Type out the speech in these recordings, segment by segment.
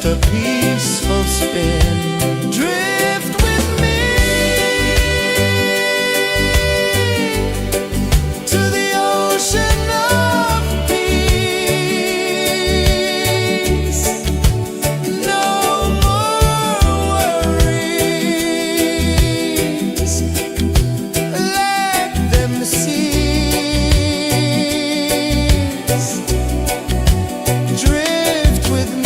a peaceful spin. Drift with me to the ocean of peace. No more worries, let them cease. Drift with me.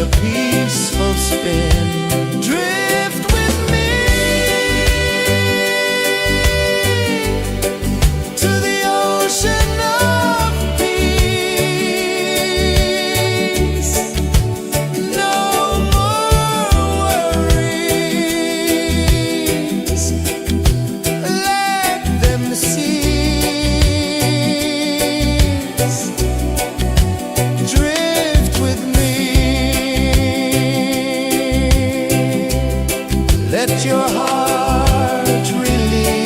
a peaceful spin. Drift with me to the ocean of peace. No more worries. Let them cease. Drift with me. Let your heart release.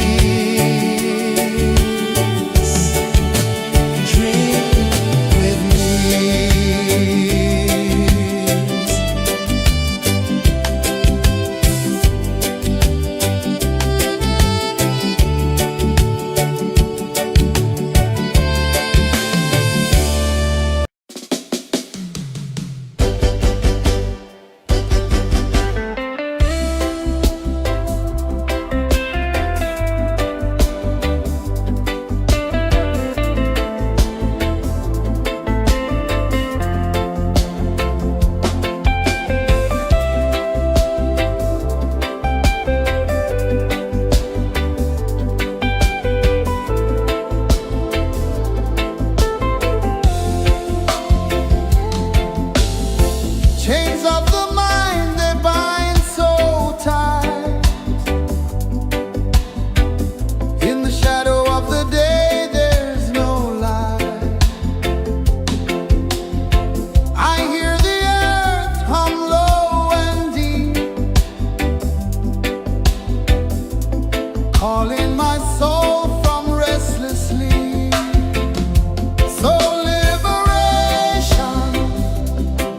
Drift with me. Chains of the mind, they bind so tight. In the shadow of the day, there's no light. I hear the earth hum low and deep, calling my soul from restless sleep. So liberation,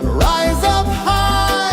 rise up high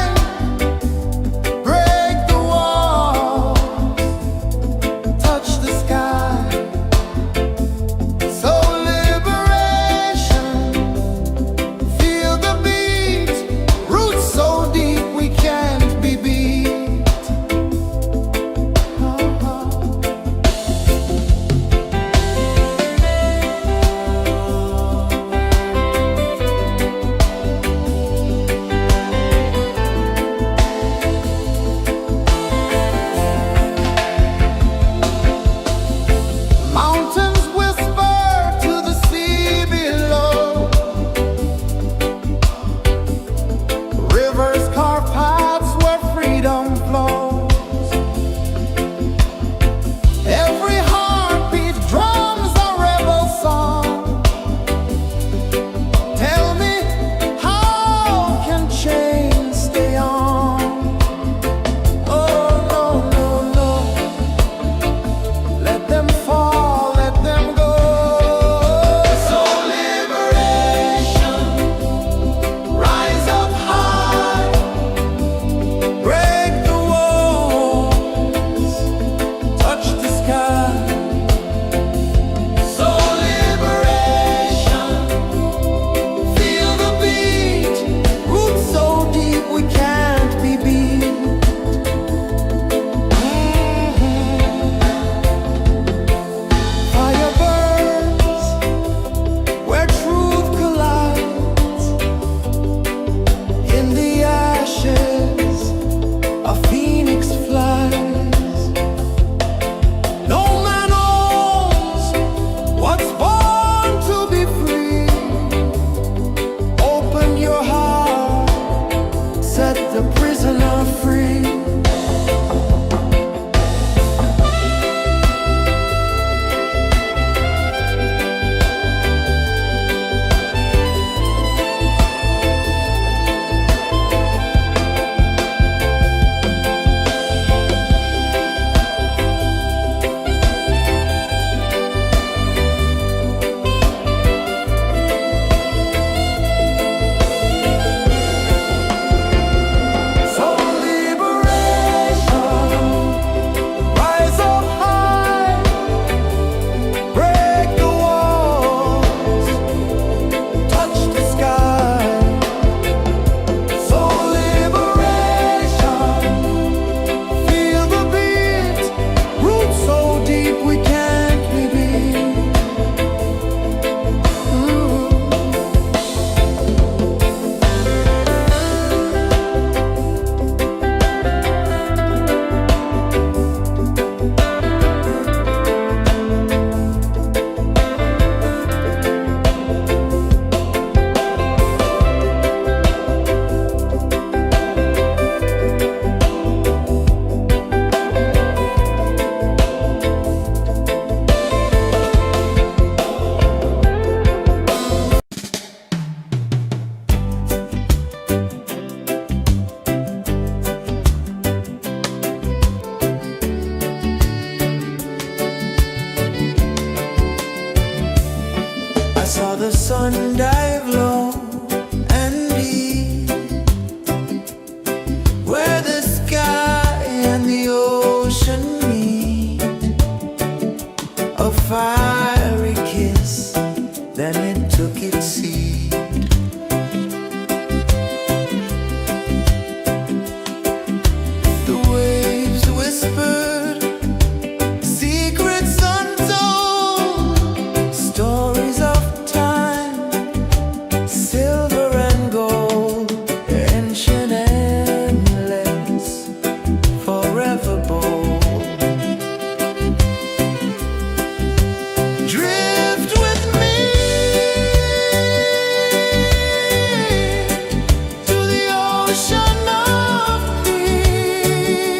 ocean of peace.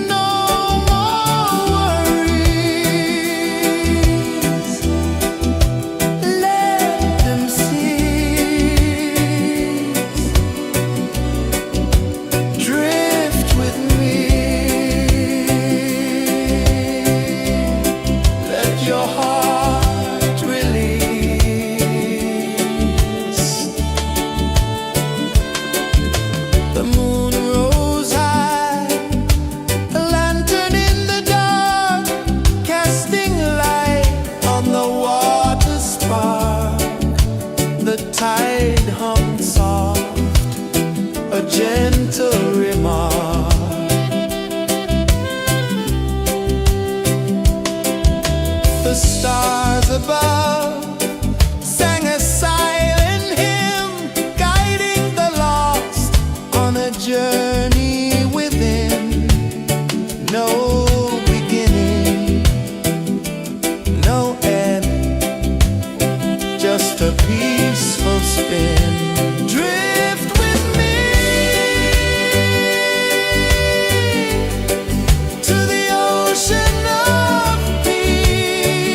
No more worries. Let them cease. Drift with me. Let your heart release. The moon rose high, a lantern in the dark, casting light on the water spark. The tide hummed soft, a gentle remark. The stars above sang a silent hymn, guiding the lost on a journey within. No beginning, no end, just a peaceful spin. Drift with me to the ocean of peace.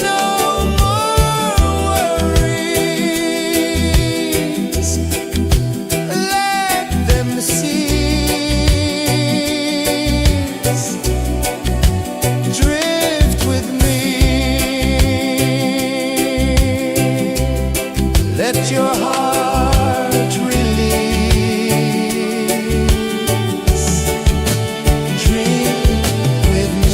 No more worries. Let them cease. Drift with me. Let your heart release. Dream with me.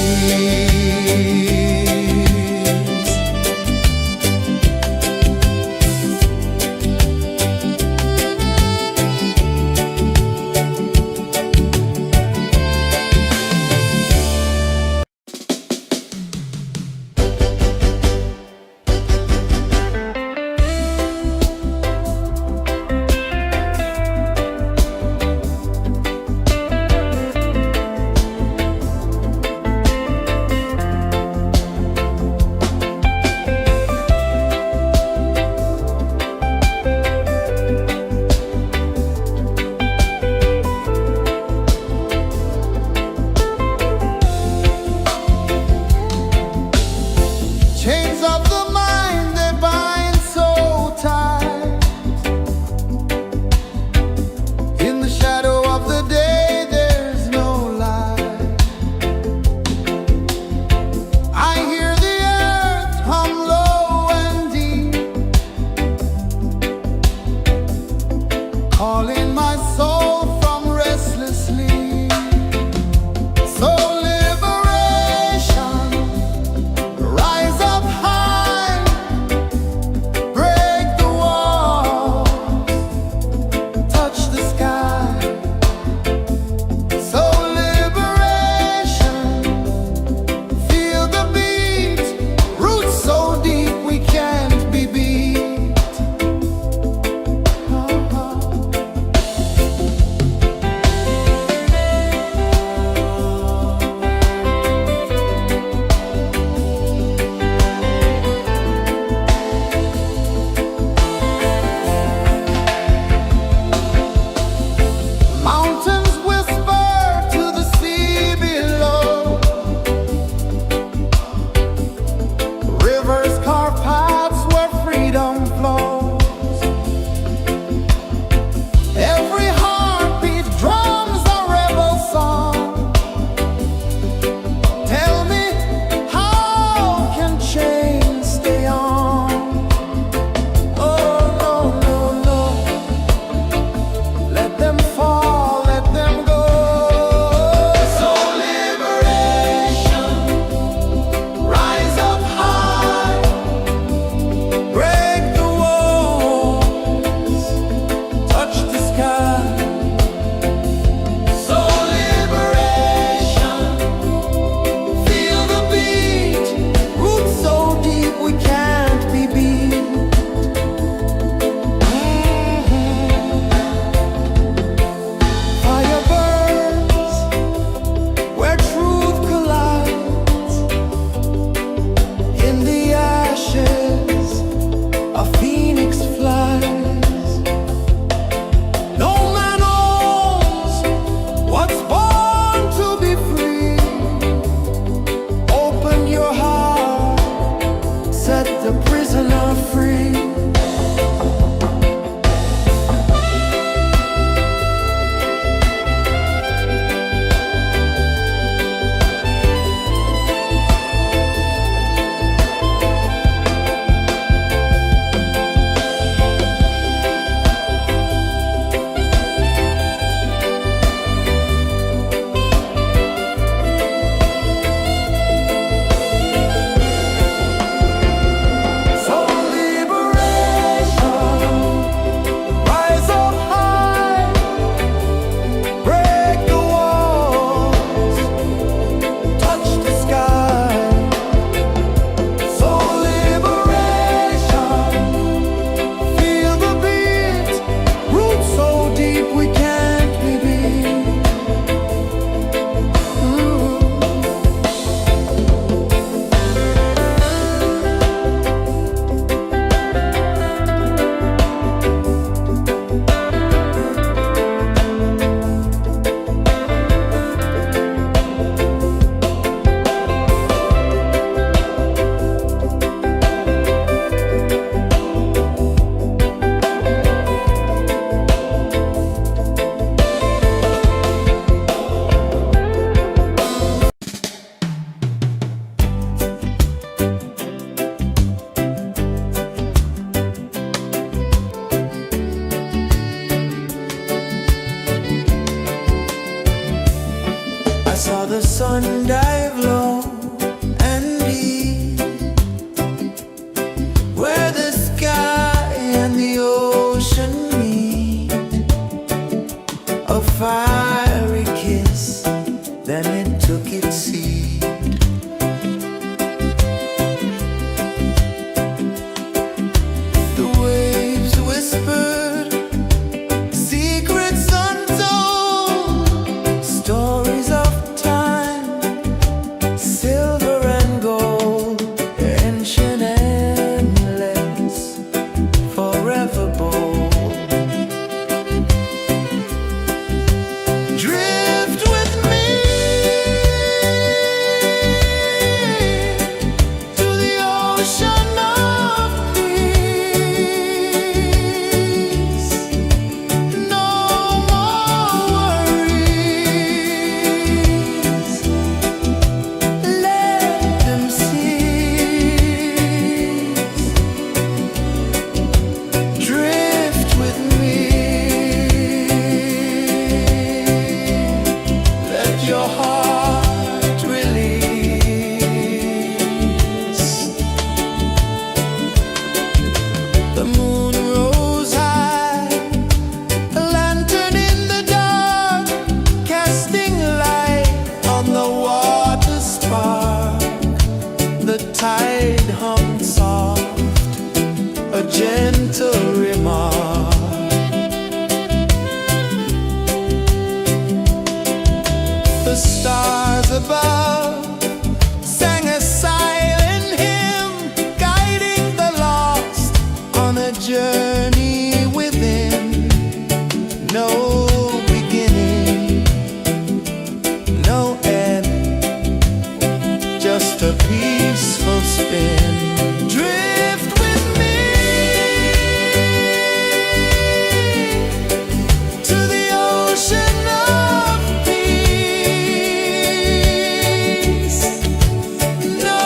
The moon rose high, a lantern in the dark, casting light on the water spark. The tide hummed soft, a gentle remark. The stars above sang a silent hymn, guiding the lost on a journey within. No beginning, no end, just a peaceful spin. Drift with me to the ocean of peace. No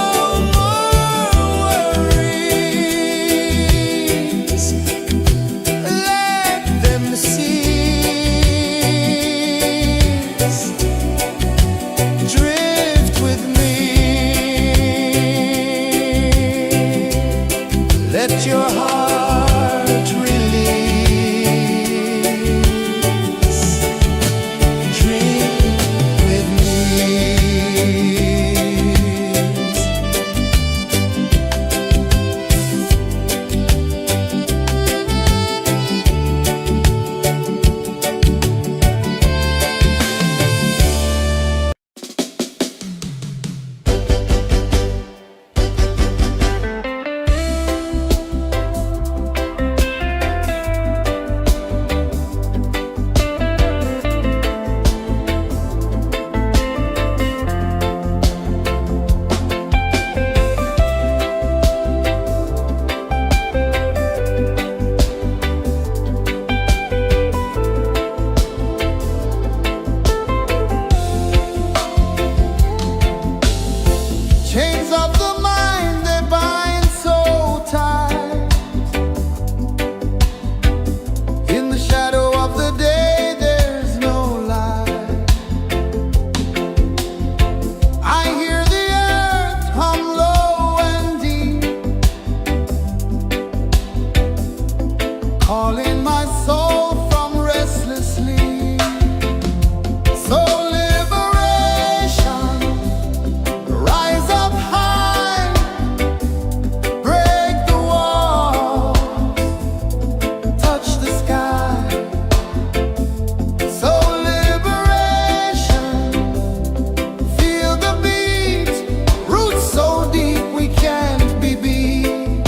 more worries, let them cease. Drift with me, let your heart release. Dream with me. Chains of the mind, they bind so tight. In the shadow of the day, there's no light. I hear the earth hum low and deep, calling my soul from restless sleep. So liberation, rise up high, break the walls, touch the sky. So liberation, feel the beat, roots so deep we can't be beat.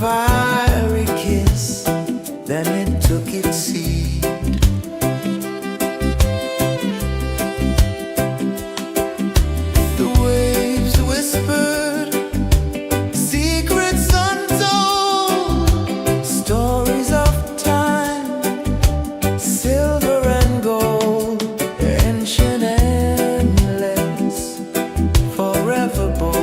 fiery kiss, then it took its seed. The waves whispered secrets untold, stories of time, silver and gold, ancient, endless, forever bold.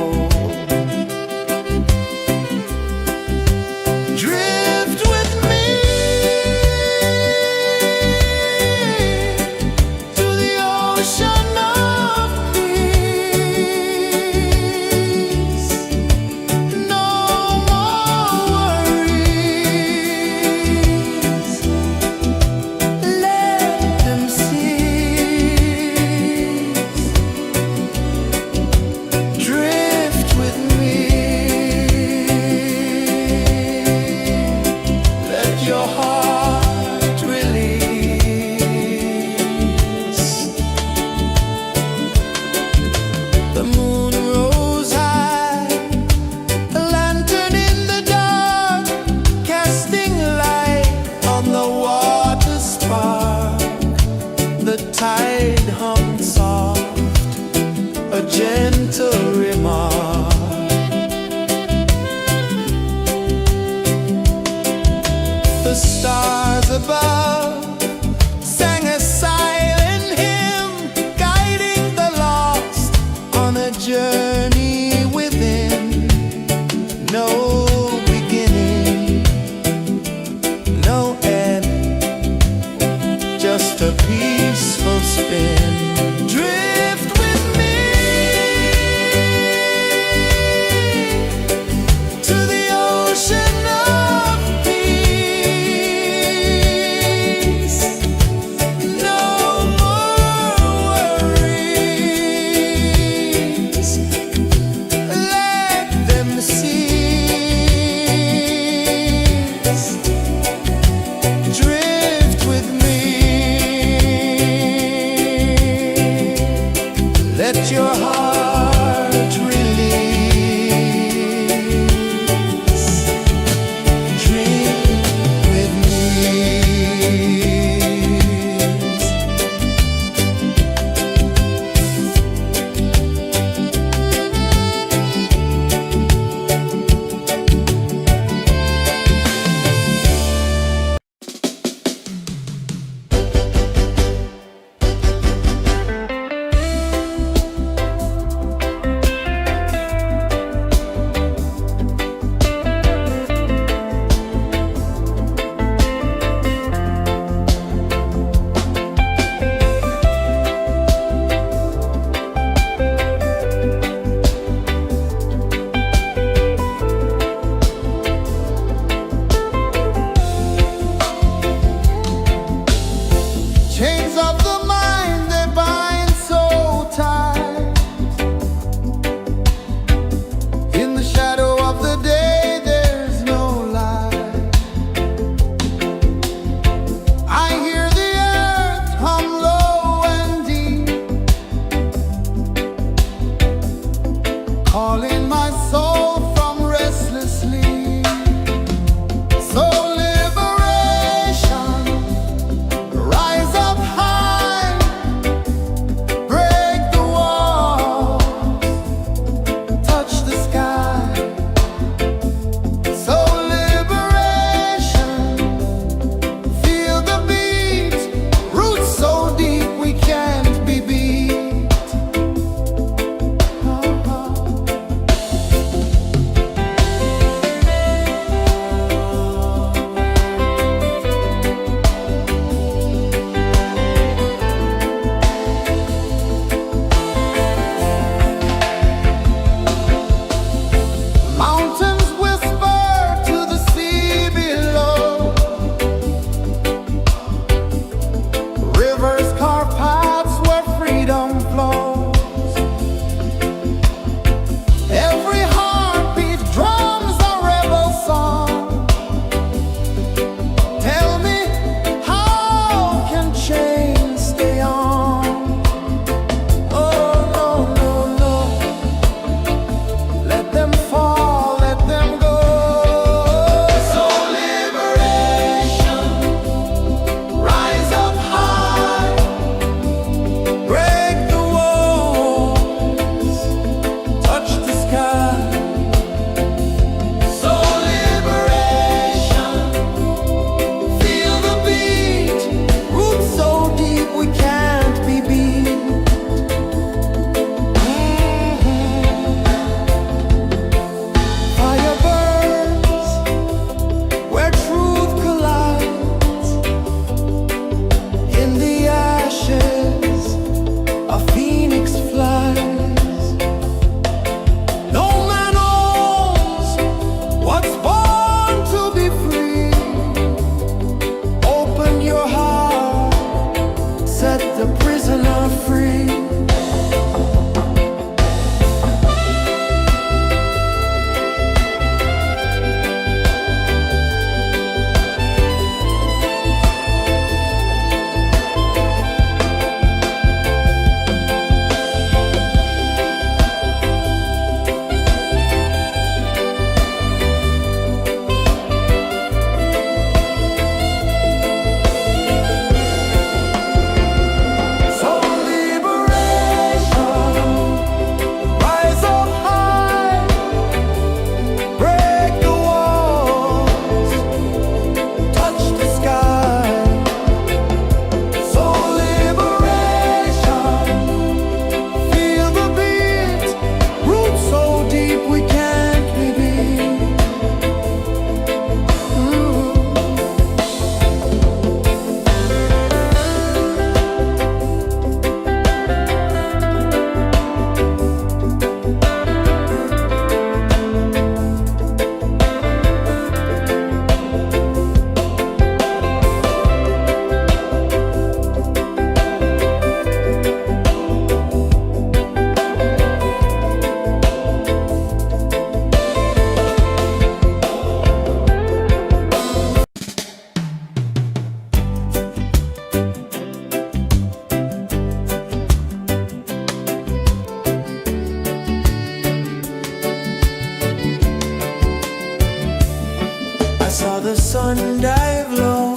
I saw the sun dive low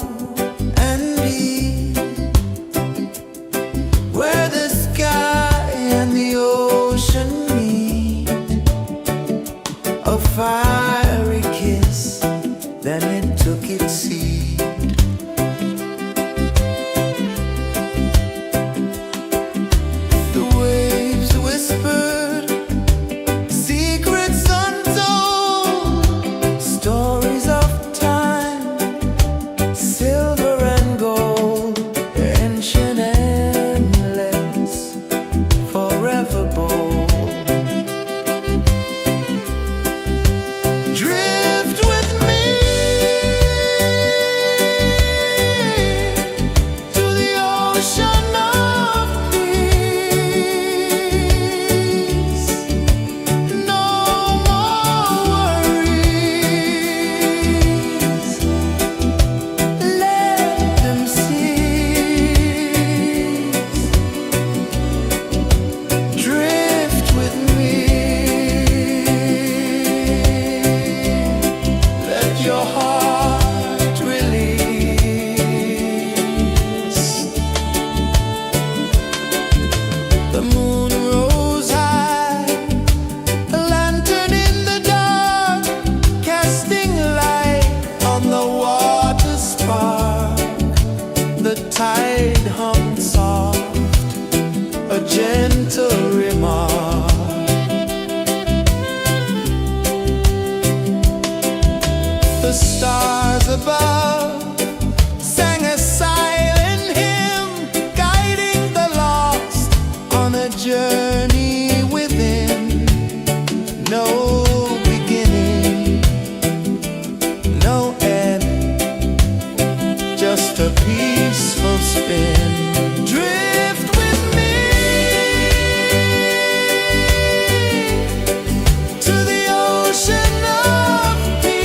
and deep, where the sky and the ocean meet. A fiery kiss, then it took its seed. The waves whispered secrets untold, stories of time, silver and gold, ancient, endless, forever bold. Drift with me to the ocean of peace. No more worries, let them cease. Drift with me, let your heart release. The moon rose high, a lantern in the dark, casting light on the water spark. The tide hummed soft, a gentle remark. The stars above sang a silent hymn, guiding the lost on a journey within. No beginning, no end, just a peaceful spin. Drift with me to the ocean of peace.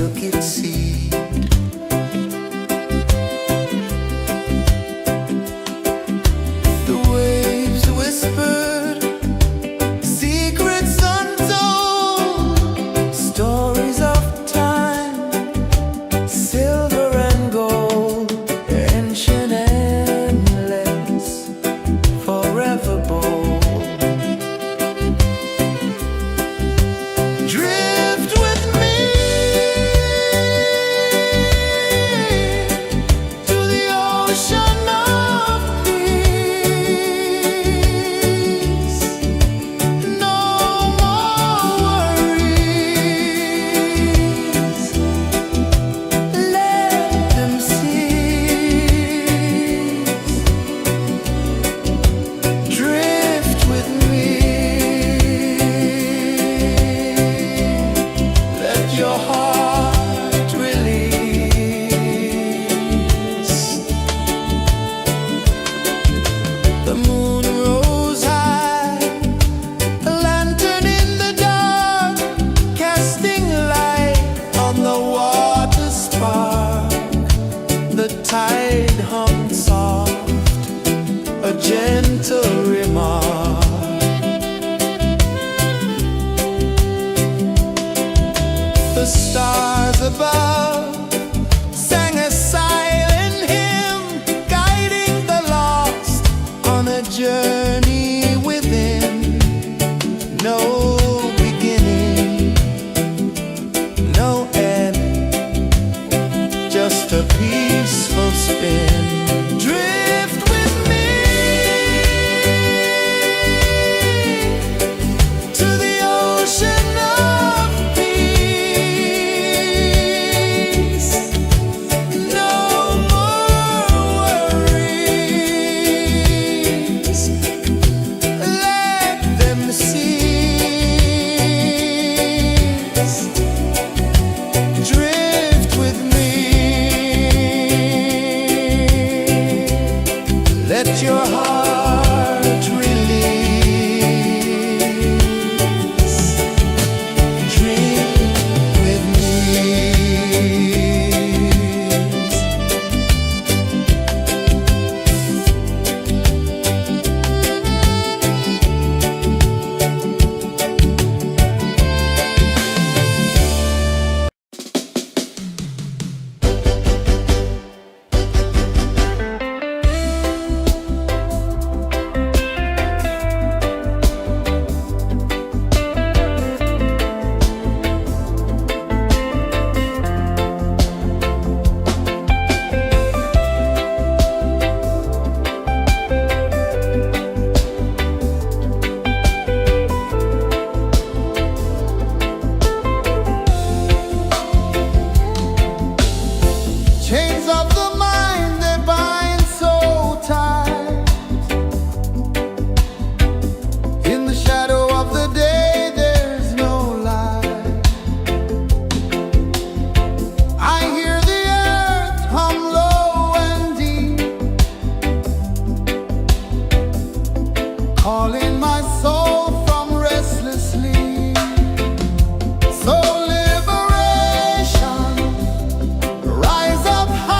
delicate seed. The waves whispered secrets untold, stories of time, silver and gold, ancient, endless, forever bold. Drift with me to the ocean of peace. No more worries, let them cease. Drift with me, let your heart release. The moon rose high, a lantern in the dark, casting light on the water spark. The tide hummed soft, a gentle remark. The stars above sang a silent hymn, guiding the lost on a journey within. No beginning, no end, just a peaceful spin. Drift with me to the ocean of peace. No more worries, let them cease. Drift with me, let your heart release. Drift with me. Chains of the mind, they bind so tight. In the shadow of the day, there's no light. I hear the earth hum low and deep, calling my soul from restless sleep. So liberation, rise up high.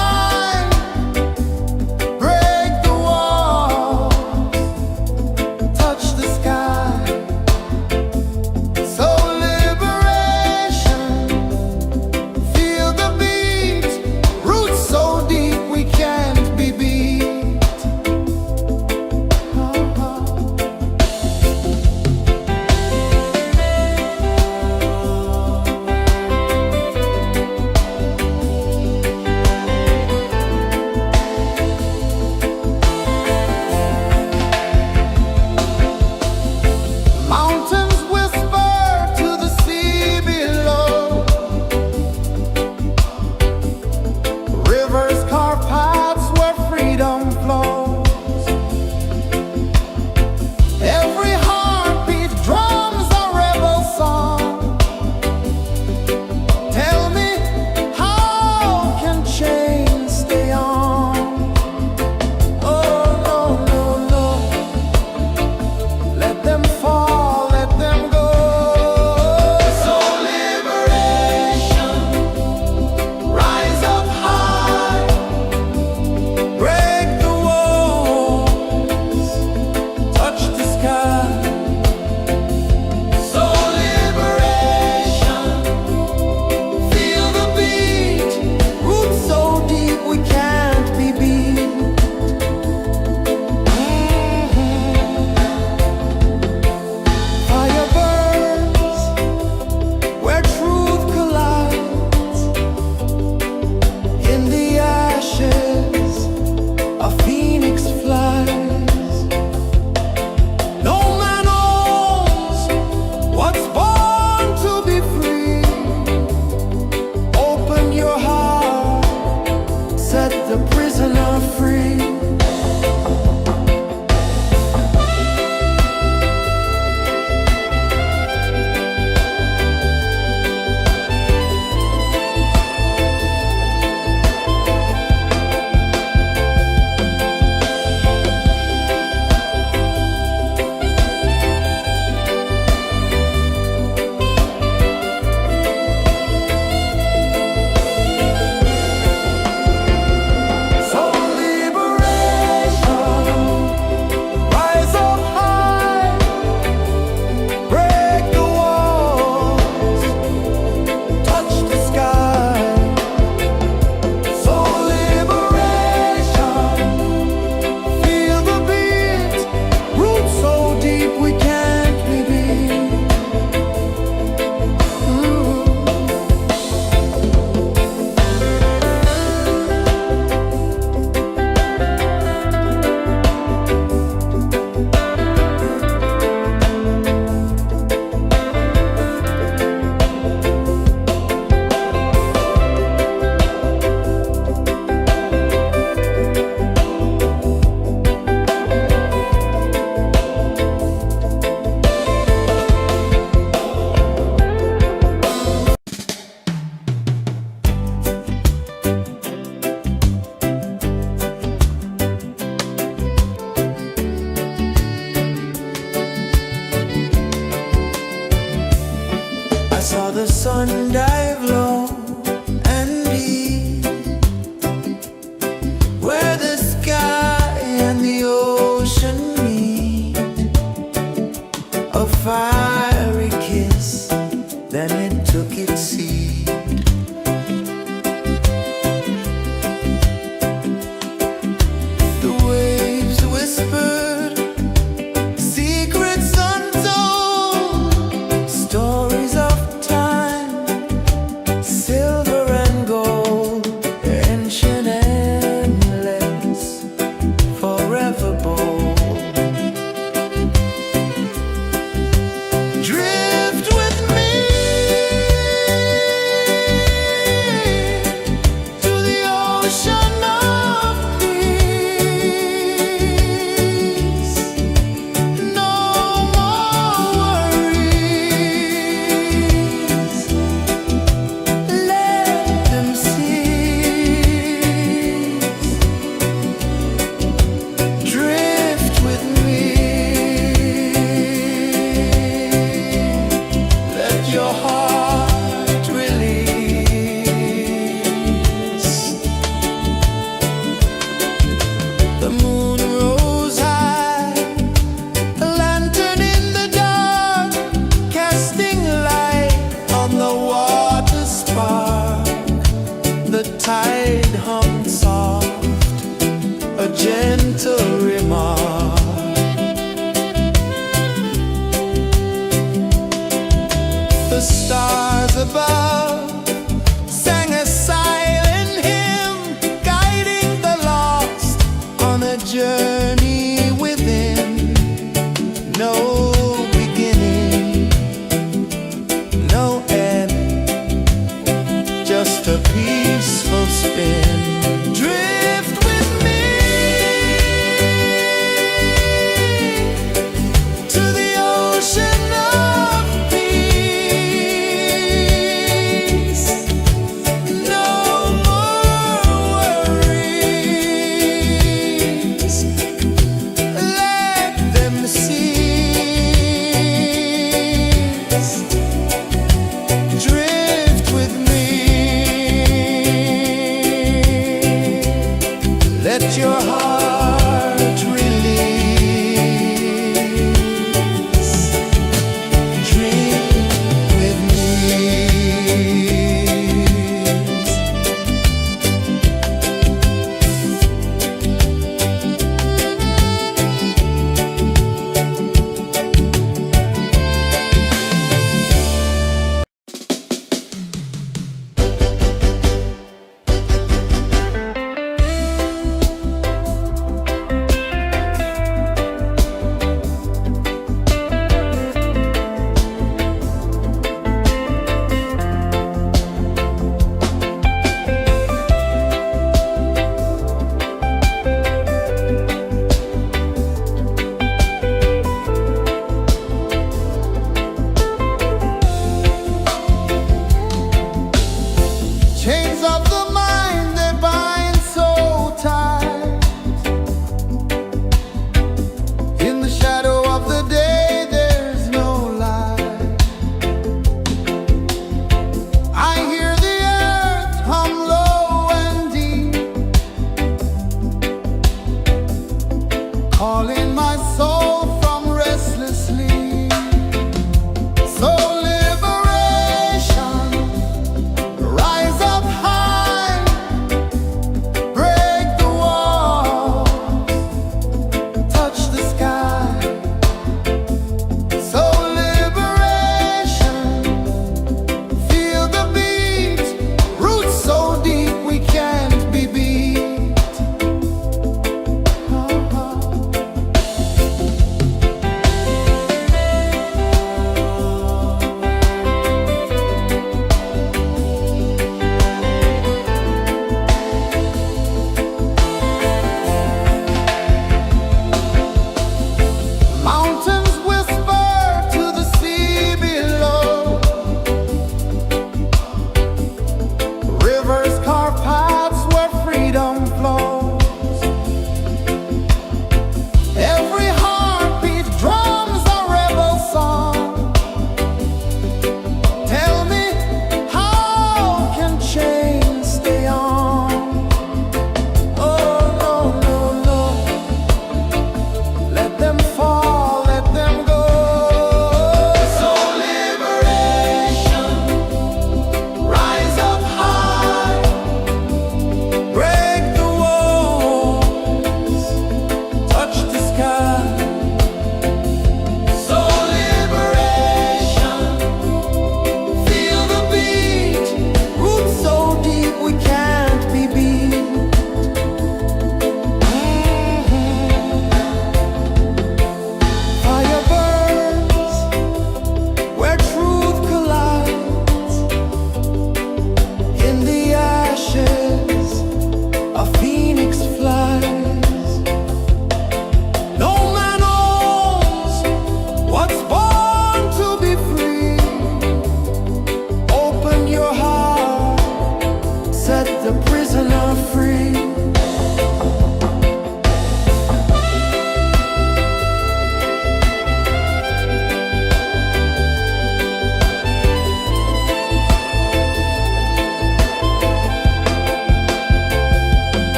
tide hung soft, a gentle remark. The stars above sang a silent hymn, guiding the lost on a journey within. No beginning, no end, just a peaceful spin. Drift with me to the ocean of peace. No more worries, let them cease. Drift with me, let your heart release. Dream with me. Chains of the mind, they bind so tight. In the shadow of the day, there's no light. I hear the earth hum low and deep, calling my soul from restless sleep. So liberation, rise up high, break the walls, touch the sky. So liberation, feel the beat, roots so deep we can't be beat. Mountains whisper to the sea below, rivers carve paths where freedom flows. Every heartbeat drums a rebel song. Tell me, how can chains stay on? Oh no, no, no, let them fall, let them go. So liberation, rise up high, break the walls, touch the sky. So liberation, feel the beat, roots so deep we can't be beat. Fire burns where truth collides. In the ashes, a phoenix flies. No man owns what's born to be free. Open your heart, set the prisoner free.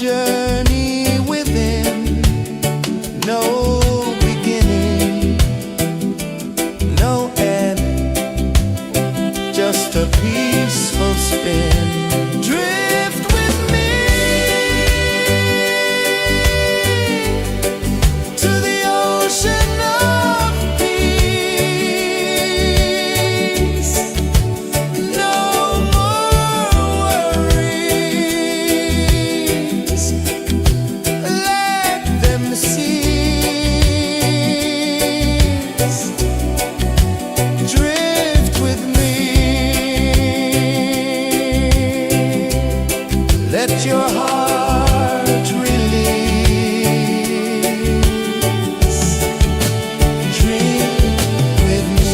journey within, no beginning, no end, just a peaceful spin. Drift with me to the ocean of peace. No more worries, let them cease. Drift with me. Let your heart release. Dream with me.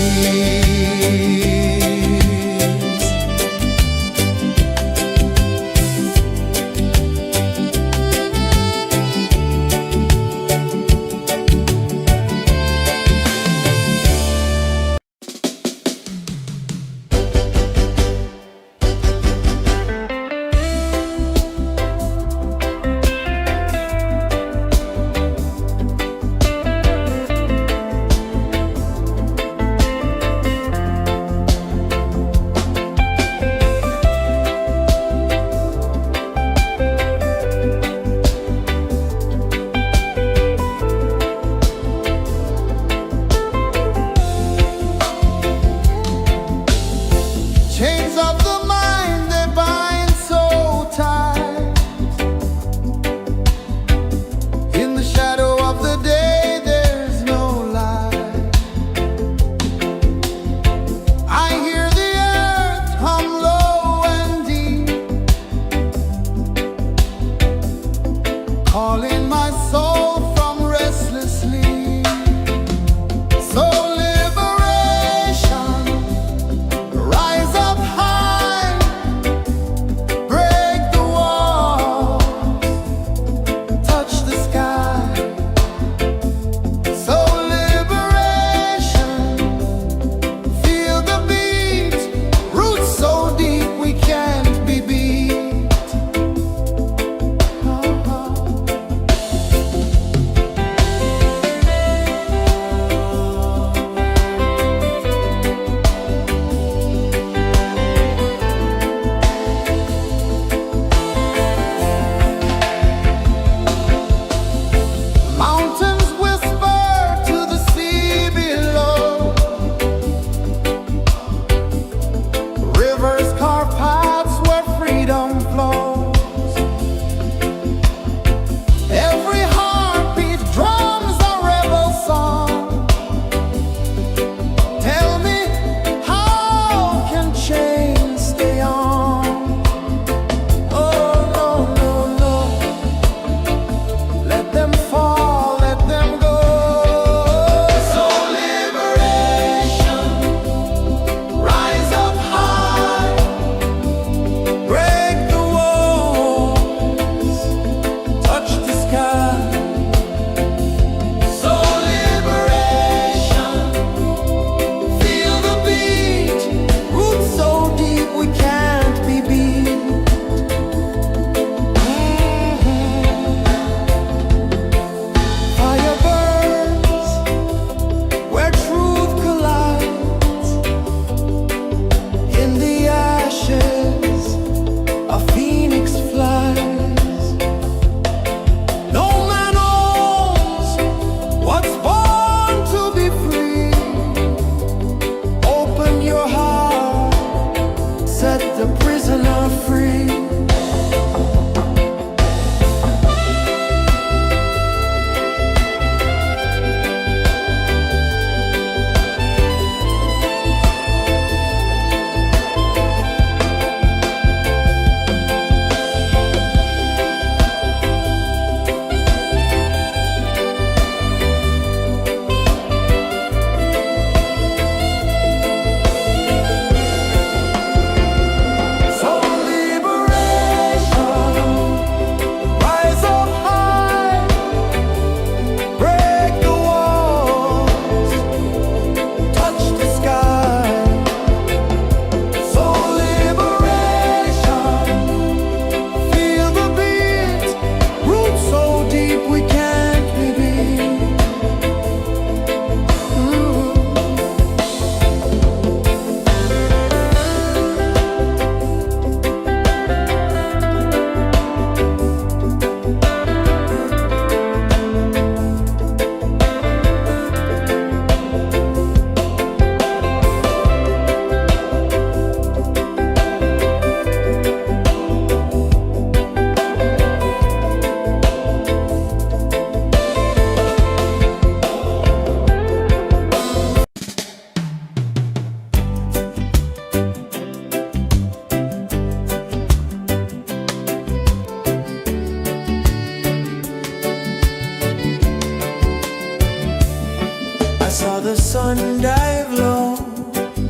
sun dive low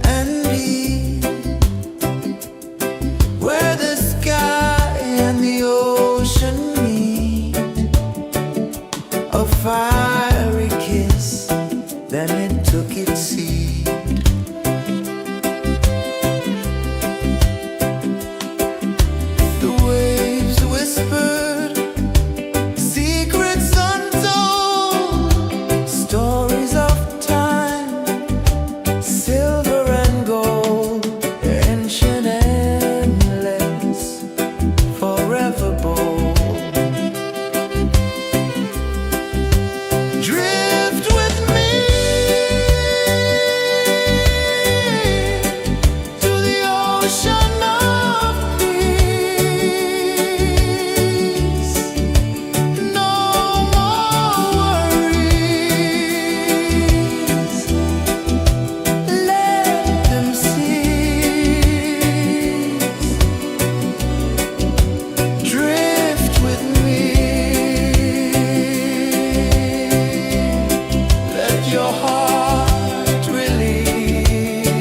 and deep, where the sky and the ocean meet. A fiery kiss, then it took its seed. The waves whispered secrets untold, stories of time, silver and gold, ancient, endless, forever bold. Drift with me to the ocean of peace. No more worries, let them cease. Drift with me, let your heart release.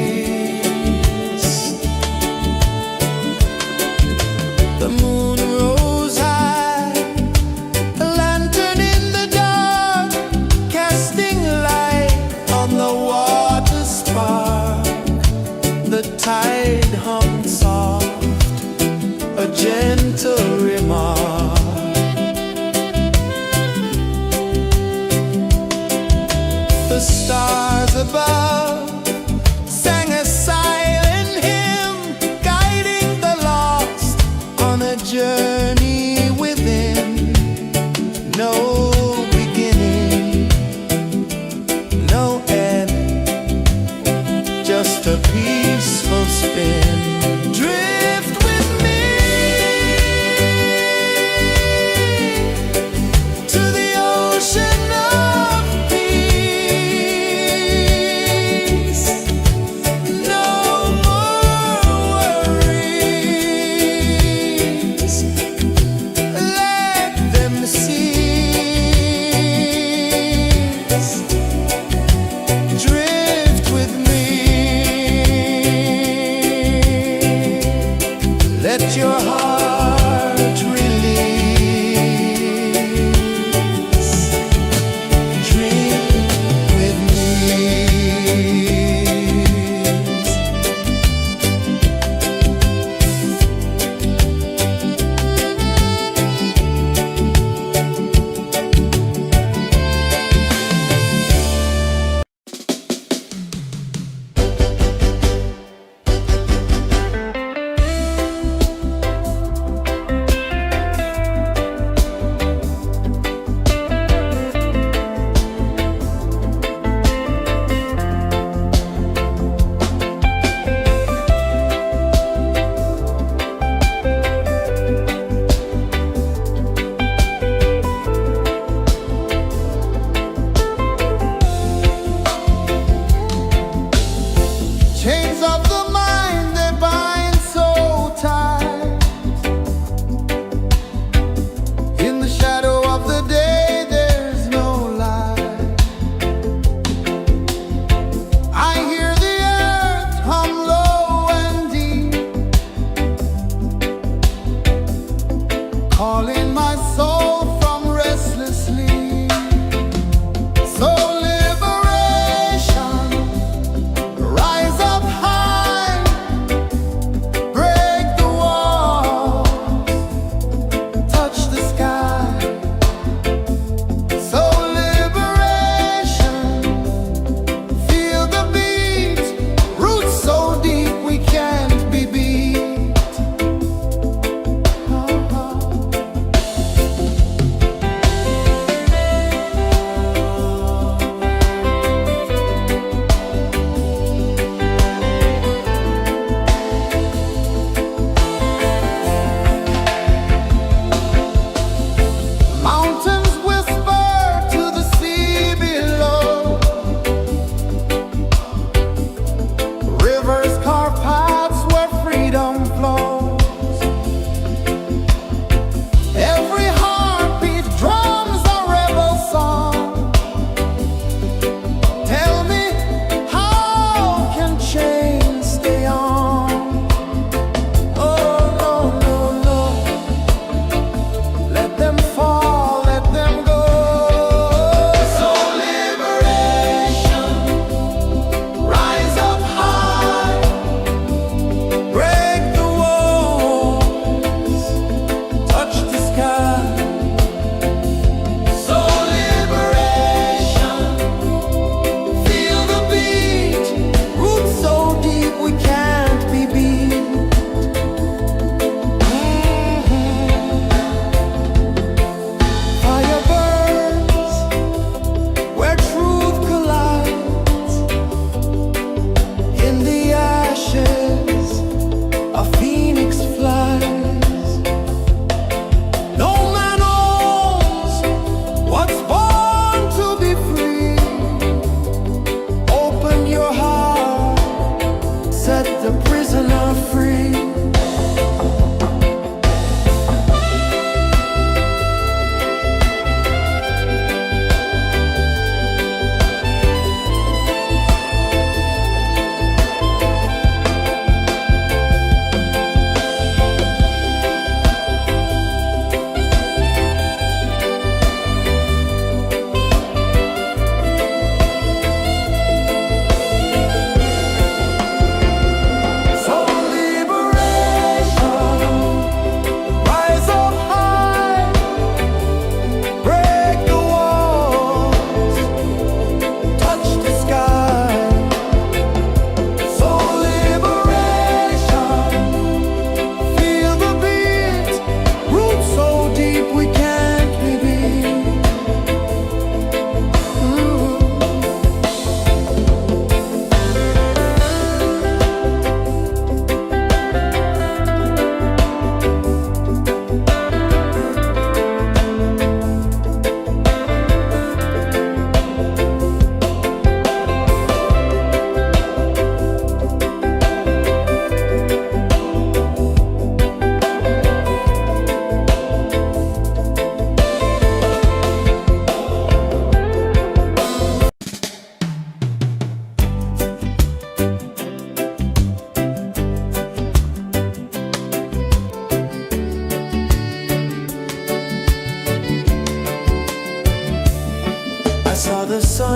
The moon rose high, a lantern in the dark, casting light on the water spark. The tide hummed soft, a gentle remark. The stars above sang a silent hymn, guiding the lost on a journey within. No beginning, no end, just a peaceful spin. Drift with me to the ocean of peace. No more worries, let them cease. Drift with me, let your heart release. Dream with me. Chains of the mind, they bind so tight. In the shadow of the day, there's no light. I hear the earth hum low and deep, calling my soul from restless sleep. So liberation, rise up high, break the walls, touch the sky. So liberation, feel the beat, roots so deep we can't be beat.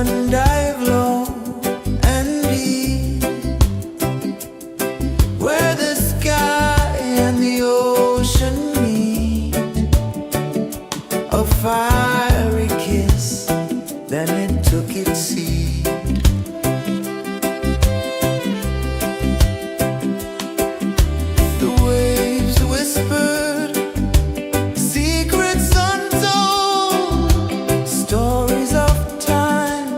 one dive low and deep, where the sky and the ocean meet. A fiery kiss, then it took its seat. The waves whispered secrets untold, stories of time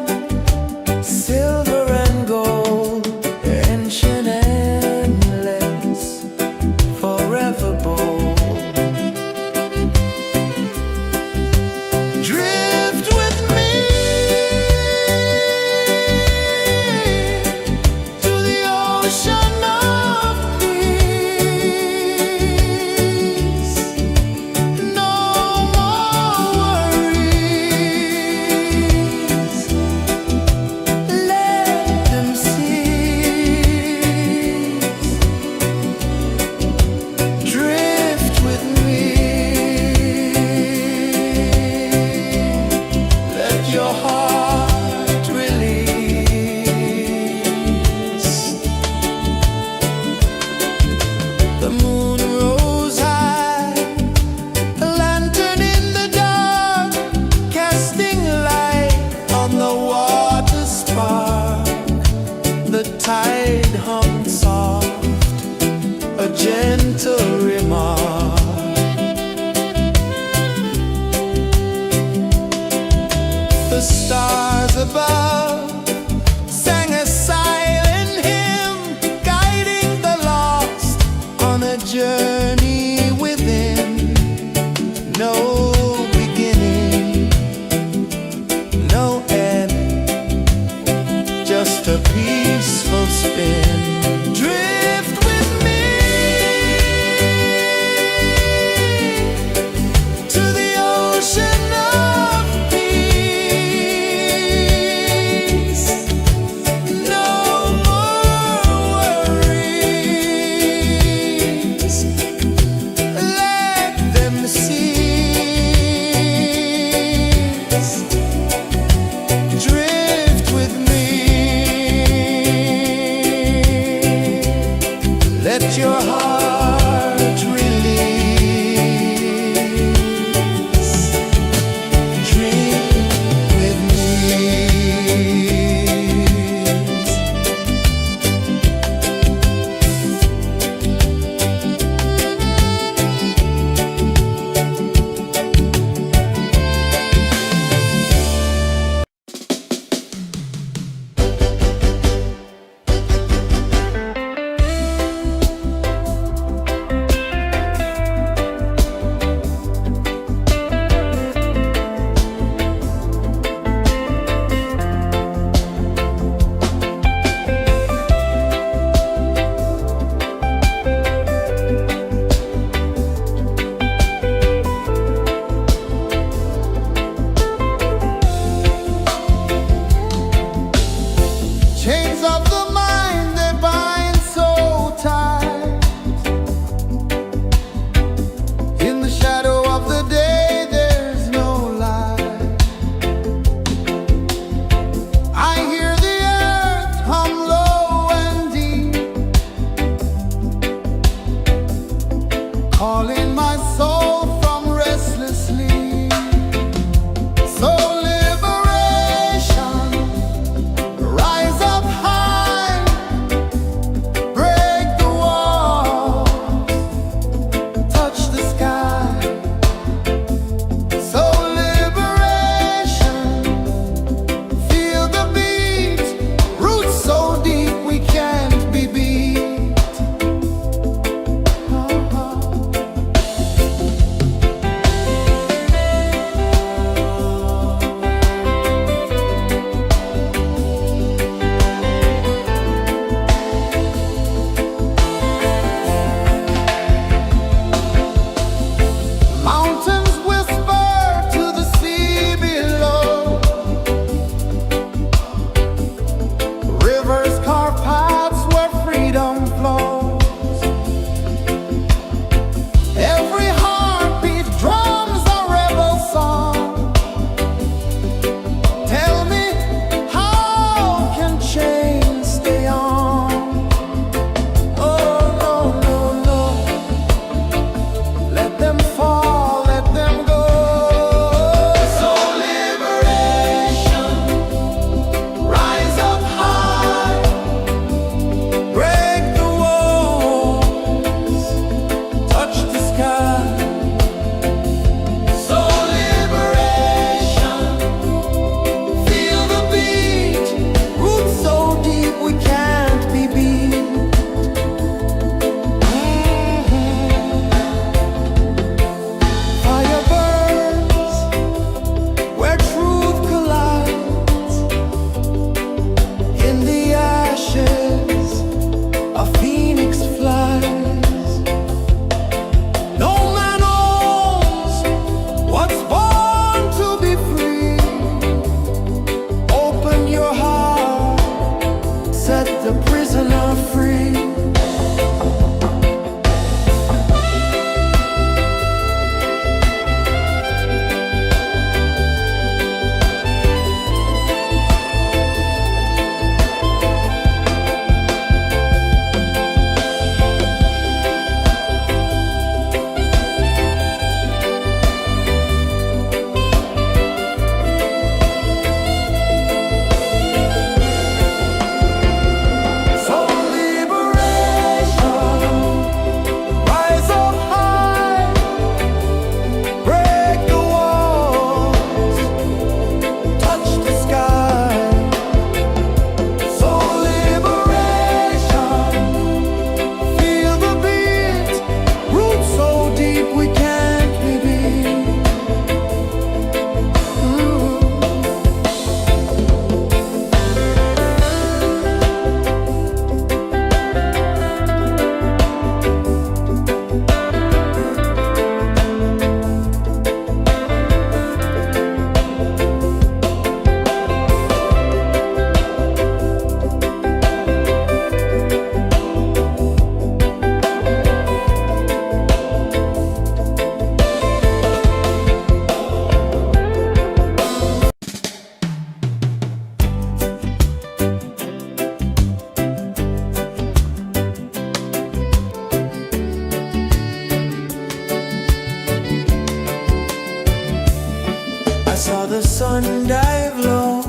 sun dive low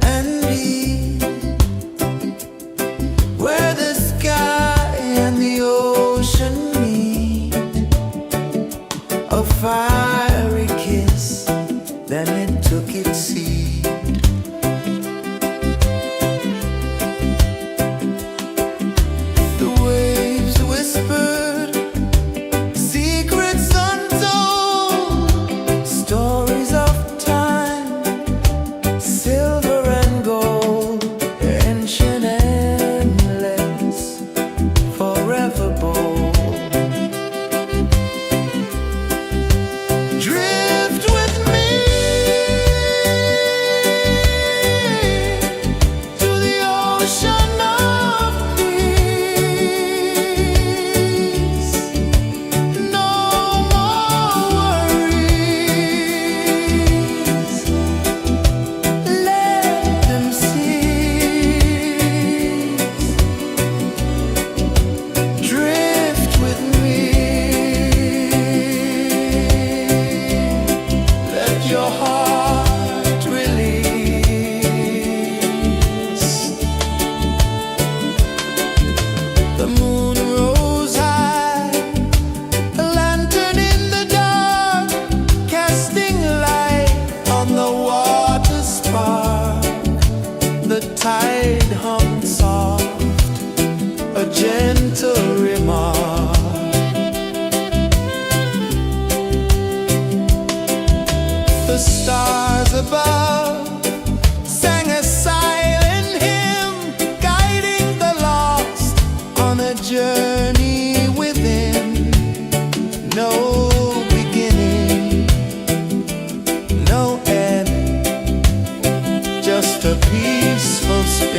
and deep, where the sky and the ocean meet, a fiery kiss, then it took its seed. The waves whispered secrets untold, stories of time, silver and gold, ancient, endless, forever bold. Drift with me to the ocean of peace. No more worries, let them cease. Drift with me, let your heart release. The moon rose high, a lantern in the dark, casting light on the water spark. The tide hummed soft, a gentle remark. The stars above sang a silent hymn, guiding the lost on a journey within. No beginning, no end, just a peaceful spirit.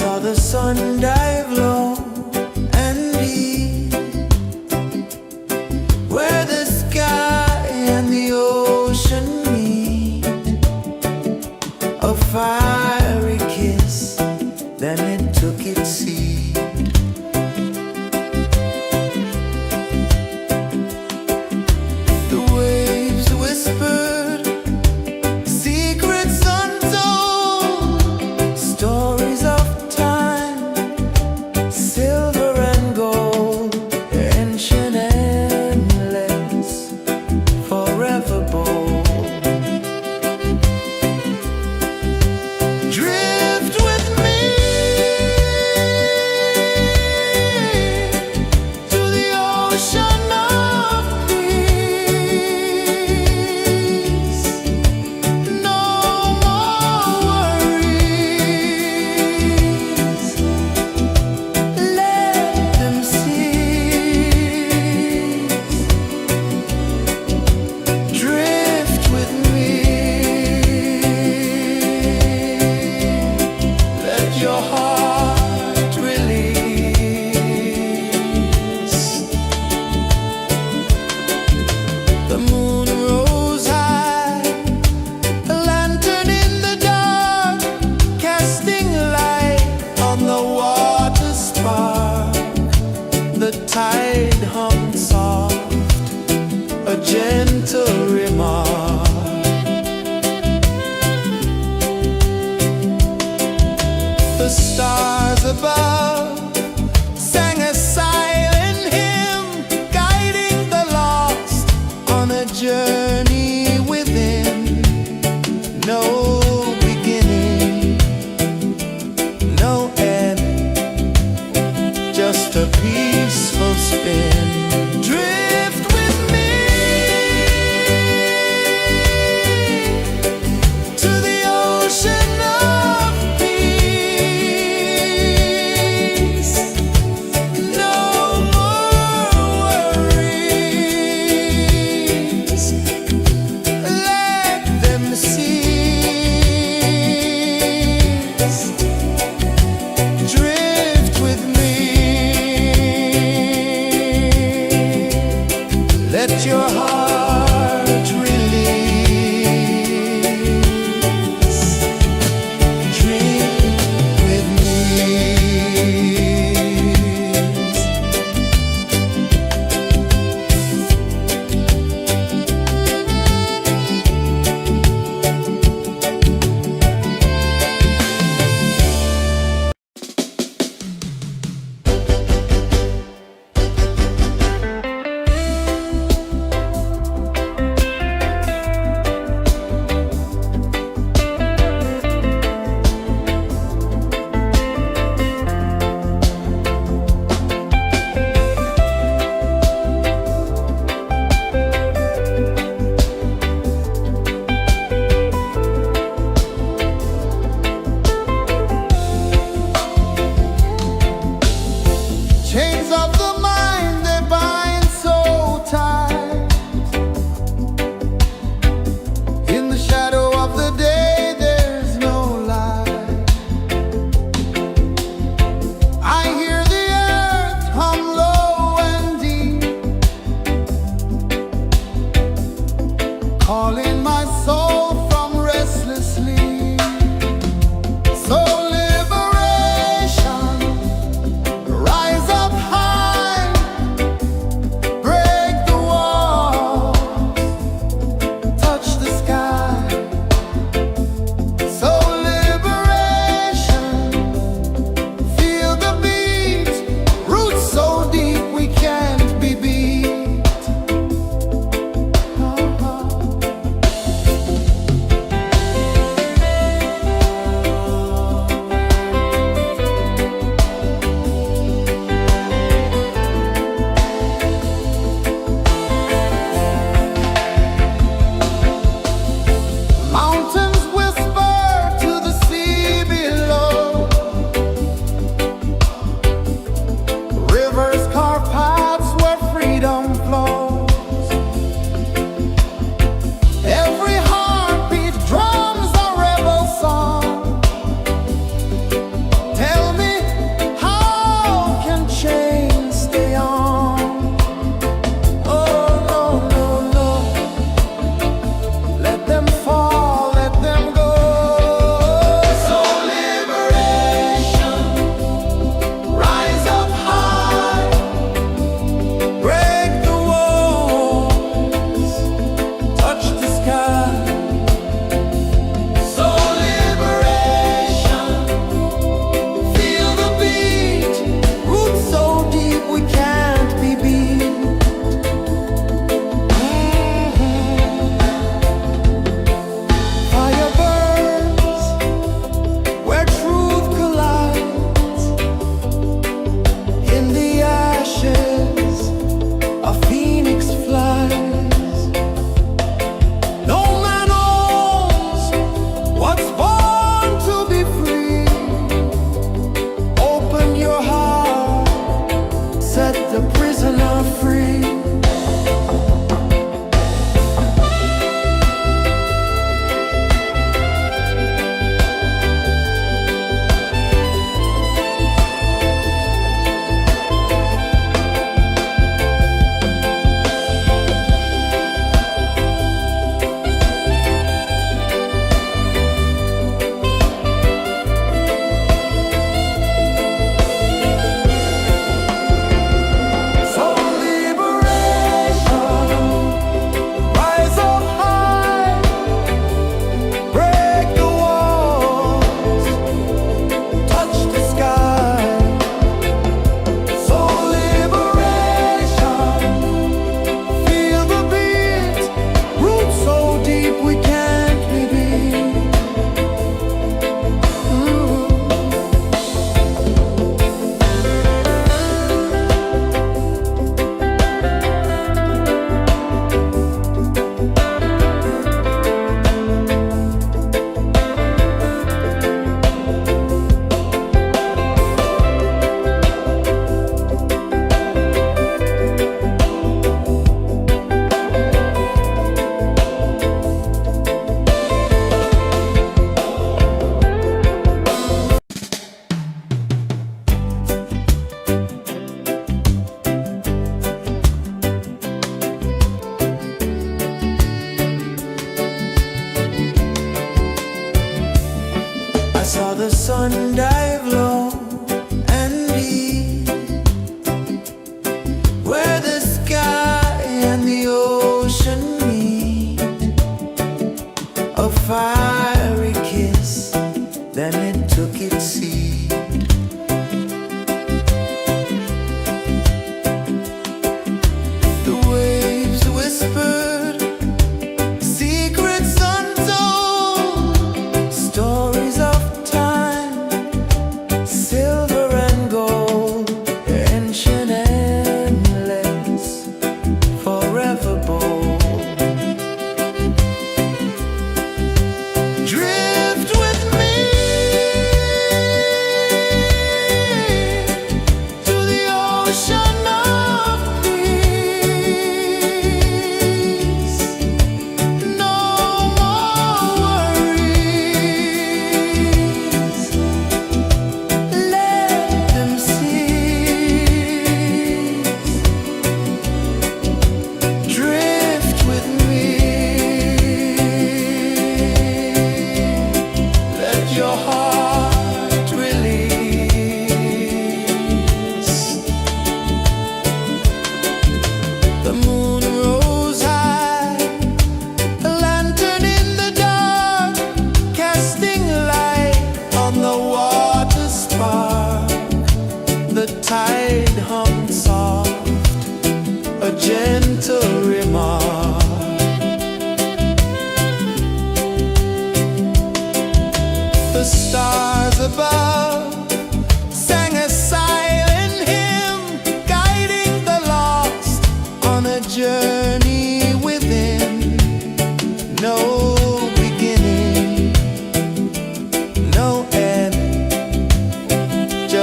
saw the sun dive low and deep, where the sky and the ocean meet. A fiery kiss, then it took its seed. The waves whispered secrets untold, stories of time, silver and gold, ancient, endless, forever bold. Drift with me to the ocean of peace. No more worries, let them cease. Drift with me, let your heart release. The moon rose high, a lantern in the dark, casting light on the water spark. The tide hummed soft, a gentle remark. The stars above sang a silent hymn, guiding the lost on a journey within. No beginning, no end, just a peaceful spin. Drift with me to the ocean of peace.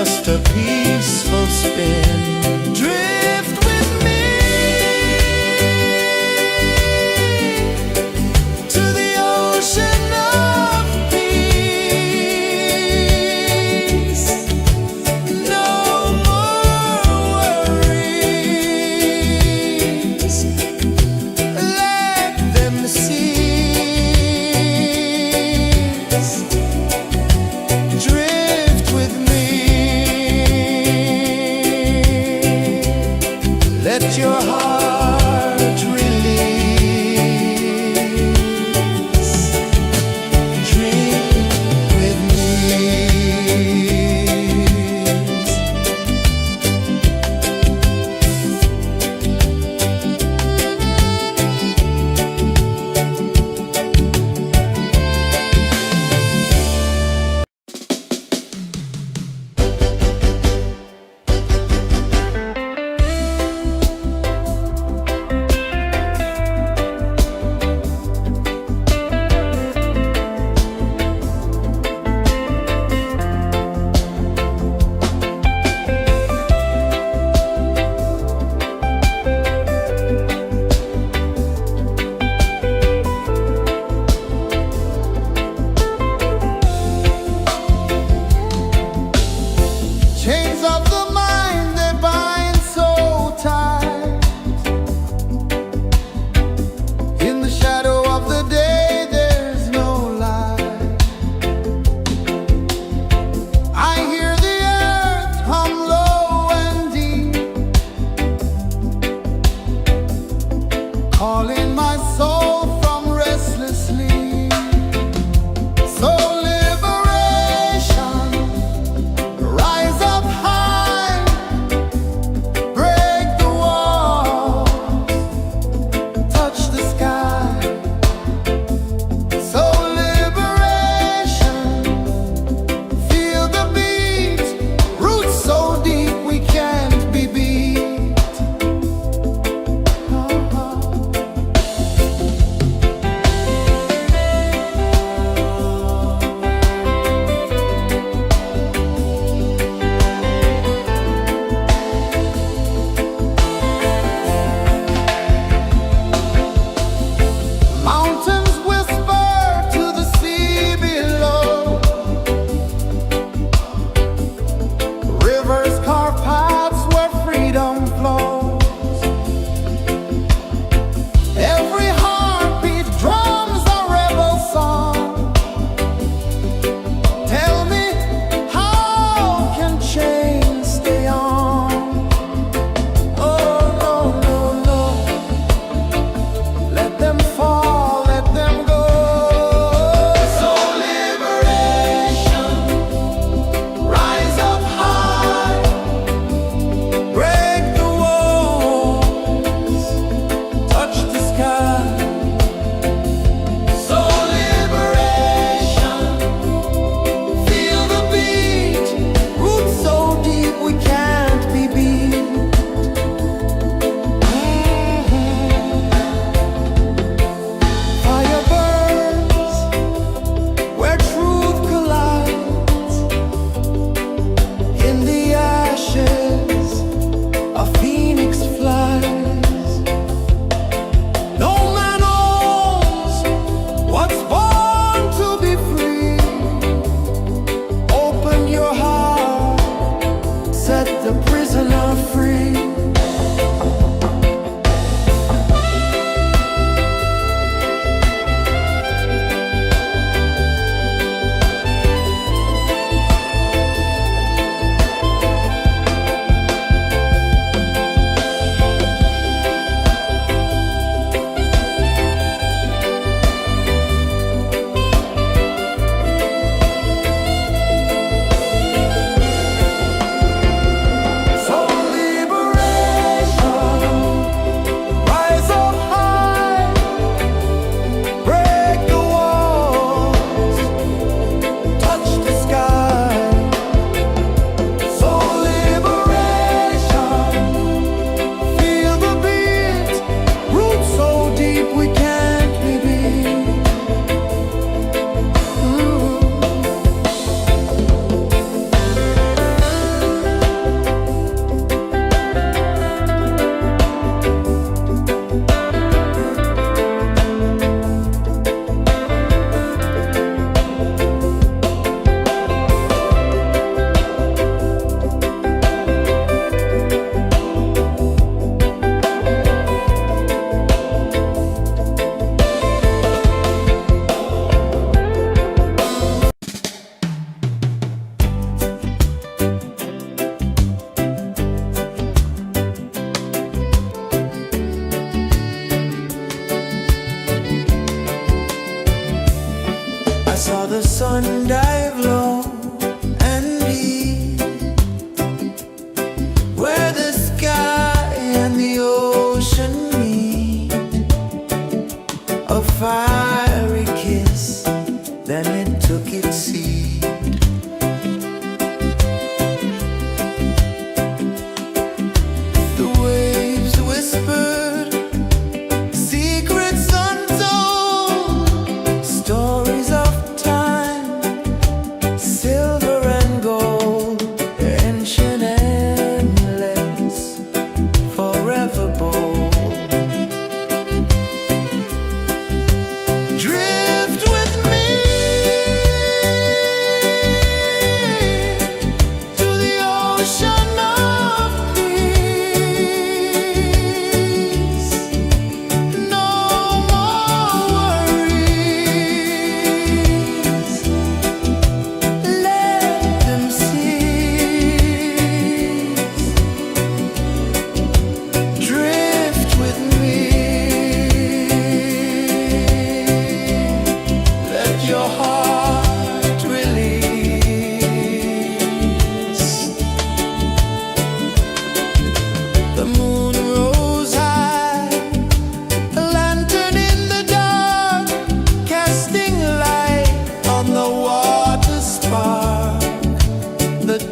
just a peaceful spin. Drift with me to the ocean of peace. No more worries, let them cease. Drift with me.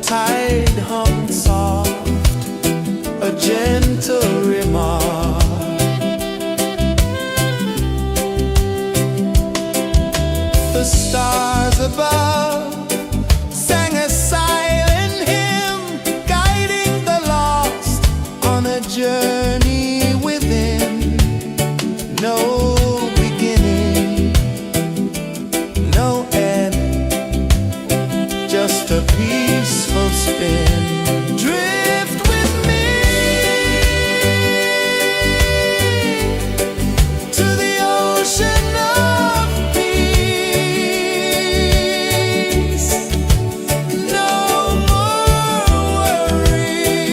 tide hung soft, a gentle remark. The stars above sang a silent hymn, guiding the lost on a journey within. No beginning, no end, just a peaceful spin. Drift with me to the ocean of peace. No more worries,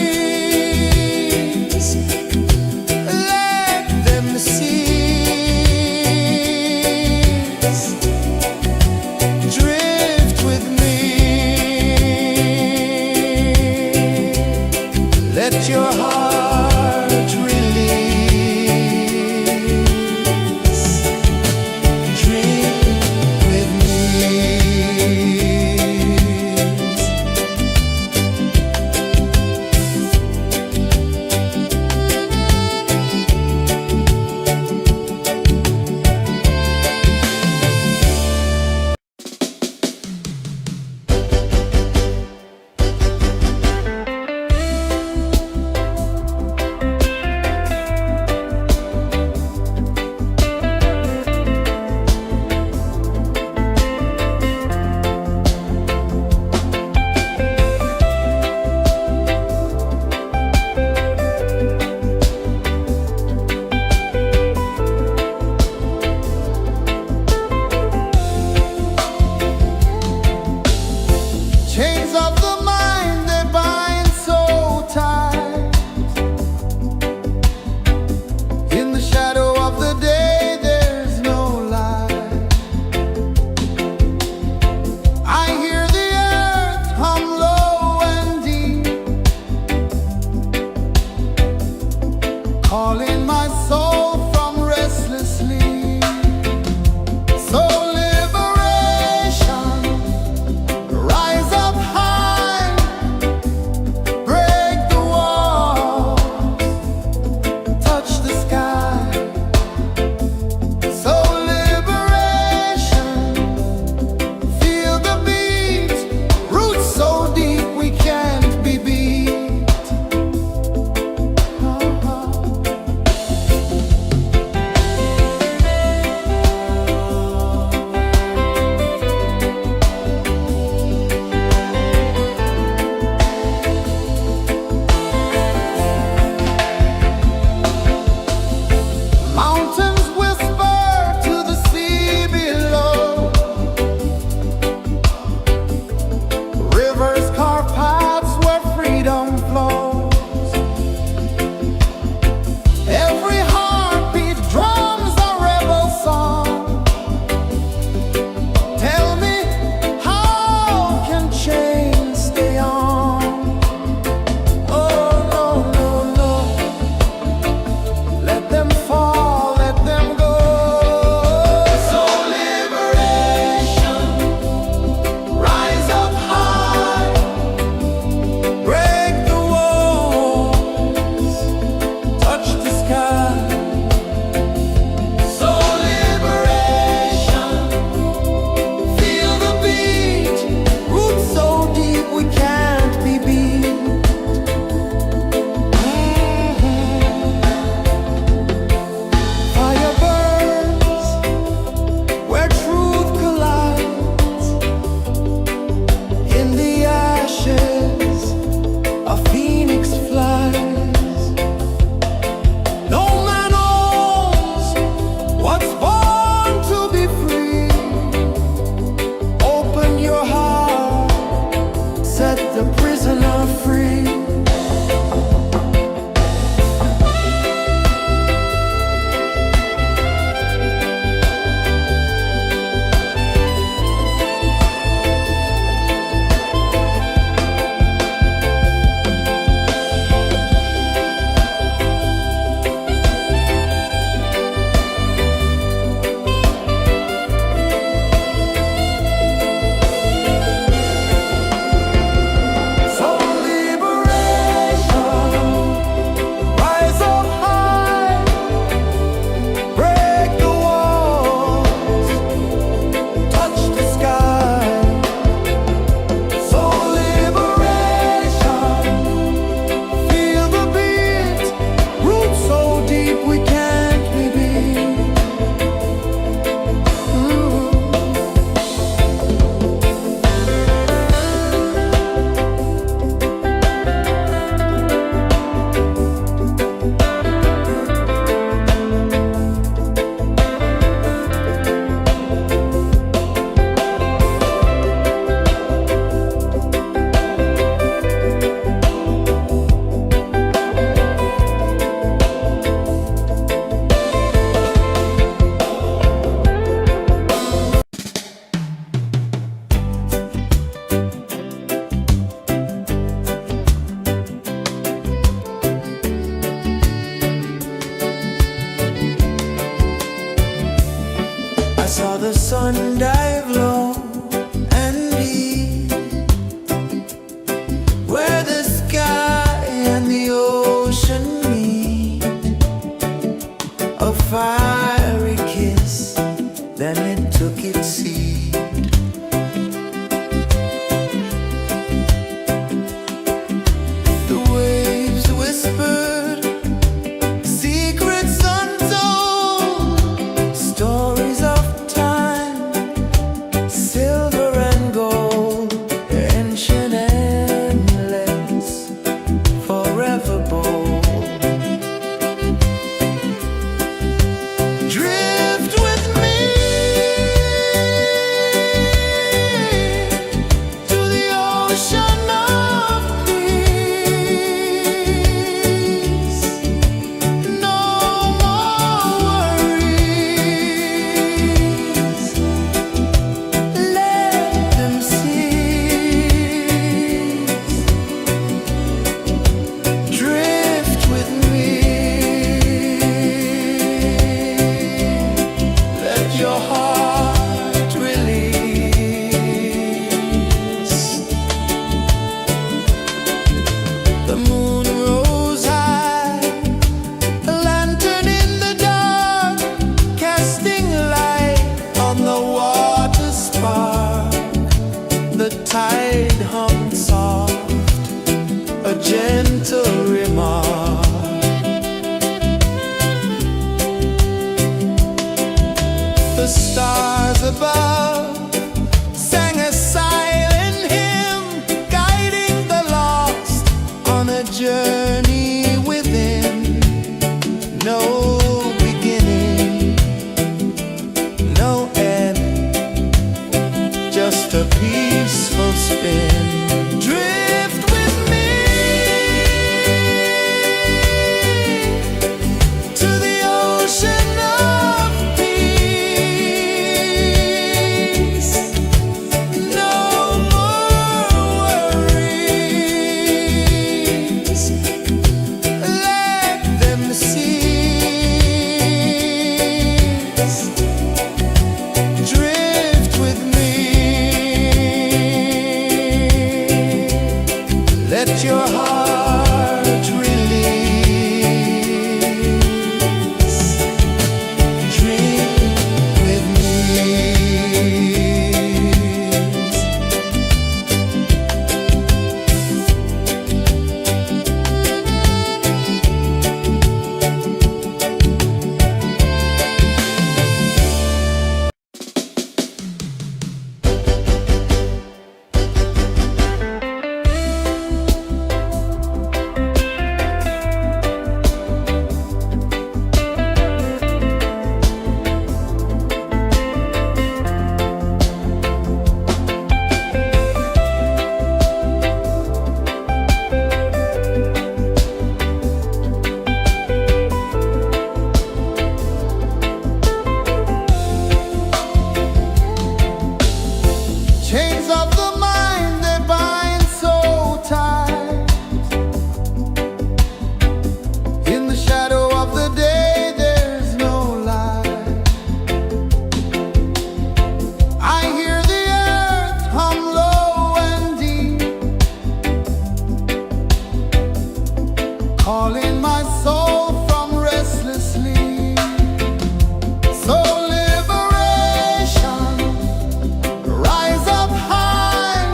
The waves whispered secrets untold, stories of time, silver and gold, ancient, endless, forever bold. Drift with me to the ocean of peace. No more worries. Let them cease. Drift with me. Let your heart release. The moon rose high, a lantern in the dark, casting light on the water spark. The tide hummed soft, a gentle remark. The stars above sang a silent hymn, guiding the lost on a journey within. No beginning, no end, just a peaceful spin. Drift with me to the ocean of peace. No more worries. Let them cease. Drift with me. Let your heart release. Dream with me. Chains of the mind, they bind so tight. In the shadow of the day, there's no light. I hear the earth hum low and deep, calling my soul from restless sleep. So liberation, rise up high,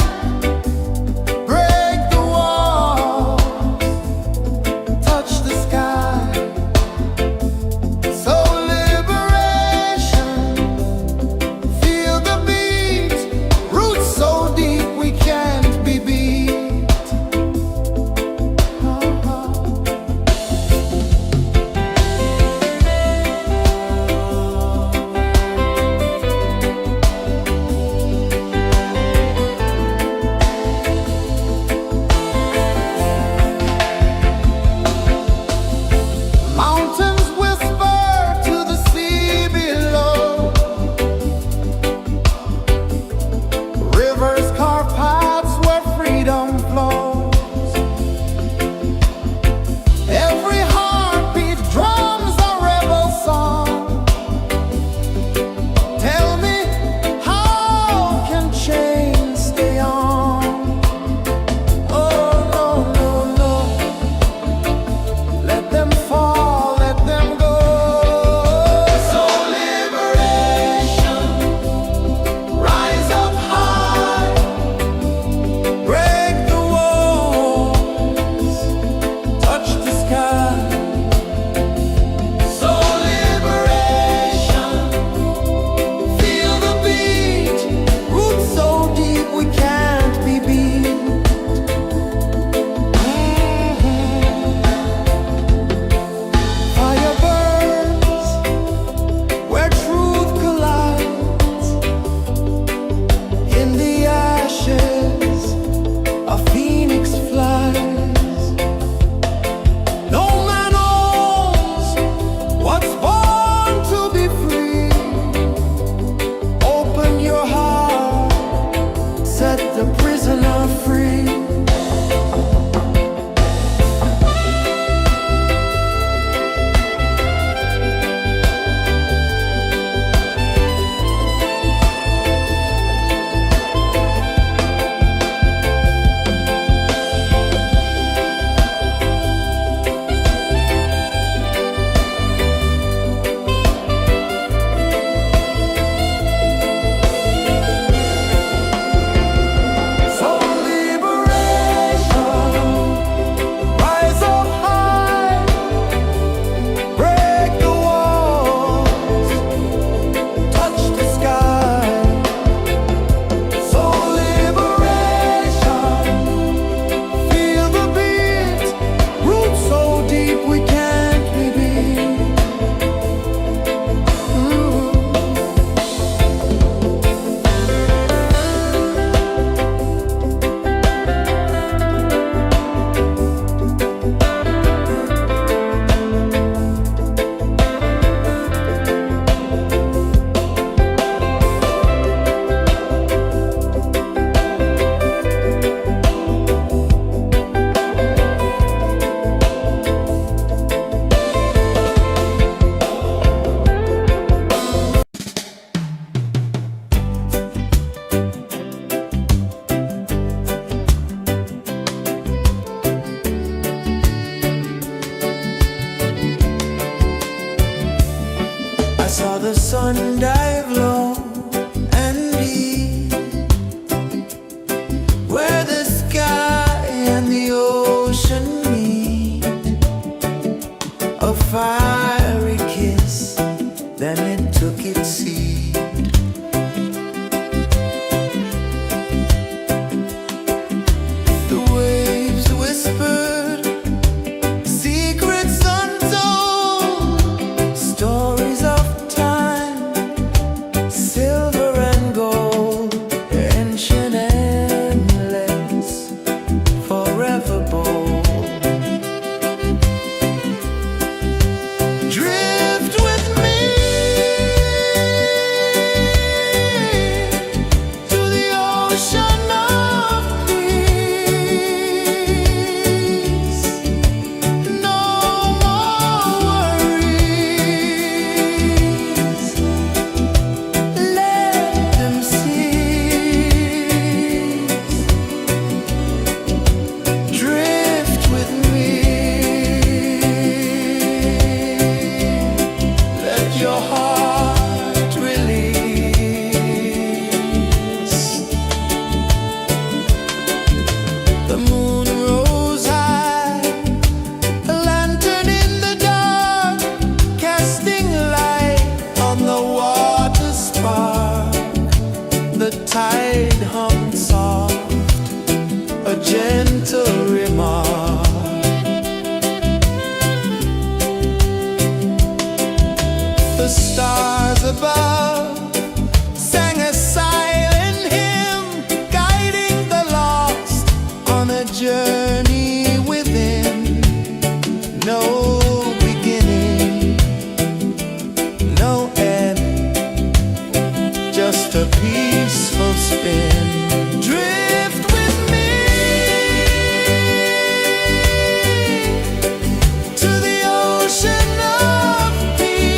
break the walls, touch the sky. So liberation, feel the beat, roots so deep we can't be beat. the sun dive low and deep, where the sky and the ocean meet, a fiery kiss, then it took its seed. The waves whispered secrets untold, stories of time, silver and gold, ancient endless, forever bold. Drift with me to the ocean of peace. No more worries, let them cease. Drift with me, let your heart release. The moon rose high, a lantern in the dark, casting light on the water spark. The tide hummed soft, a gentle remark. The stars above sang a silent hymn, guiding the lost on a journey within. No beginning, no end, just a peaceful spin. Drift with me to the ocean of peace.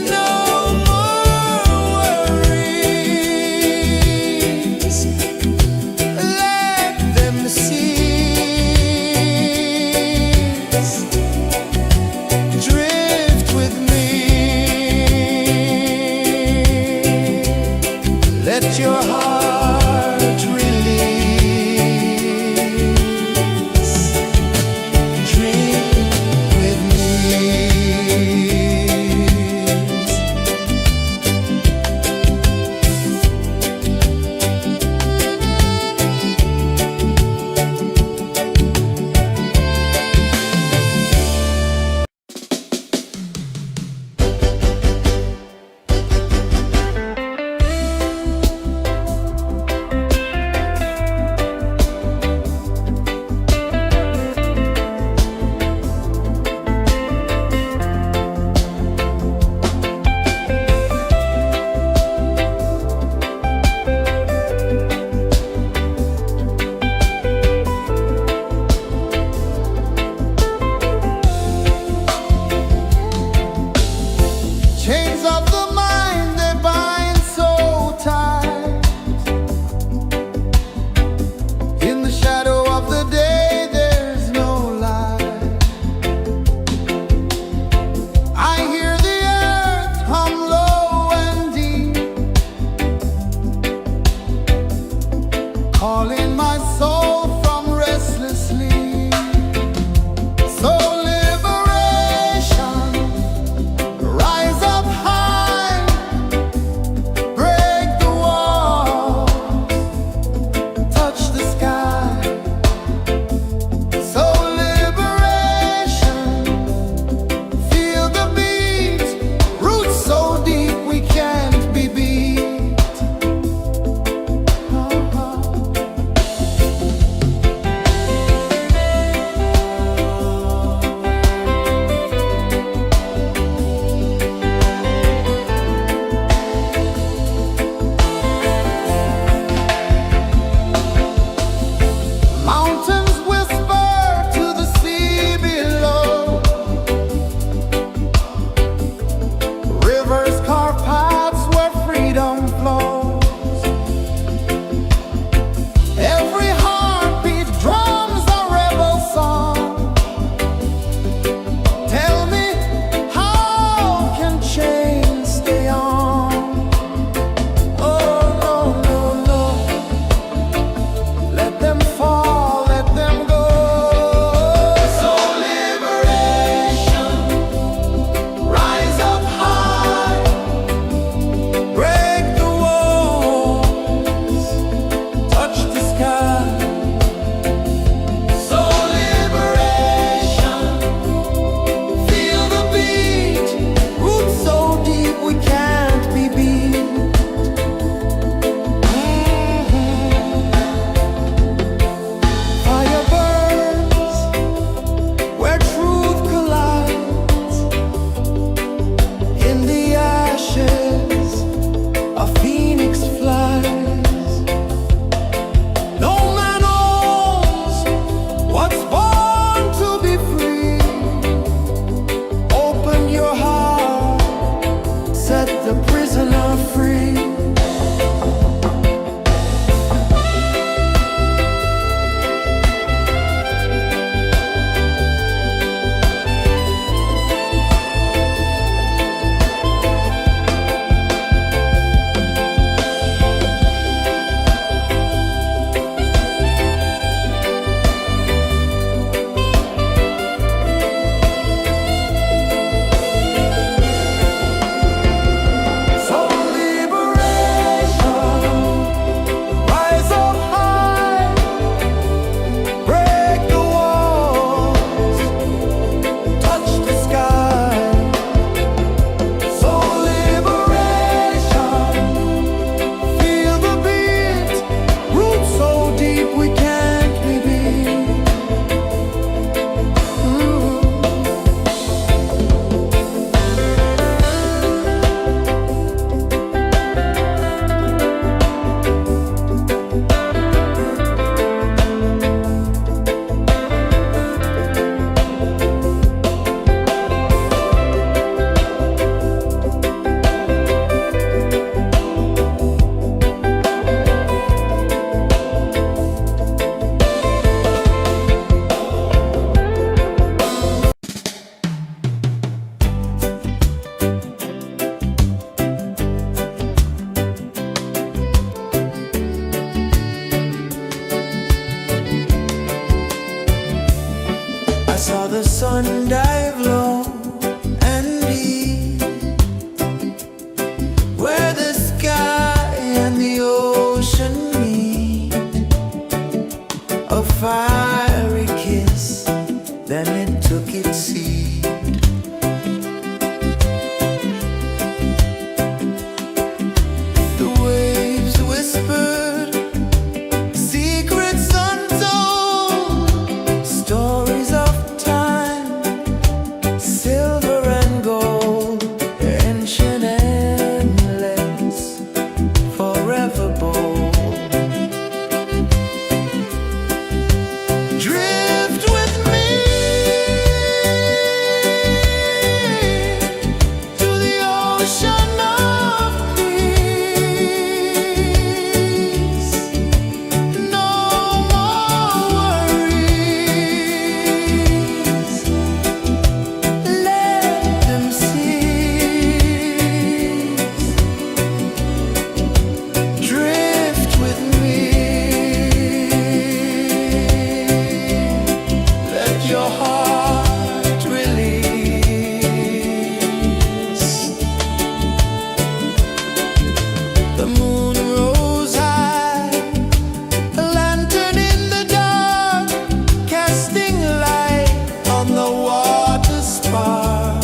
No more worries, let them cease. Drift with me, let your heart release. Drift with me. Chains of the mind, they bind so tight. In the shadow of the day, there's no light. I hear the earth hum low and deep, calling my soul from restless sleep. So liberation, rise up high, break the wall, touch the sky. So liberation, feel the beat, roots so deep we can't be beat. sun dive low and deep, where the sky and the ocean meet. A fiery kiss, then it took its seed. The waves whispered secrets untold, stories of time, silver and gold, ancient, endless, forever bold. Drift with me to the ocean of peace. No more worries. Let them cease. Drift with me. Let your heart release. The moon rose high, a lantern in the dark, casting light on the water spark.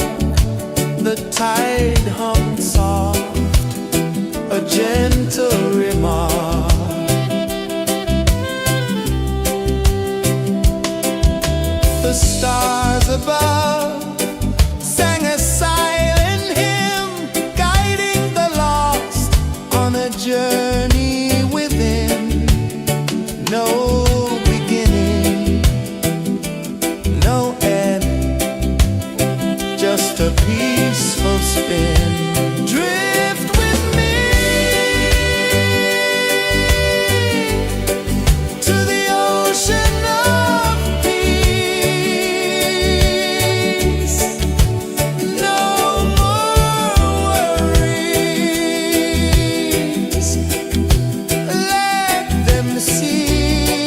The tide hummed soft, a gentle remark. The stars above sang a silent hymn, guiding the lost on a journey within. No beginning, no end, just a peaceful spin. Drift with me to the ocean of peace. No more worries. Let them cease.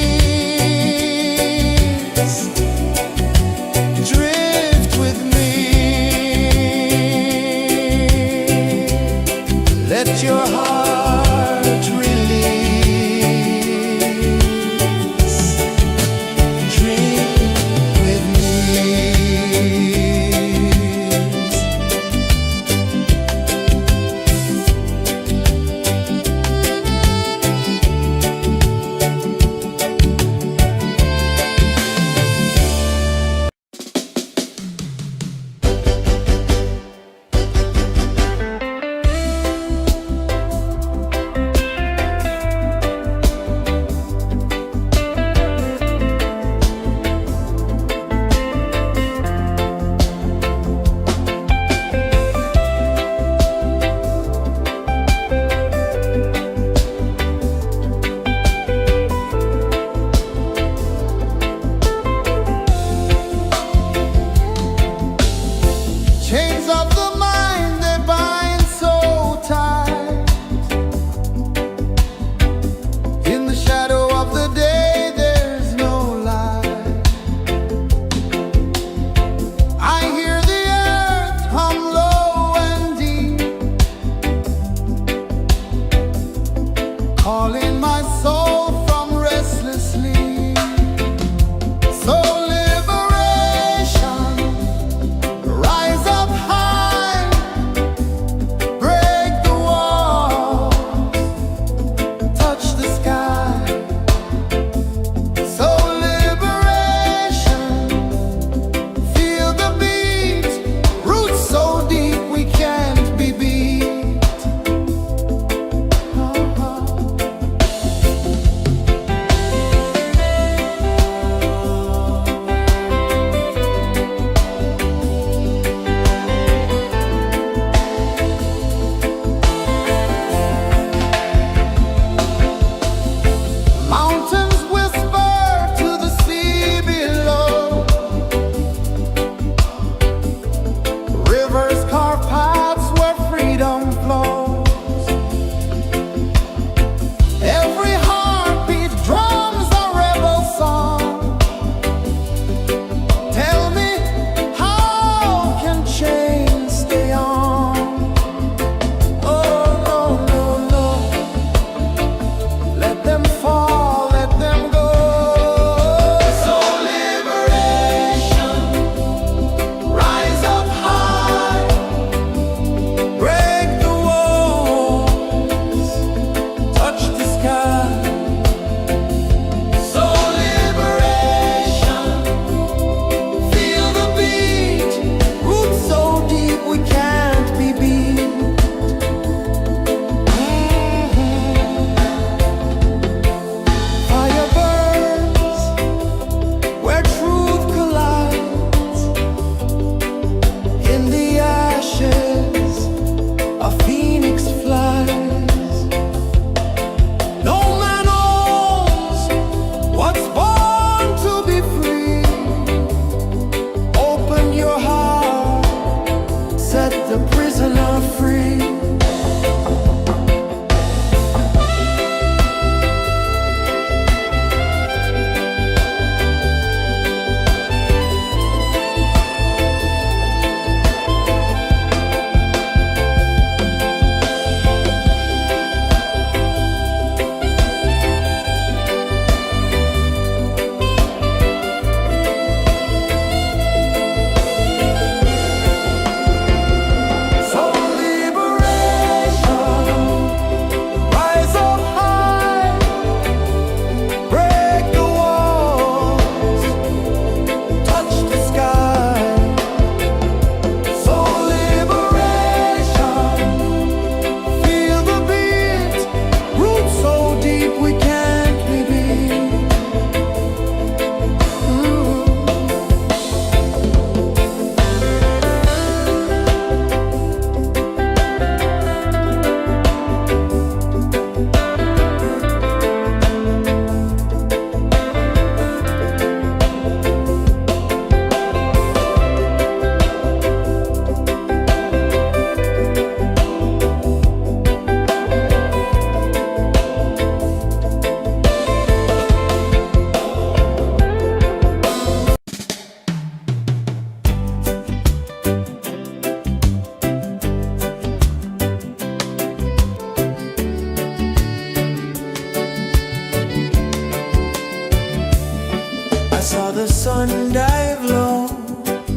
saw the sun dive low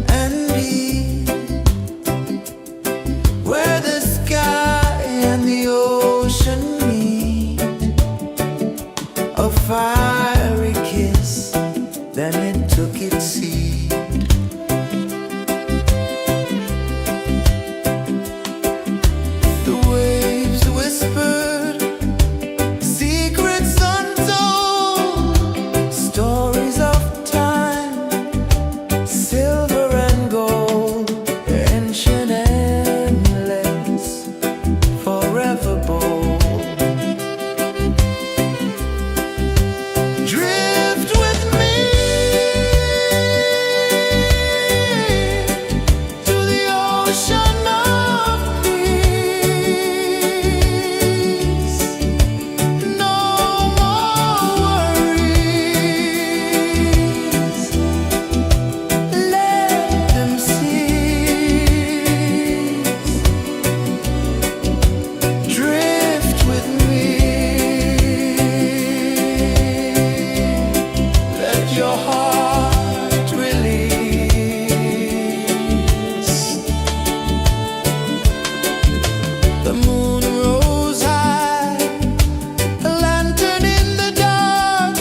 and deep, where the sky and the ocean meet. A fiery kiss, then it took its seat. The waves whispered secrets untold, stories of time, silver and gold, ancient, endless, forever bold. Drift with me to the ocean of peace. No more worries, let them cease. Drift with me, let your heart release. The moon rose high, a lantern in the dark,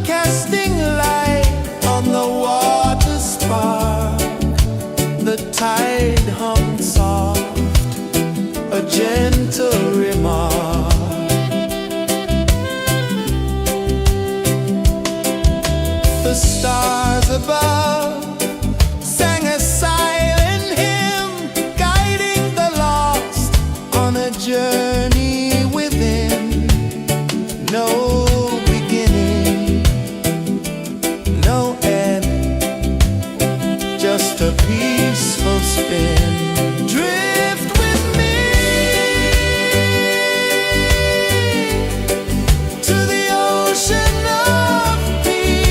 casting light on the water spark. The tide hummed soft, a gentle remark. The stars above sang a silent hymn, guiding the lost on a journey within. No beginning, no end, just a peaceful spin. Drift with me to the ocean of peace.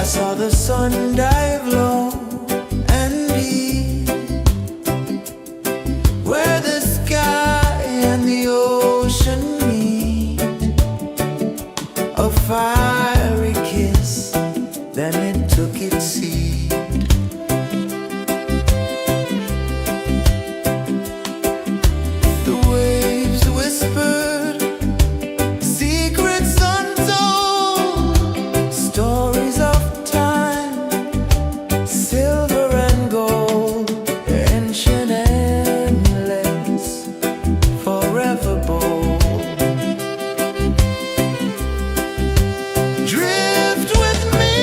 I saw the sun dive low and deep, where the sky and the ocean meet. A fiery kiss, then it took its seed. The waves whispered secrets untold, stories of time, silver and gold, ancient endless, forever bold. Drift with me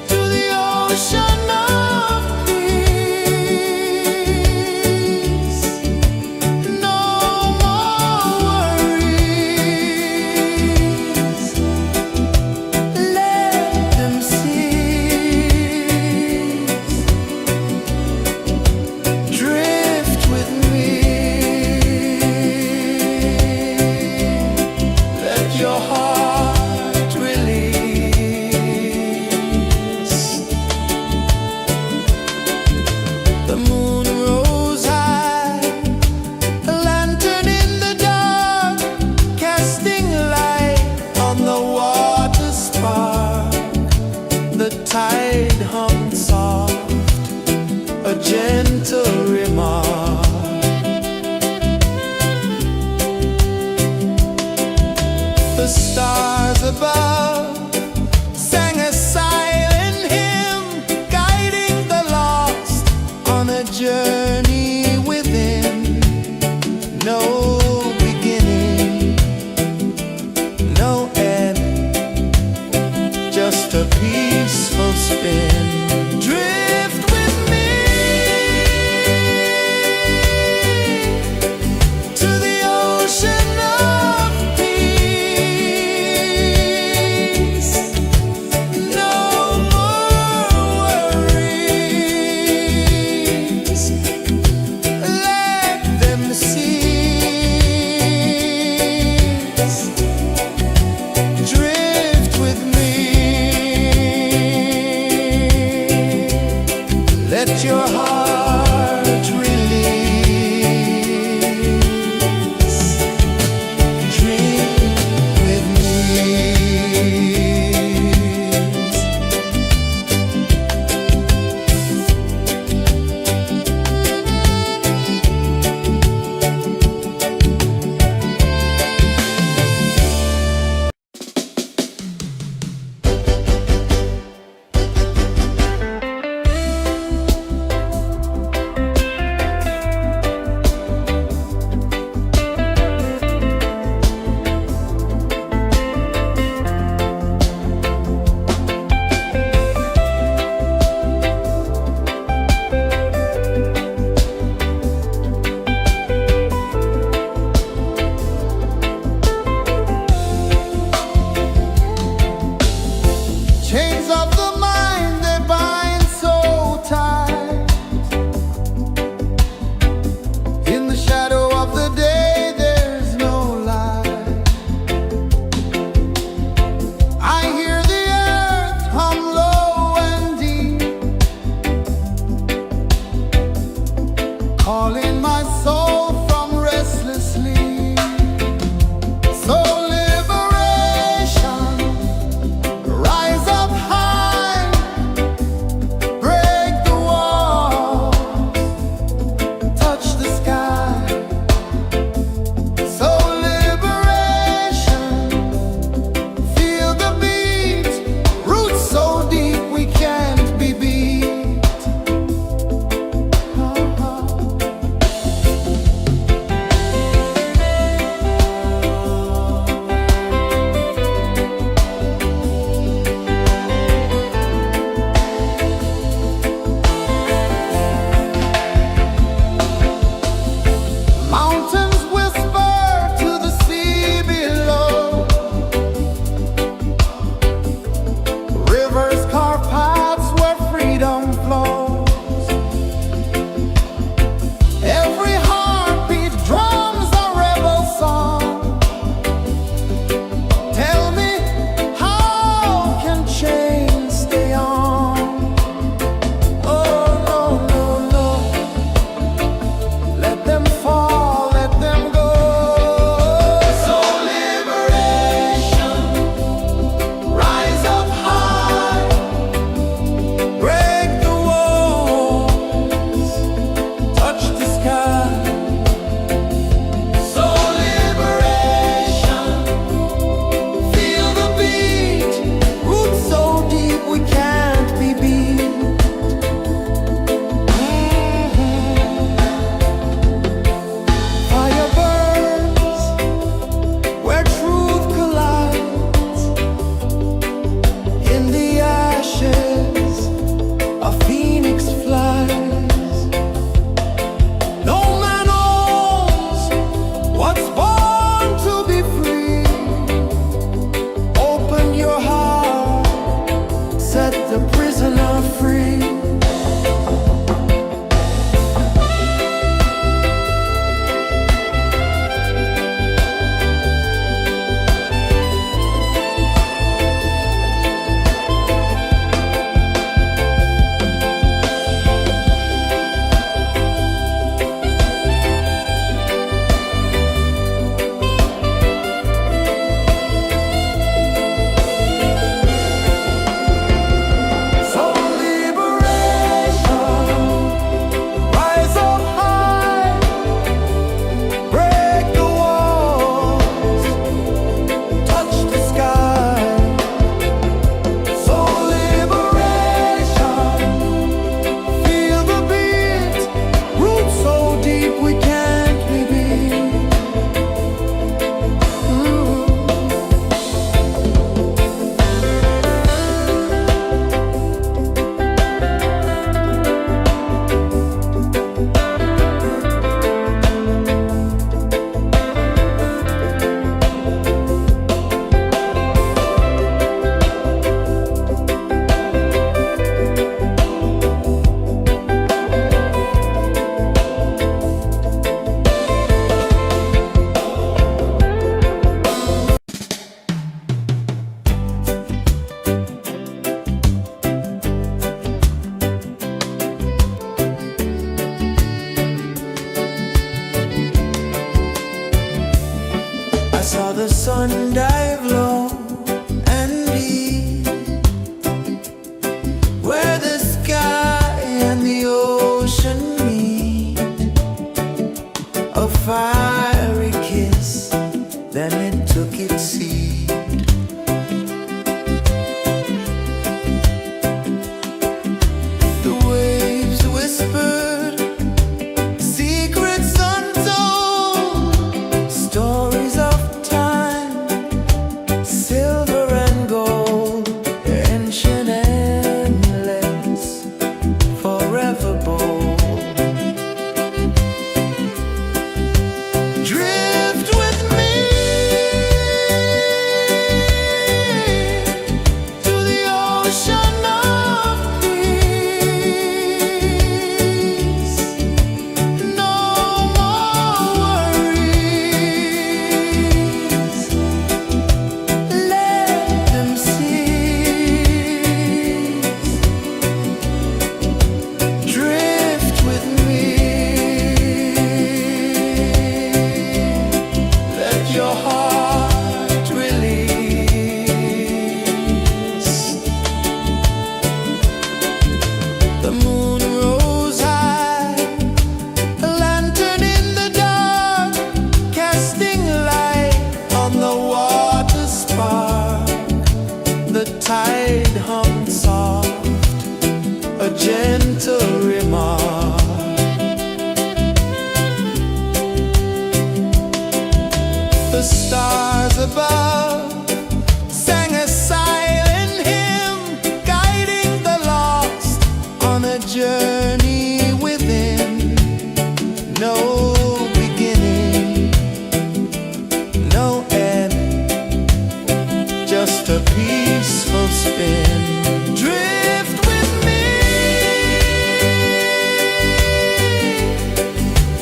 to the ocean of peace. No more worries, let them cease. Drift with me, let your heart release. The moon rose high, a lantern in the dark, casting light on the water spark. The tide hummed soft, a gentle remark. The stars above sang a silent hymn, guiding the lost on a journey within. No beginning, no end, just a peaceful spin. Drift with me to the ocean of peace. No more worries, let them cease. Drift with me, let your heart release. Dream with me. peaceful spin. Drift with me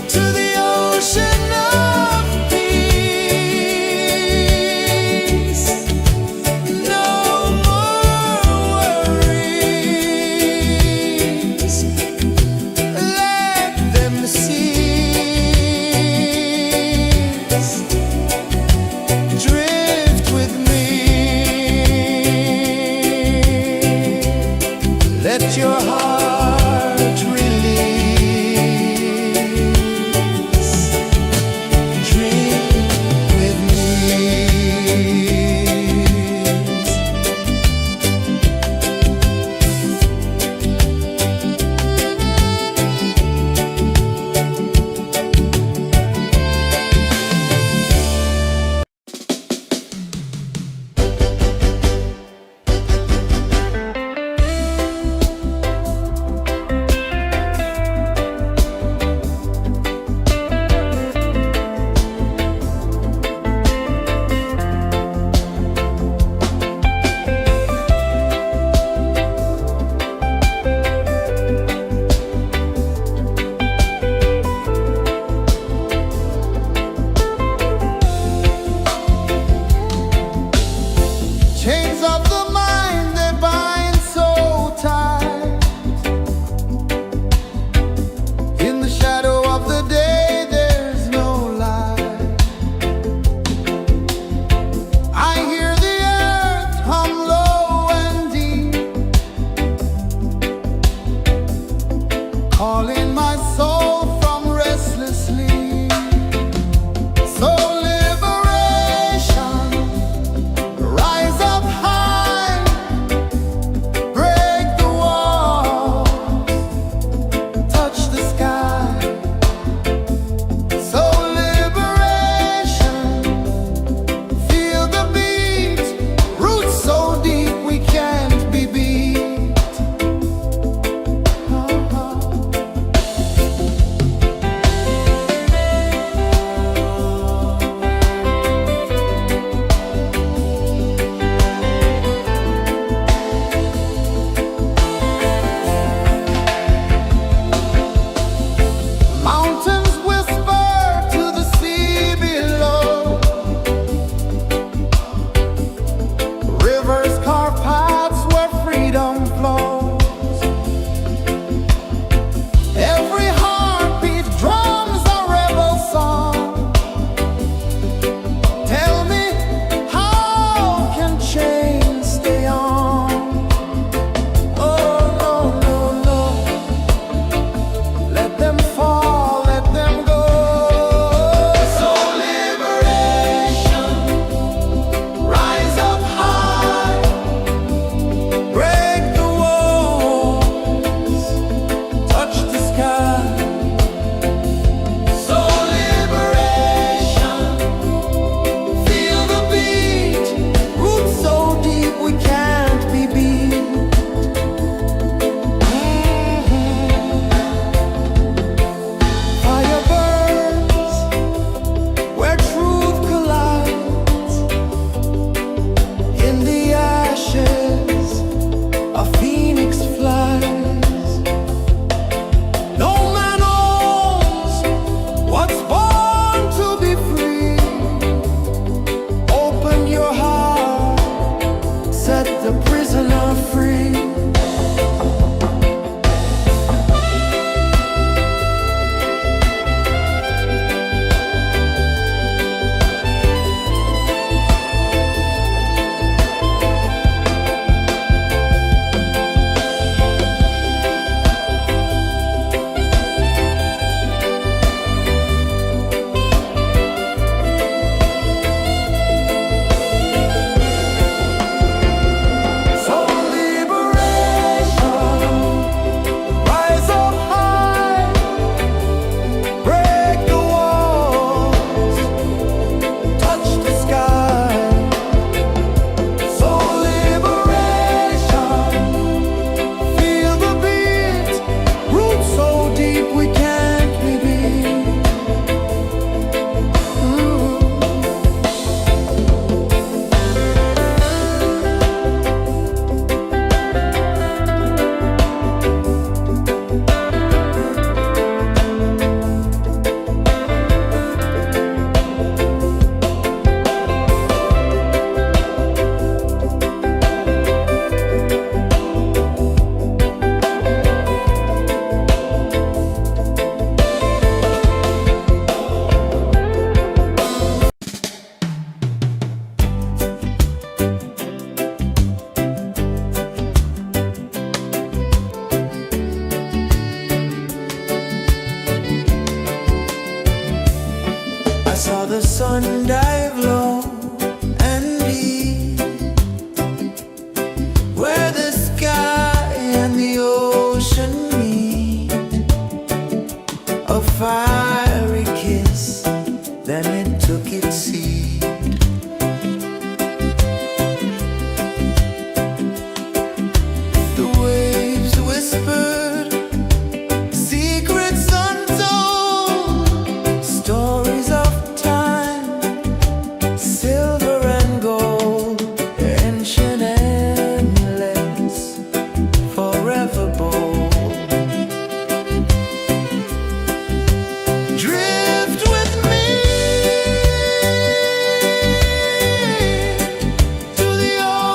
to the ocean of peace. No more worries. Let them cease. Drift with me.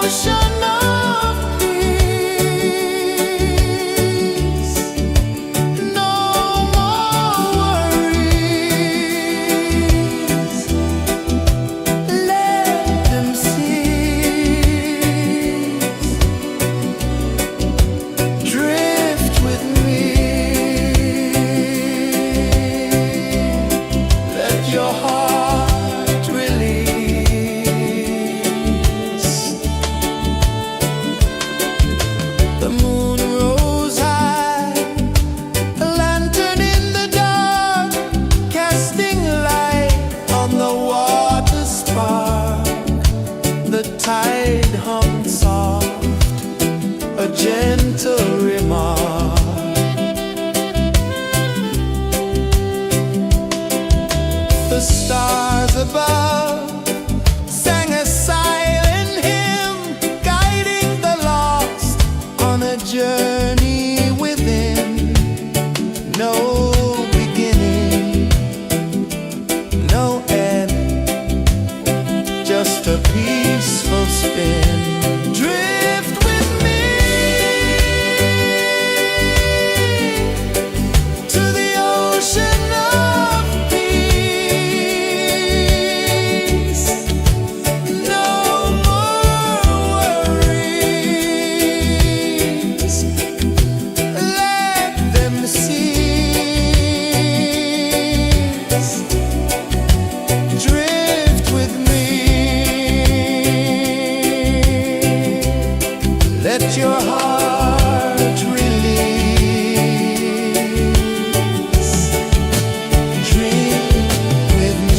ocean of peace. No more worries. Let them cease. Drift with me. Let your heart release. The moon rose high, a lantern in the dark, casting light on the water spark. The tide hummed soft, a gentle remark. The stars above sang a silent hymn, guiding the lost on a journey within. No beginning, no end, just a peaceful spin. Drift with me to the ocean of peace. No more worries. Let them cease. Drift with me. Let your heart release. Dream with me.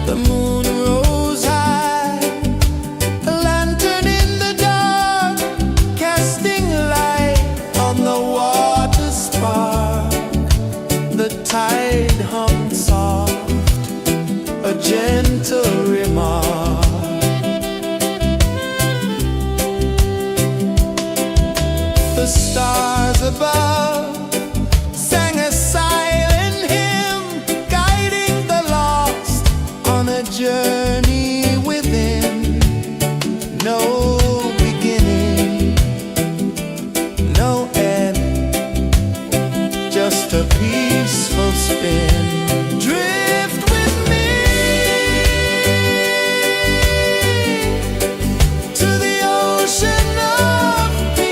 The moon rose high, a lantern in the dark, casting light on the water spark. The tide hummed soft, a gentle remark. The stars above sang a silent hymn, guiding the lost on a journey within. No beginning, no end, just a peaceful spin. Drift with me to the ocean of peace.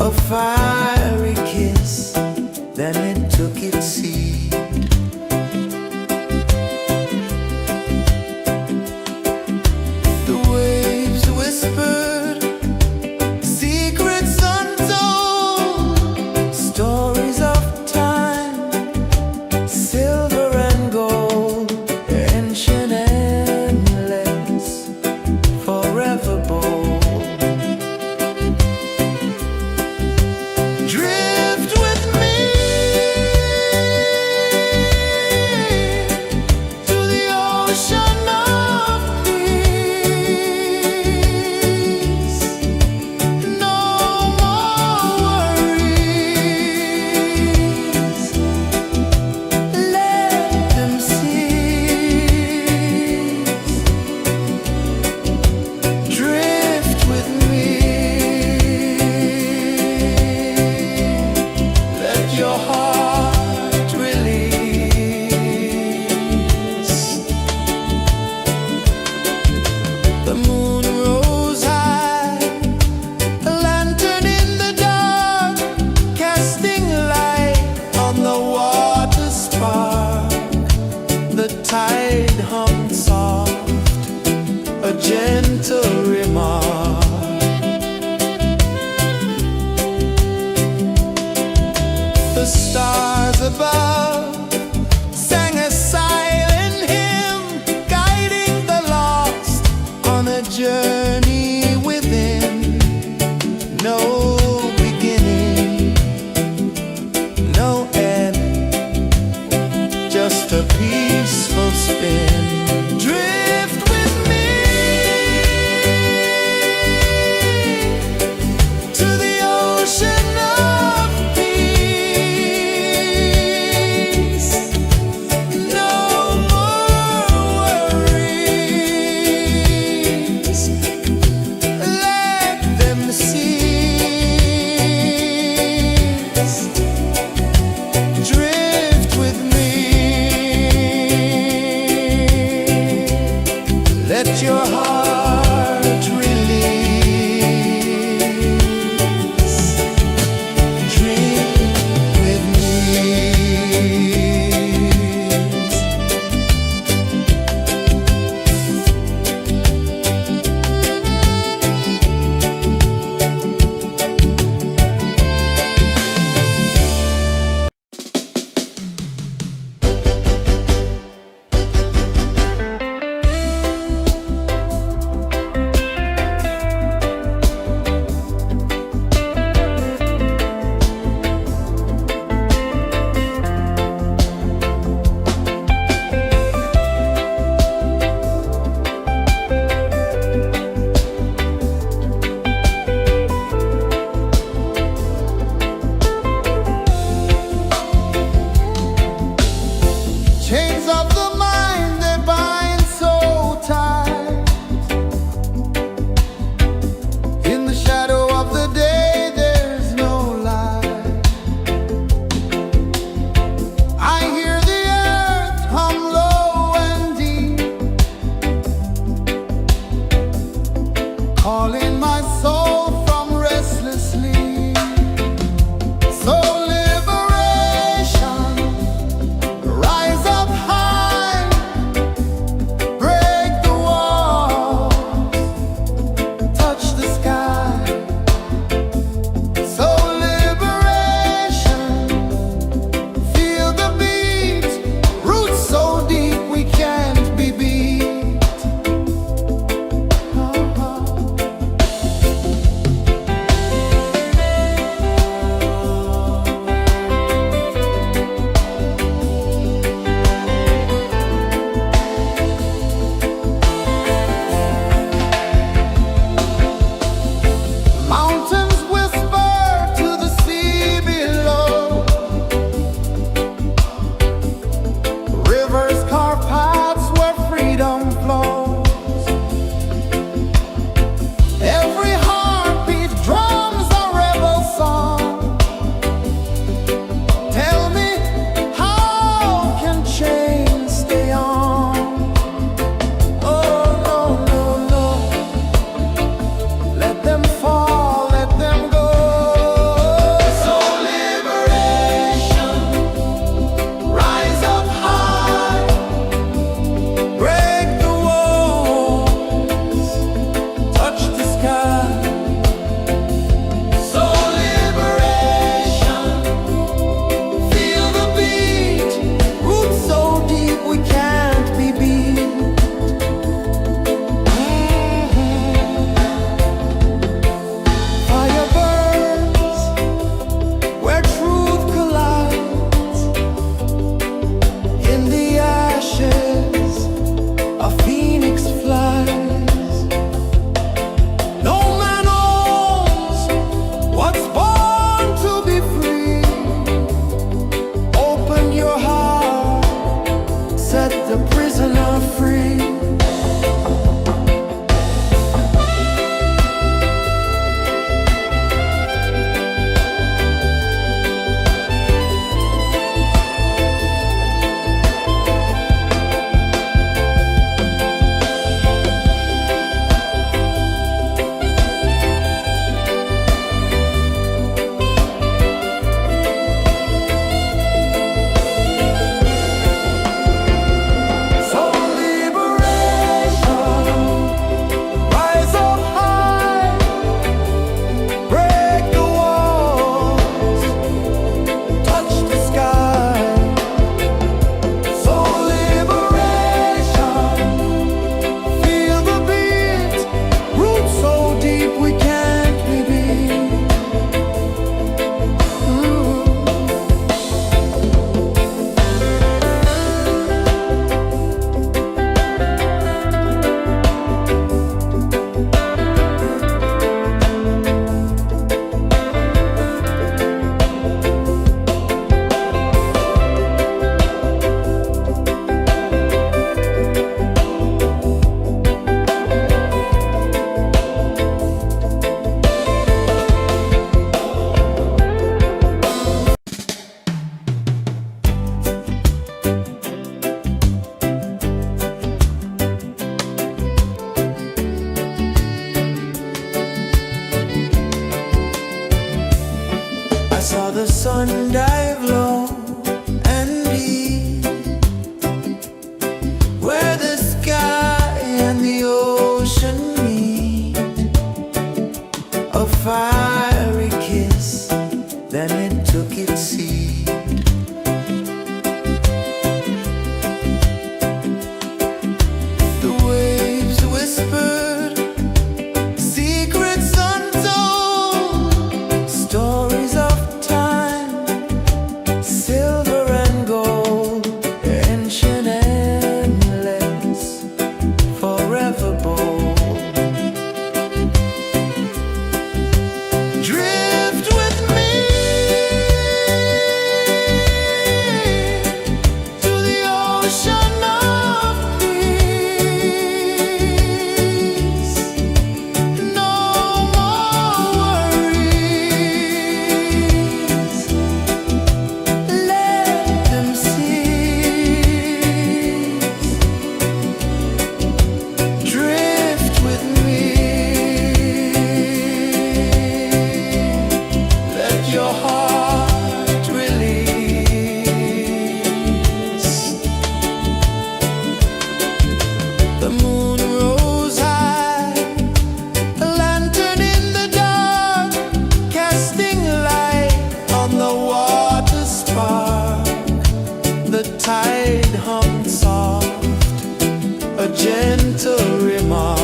a fiery kiss, then it took its seed. The waves whispered secrets untold, stories of time, silver and gold, ancient, endless, forever bold. Drift with me to the ocean of peace. No more worries, let them cease. Drift with me, let your heart release. The moon rose high, a lantern in the dark, casting light on the water spark. The tide hummed soft, a gentle remark. The stars above sang a silent hymn, guiding the lost on a journey within. No beginning, no end, just a peaceful spin. Drift with me to the ocean of peace. saw the sun dive low and deep, where the sky and the ocean meet. A fiery kiss, then it took its seed. The waves whispered secrets untold, stories of time, silver and gold, ancient, endless, forever bold. Drift with me to the ocean of peace. No more worries, let them cease. Drift with me, let your heart release. The moon rose high, a lantern in the dark, casting light on the water spark. The tide hummed soft, a gentle remark.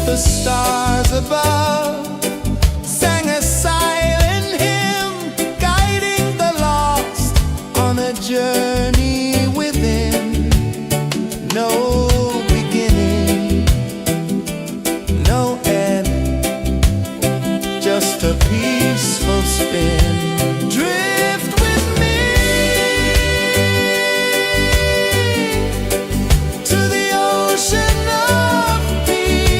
The stars above sang a silent hymn, guiding the lost on a journey within. No beginning, no end, just a peaceful spin. Drift with me to the ocean of peace.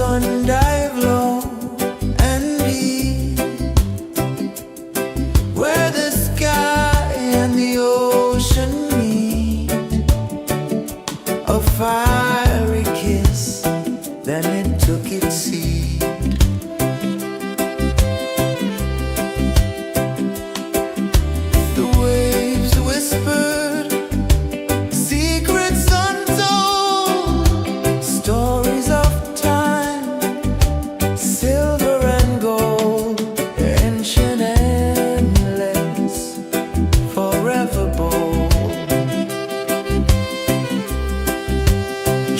sun dive low and deep, where the sky and the ocean meet, a fiery kiss, then it took its seat. The waves whispered secrets untold, stories of time, silver and gold, ancient, endless, forever bold.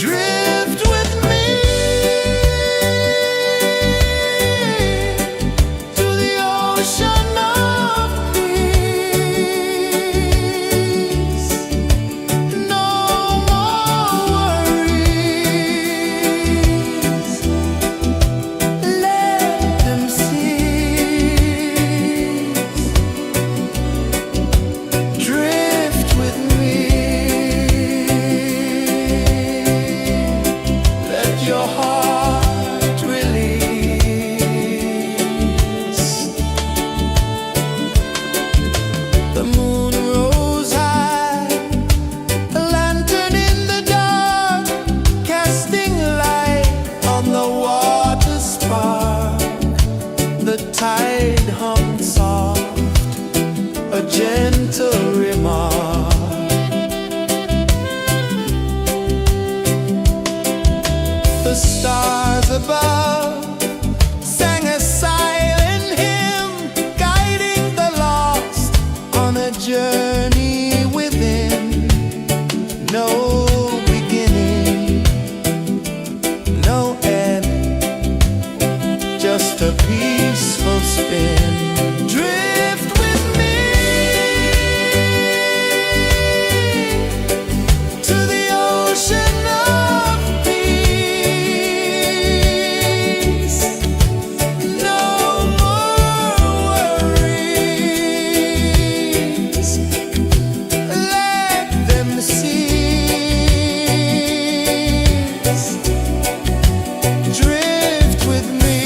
Drift with me to the ocean of peace. No more worries, let them cease. Drift with me, let your heart release. The moon rose high, a lantern in the dark, casting light on the water spark. The tide hummed soft, a gentle remark. The stars above sang a silent hymn, guiding the lost on a journey within. No beginning, no end, just a peaceful spin. Drift with me to the ocean of peace. No more worries, let them cease. Drift with me.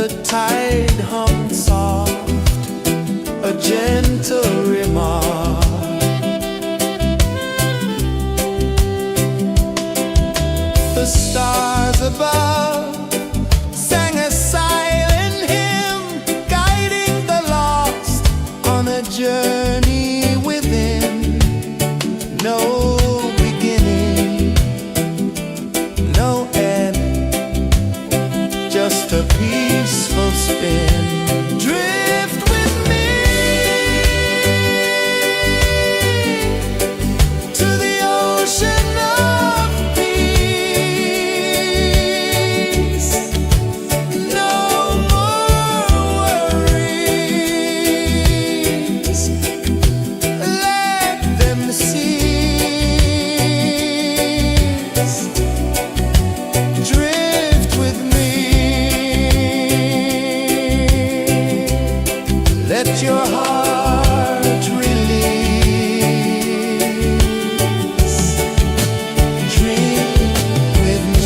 the tide hung soft, a gentle remark. The stars above sang a silent hymn, guiding the lost on a journey within. No beginning, no end, just a peaceful spin. Drift with me to the ocean of peace. No more worries, let them cease. Drift with me, let your heart release. Dream with me.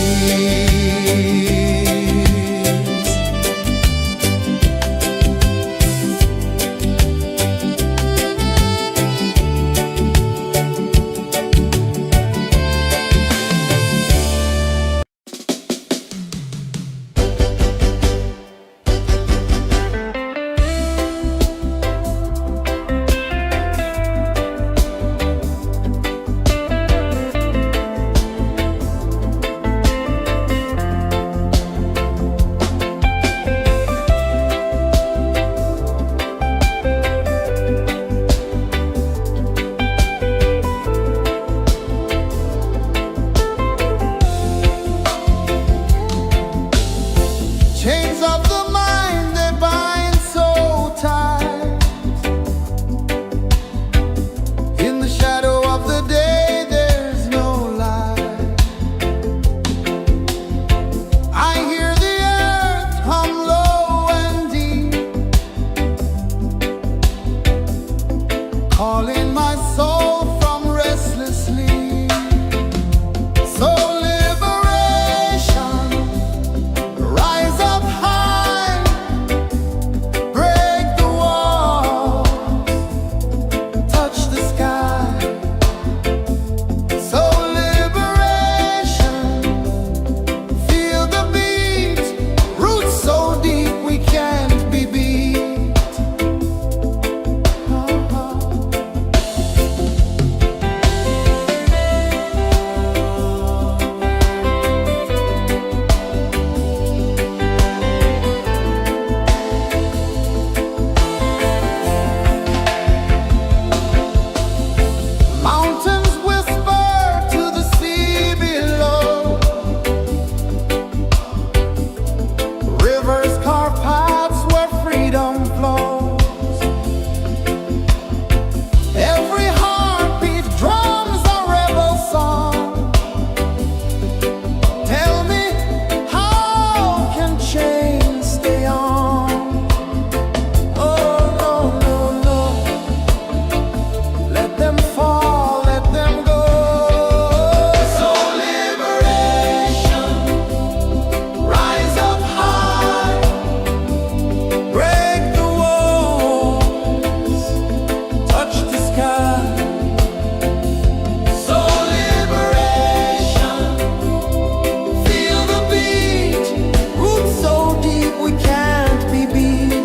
Chains of the mind, they bind so tight. In the shadow of the day, there's no light. I hear the earth hum low and deep, calling my soul from restless sleep. So liberation, rise up high, break the walls, touch the sky. So liberation, feel the beat, roots so deep we can't be beat. Mountains whisper to the sea below, rivers carve paths where freedom flows. Every heartbeat drums a rebel song. Tell me, how can chains stay on? Oh no, no, no, let them fall, let them go. So liberation, rise up high, break the walls, touch the sky. So liberation, feel the beat, roots so deep we can't be beat.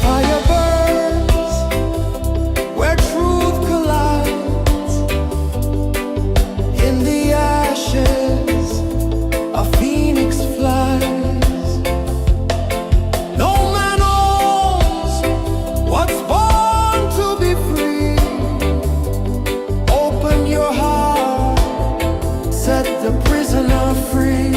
Fire burns where truth collides. In the ashes, a phoenix flies. No man owns what's born to be free. Open your heart, set the prisoner free.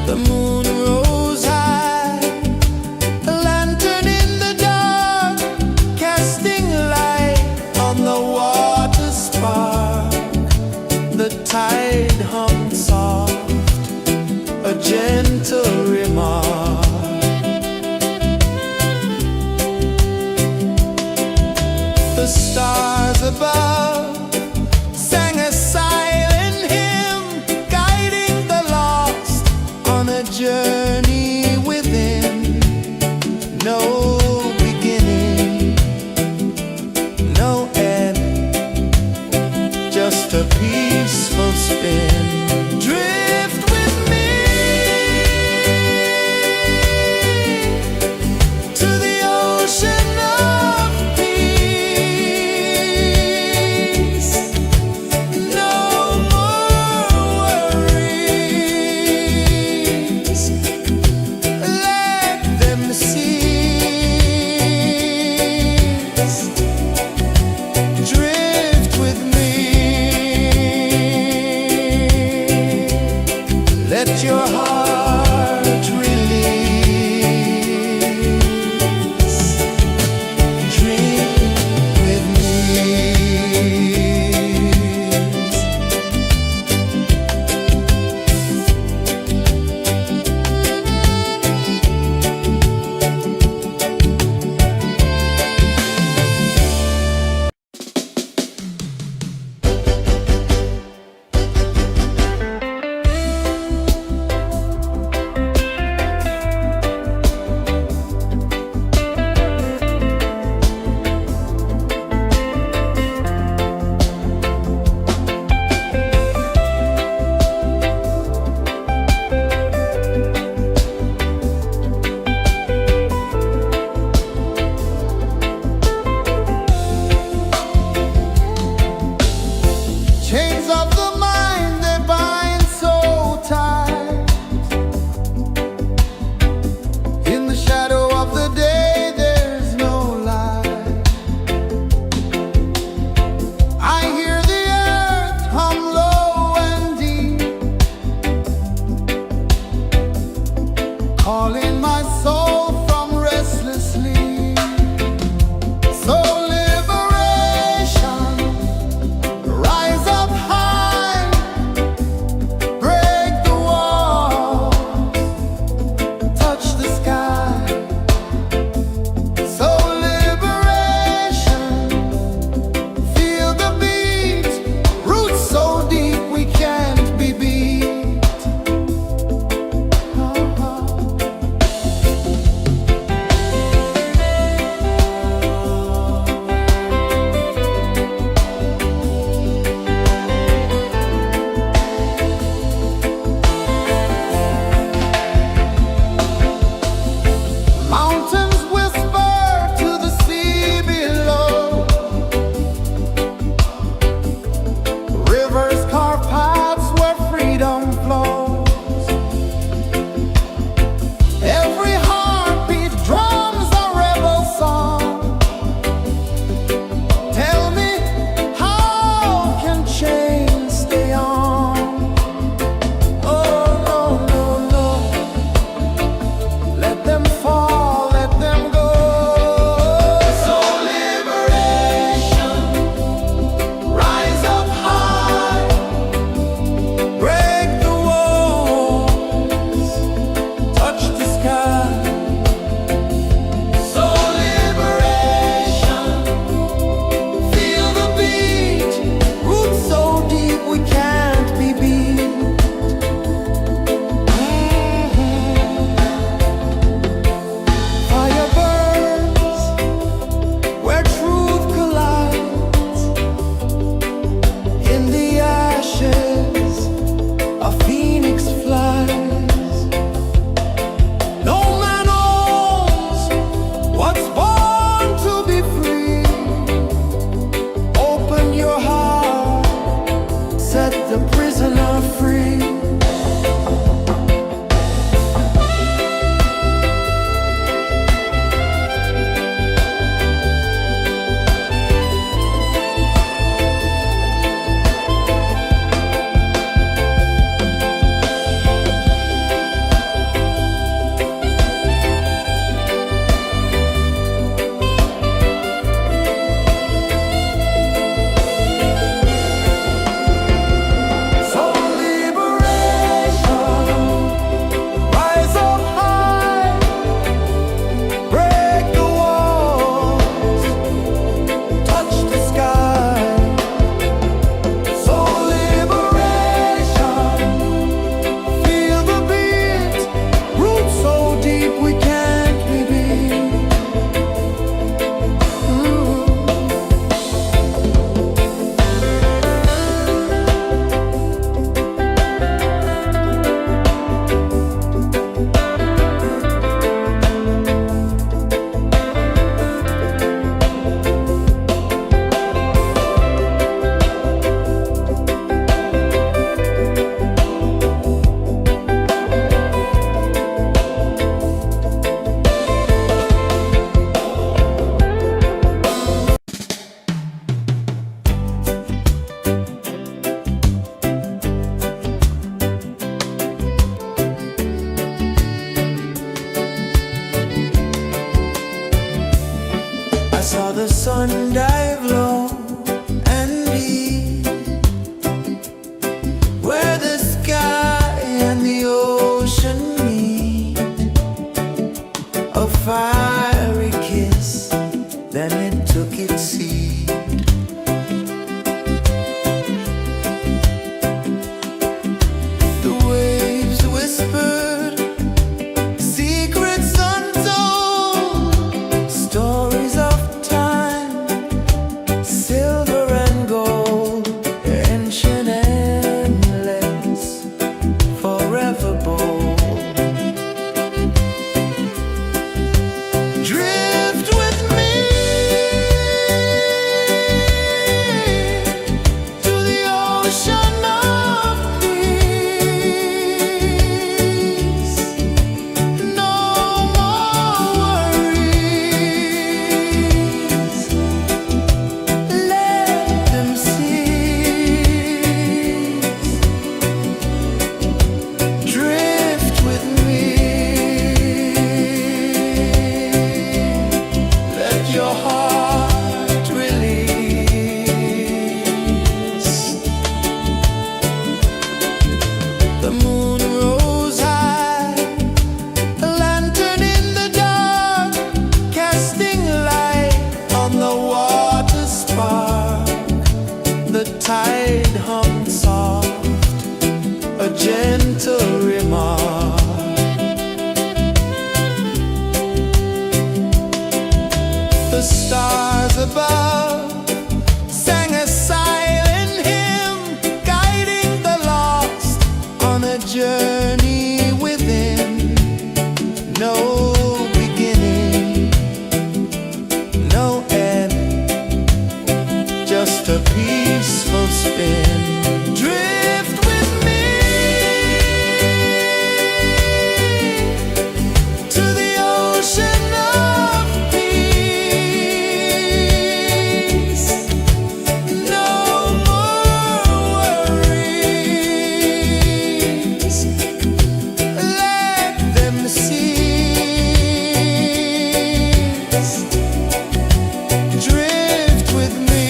The moon rose high, a lantern in the dark, casting light on the water spark. The tide hummed soft, a gentle remark. The stars above sang a silent hymn, guiding the lost on a journey within. No beginning, no end, just a peaceful spin. Drift with me to the ocean of peace. No more worries, let them cease. Drift with me, let your heart release. Dream with me. on a journey within, no beginning, no end, just a peaceful spin. Drift with me to the ocean of peace. No more worries, let them cease. Drift with me,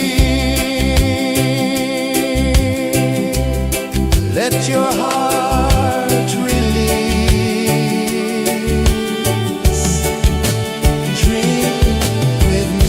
let your heart release. Dream with me.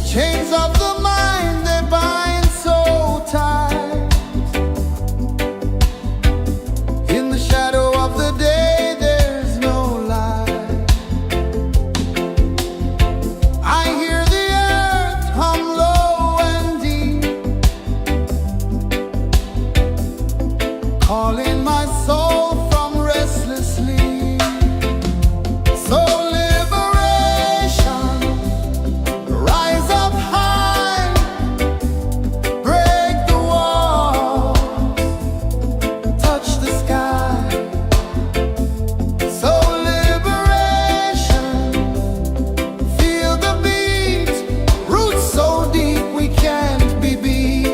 Chains of the mind, they bind so tight. In the shadow of the day, there's no light. I hear the earth hum low and deep, calling my soul from restless sleep. So liberation, rise up high, break the walls, touch the sky. So liberation, feel the beat, roots so deep we can't be beat.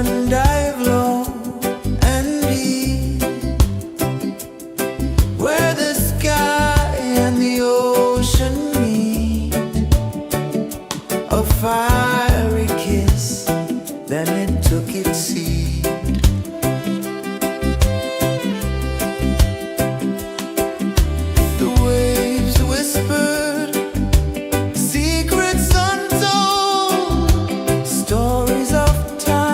one dive low and deep, where the sky and the ocean meet. A fiery kiss, then it took its seat. The waves whispered secrets untold, stories of time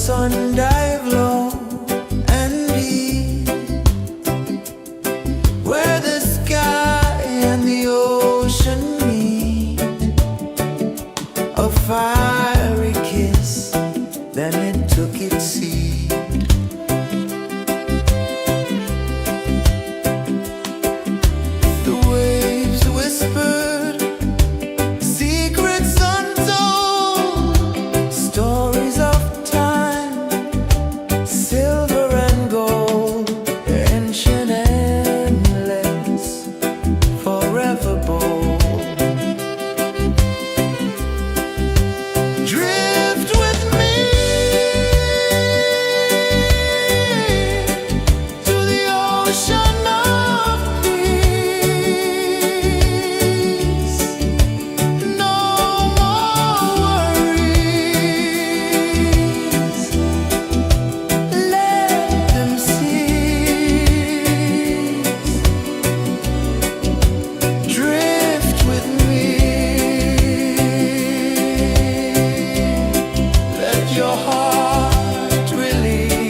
sun dive low and deep, where the sky and the ocean meet, a fiery kiss, then it took its seat. The waves whispered secrets untold, stories of time, silver and gold, ancient, endless, forever bold. Drift with me to the ocean of peace. No more worries, let them cease. Drift with me, let your heart release.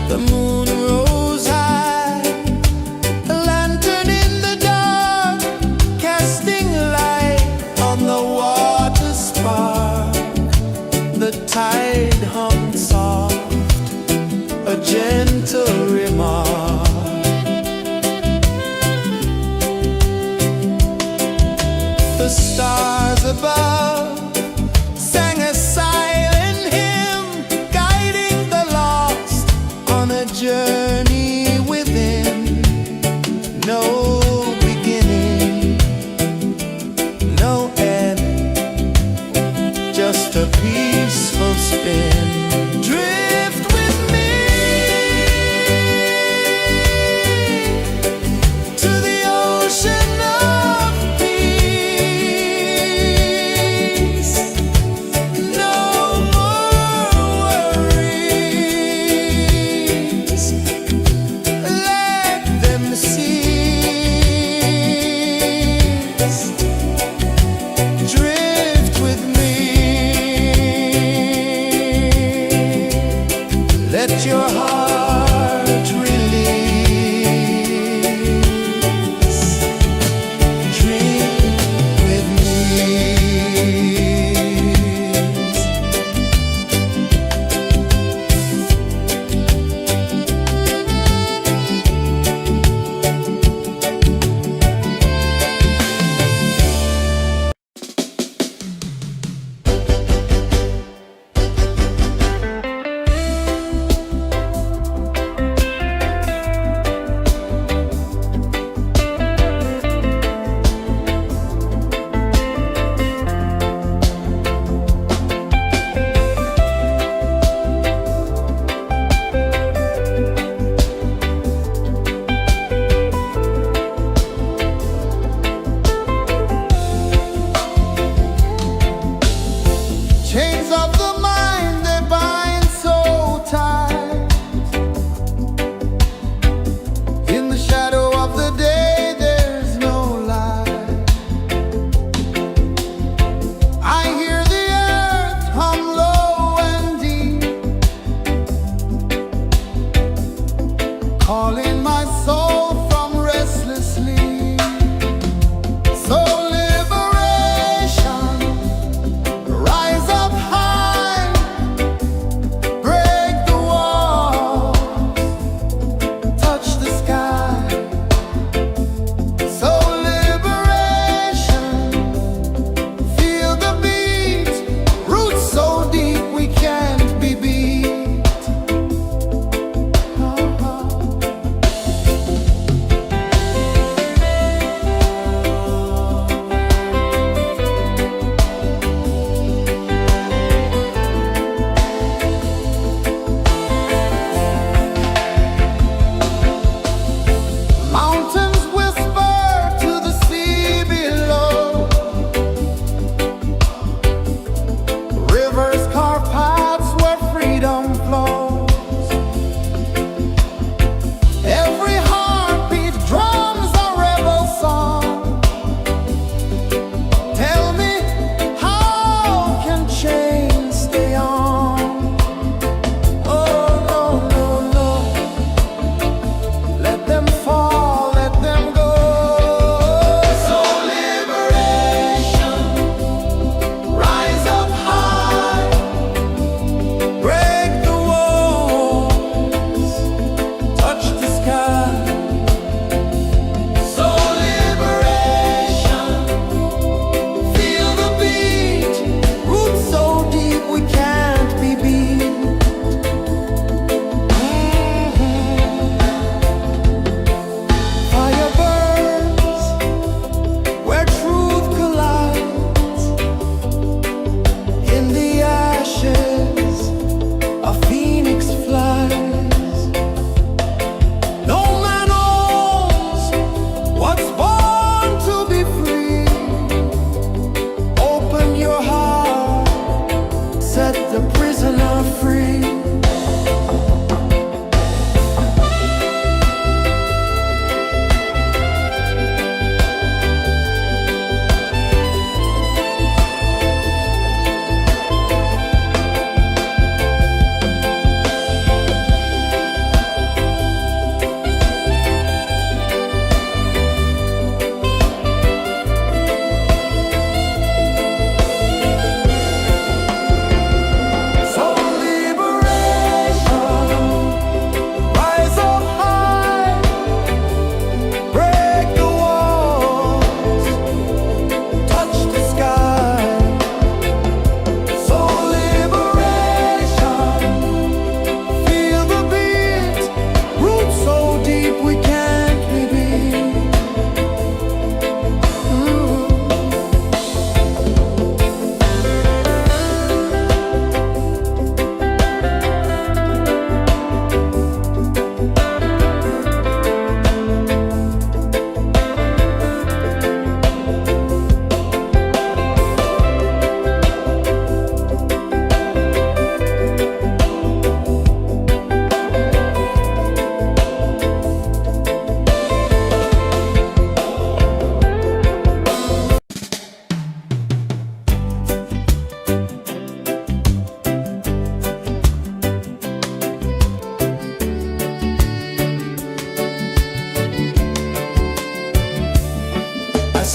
The moon rose high, a lantern in the dark, casting light on the water spark. The tide hummed soft, a gentle remark. The stars above sang a silent hymn, guiding the lost on a journey within. No beginning, no end, just a peaceful spin. Drift with me to the ocean of peace.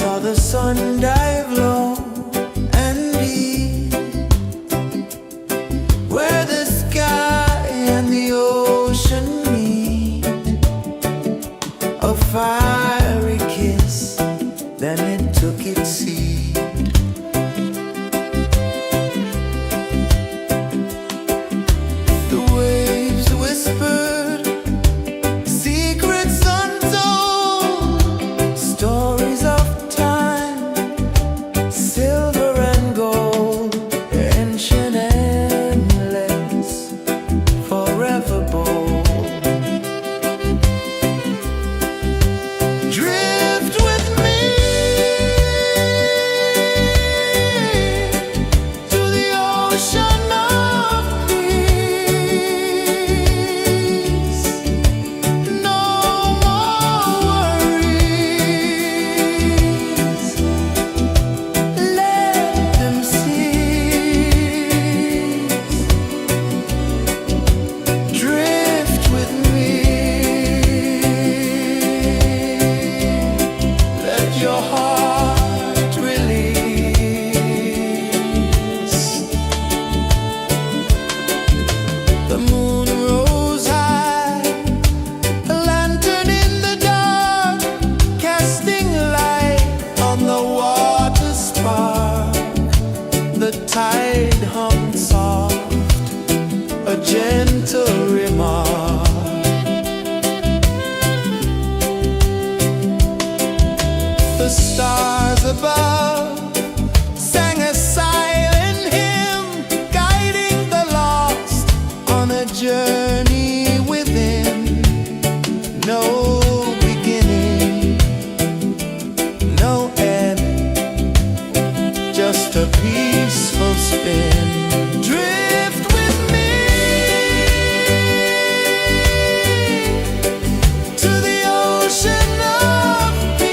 saw the sun dive low and deep, where the sky and the ocean meet. A fiery kiss, then it took its seat. The waves whispered secrets untold, stories of time, silver and gold, ancient, endless, forever bold. Drift with me to the ocean of peace. No more worries, let them cease. Drift with me, let your heart release. The moon rose high, a lantern in the dark, casting light on the water spark. The tide hummed soft, a gentle remark. The stars above sang a silent hymn, guiding the lost on a journey within. No beginning, no end, just a peaceful spin. Drift with me to the ocean of peace.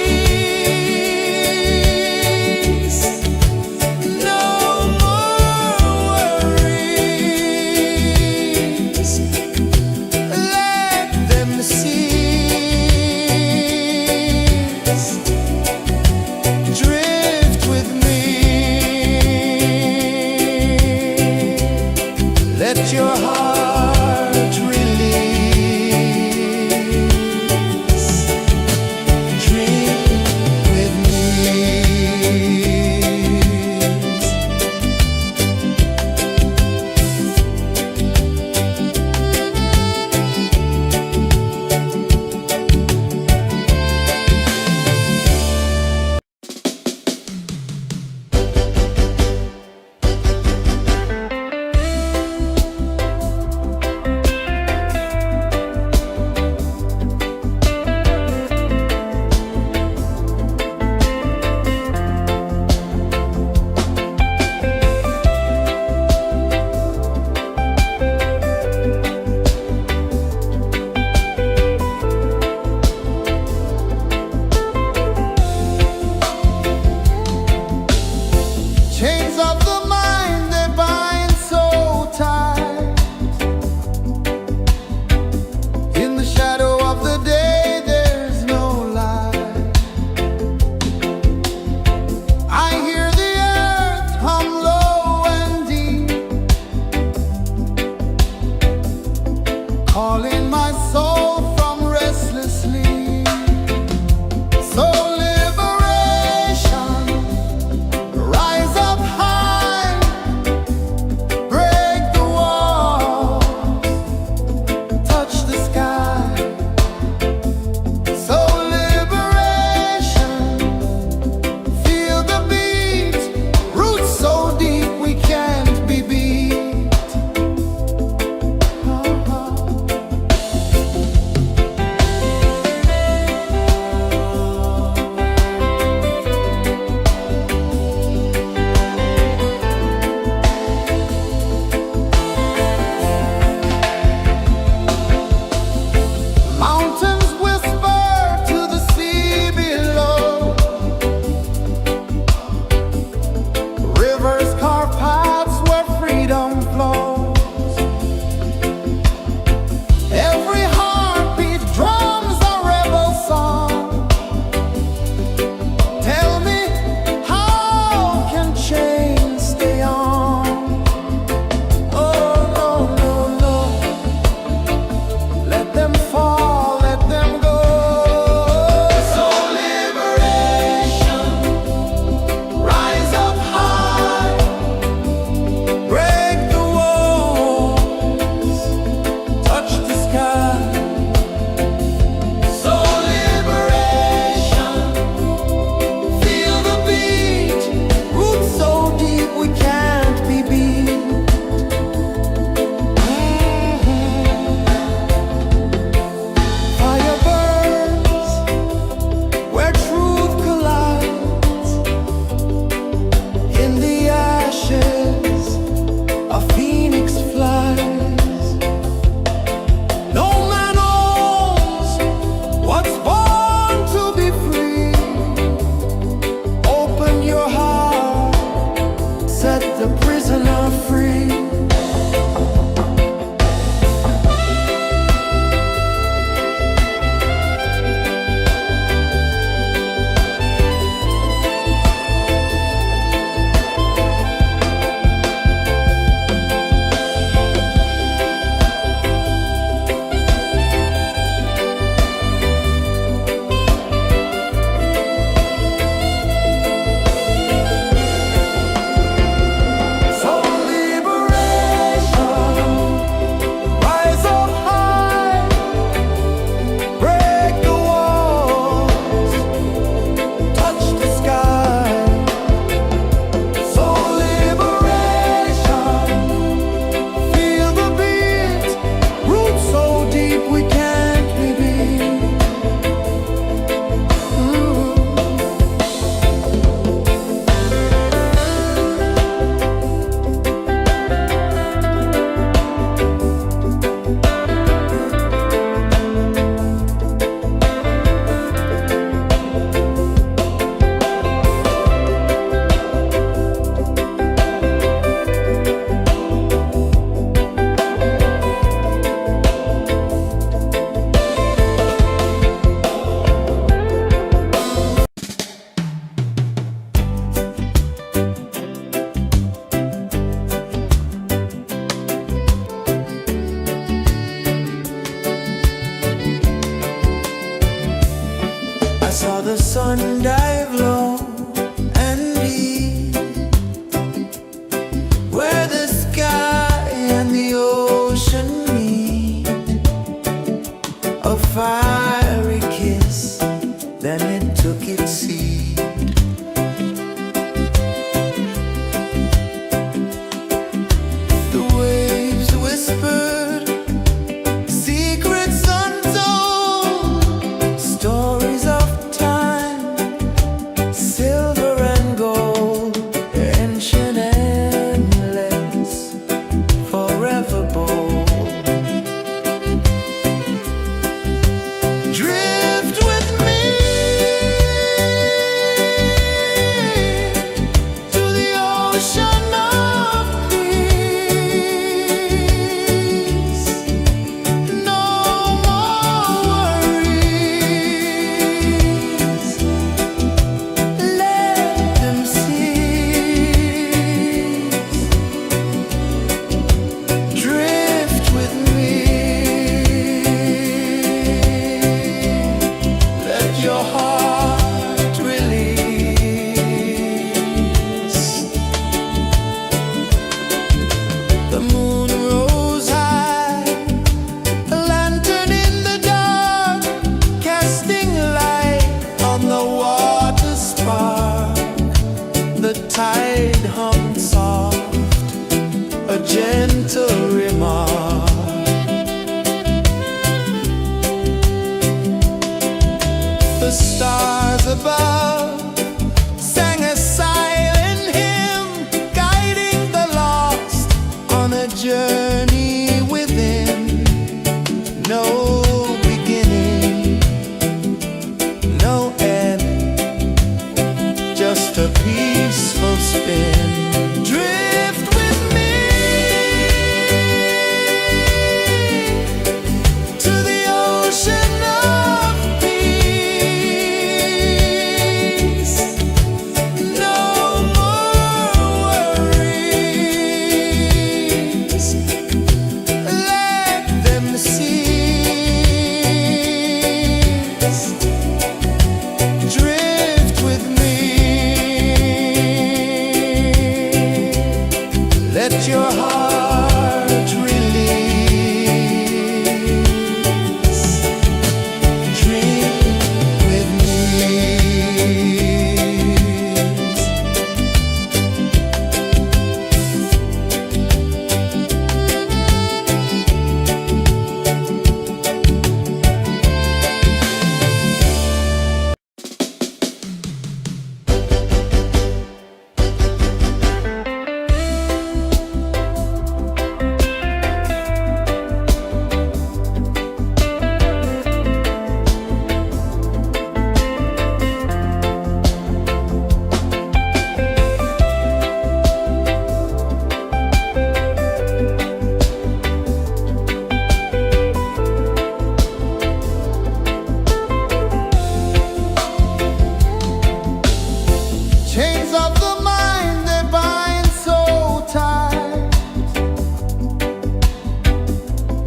chains of the mind they bind so tight.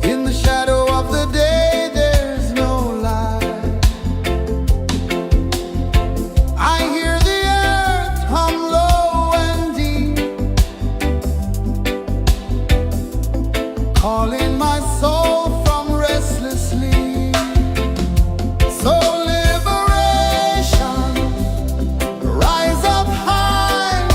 In the shadow of the day there's no light. I hear the earth hum low and deep, calling my soul from restless sleep. So liberation, rise up high,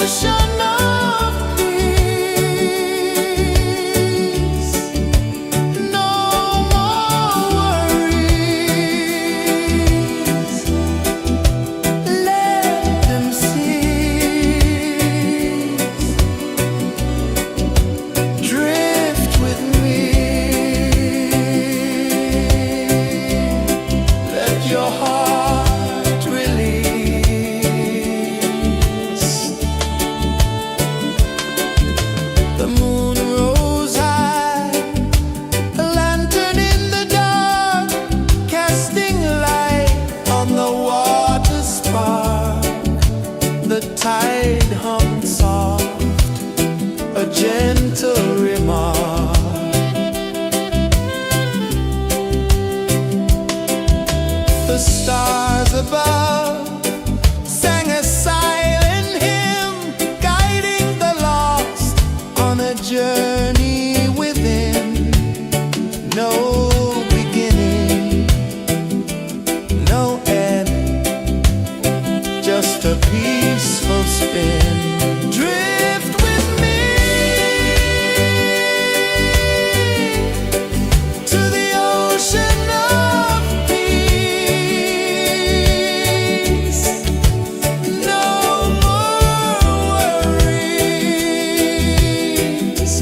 ocean of peace. No more worries. Let them cease. Drift with me. Let your heart release. The moon rose high, a lantern in the dark, casting light on the water spark. The tide hummed soft, a gentle remark. The stars above sang a silent hymn, guiding the lost on a journey within. No beginning, no end, just a peaceful spin. Drift with me to the ocean of peace. No more worries.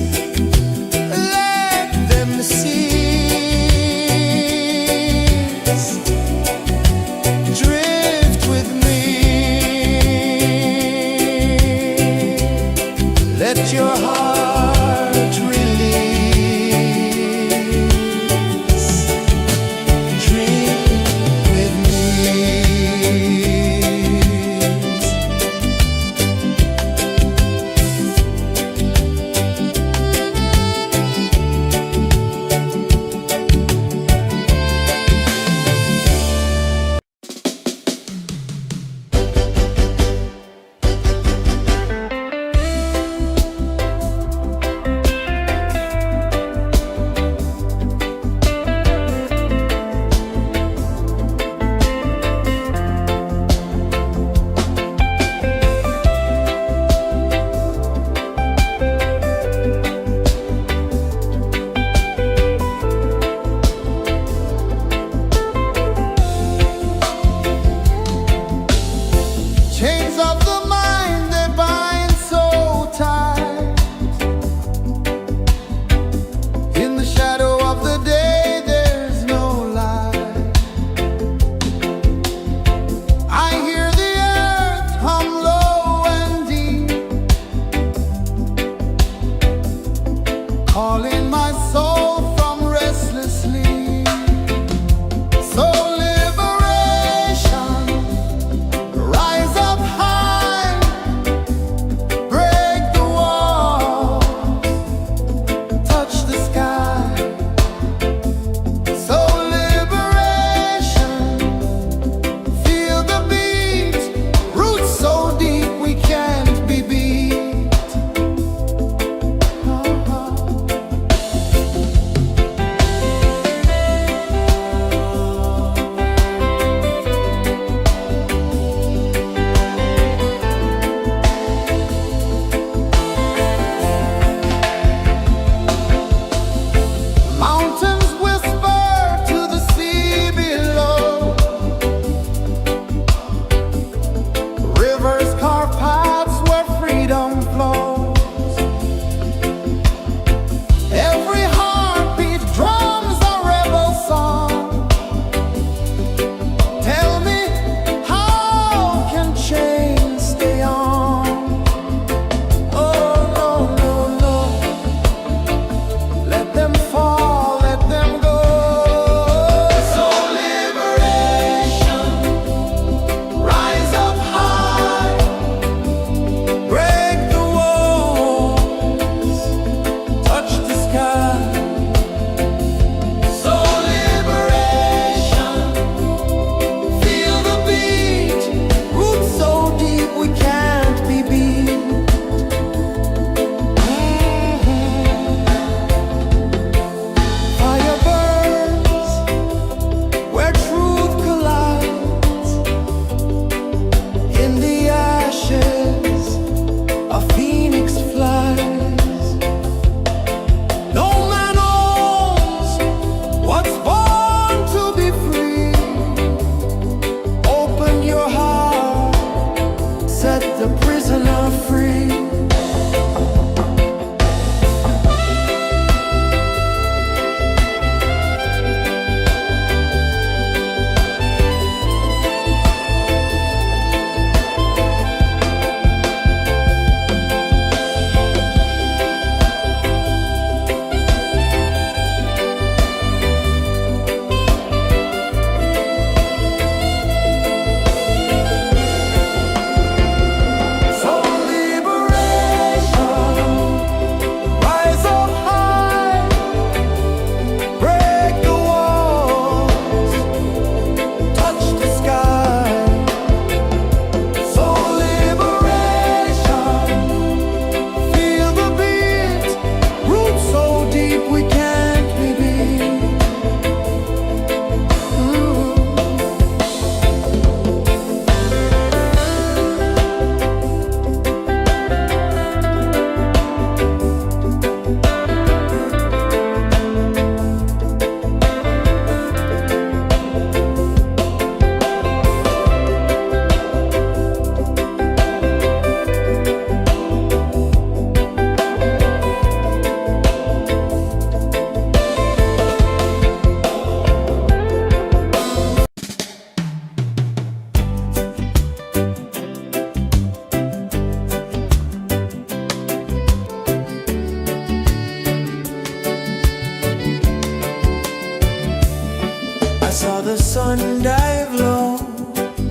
sun dive low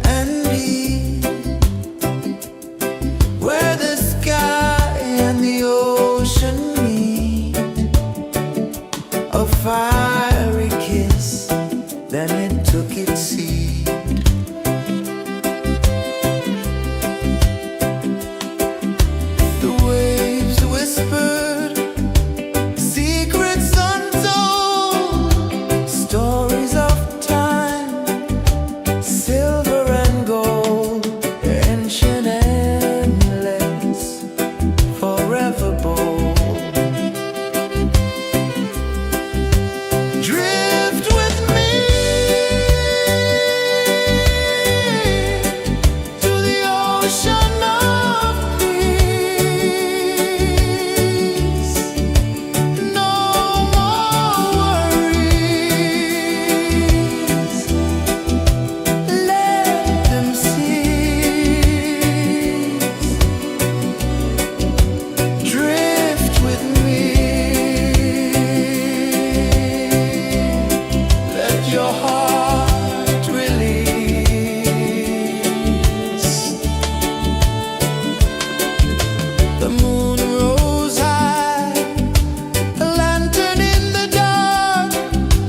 and deep, where the sky and the ocean meet. A fiery kiss, then it took its seat. The waves whispered secrets untold, stories of time, silver and gold, ancient, endless, forever bold. Drift with me to the ocean of peace. No more worries. Let them cease. Drift with me. Let your heart release. The moon rose high, a lantern in the dark,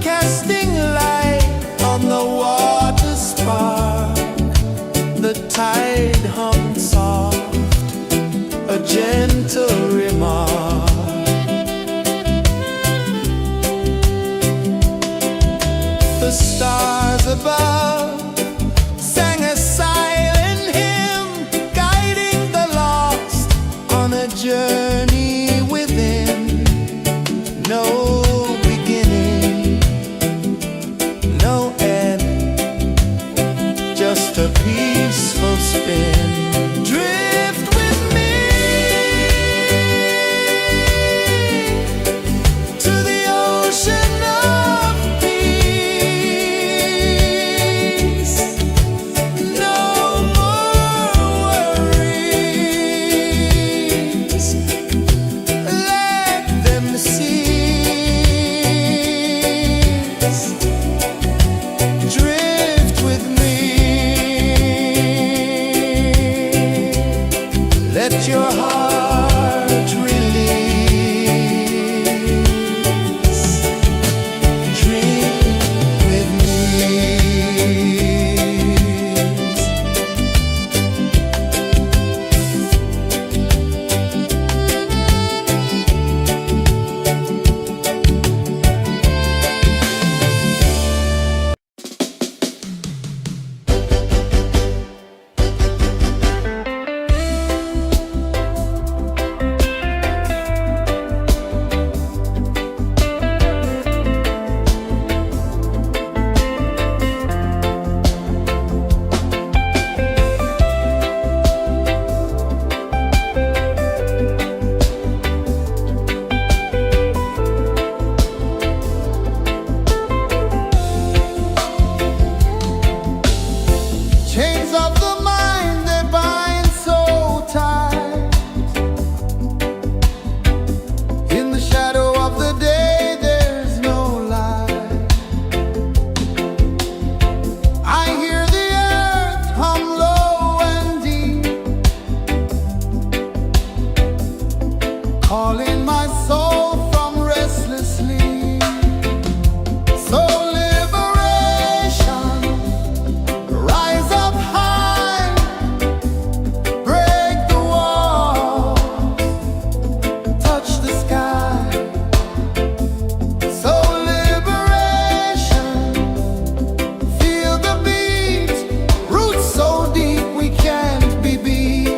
casting light on the water spark. The tide hummed soft, a gentle remark. The stars above sang a silent hymn, guiding the lost on a journey within. No beginning, no end, just a peaceful spin. Drift with me to the ocean of peace. No more worries. Let them cease. Drift with me. Let your heart release. Dream with me. Chains of the mind, they bind so tight. In the shadow of the day, there's no light. I hear the earth hum low and deep, calling my soul from restless sleep. So liberation, rise up high, break the walls, touch the sky. So liberation, feel the beat, roots so deep we can't be beat.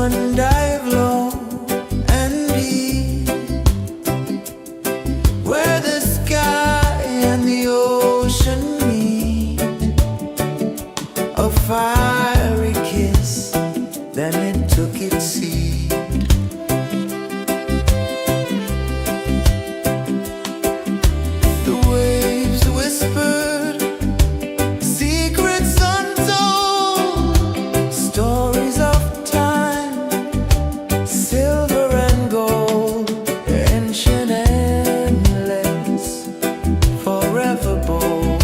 sun dive low and deep, where the sky and the ocean meet. A fiery kiss, then it took its seat. The waves whispered secrets untold, stories of time, silver and gold, ancient endless, forever bold.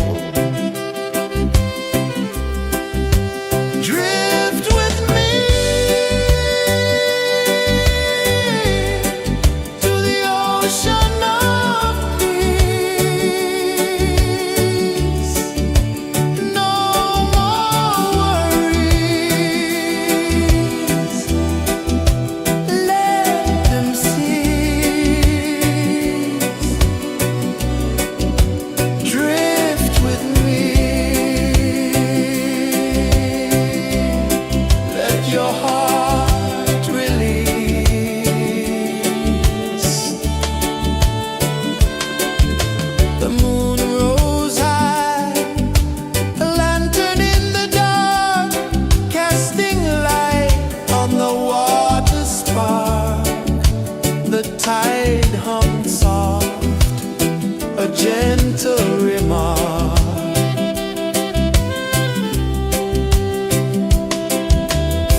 Drift with me to the ocean of peace. No more worries, let them cease. Drift with me, let your heart release. The moon rose high, a lantern in the dark, casting light on the water spark. The tide hummed soft, a gentle remark.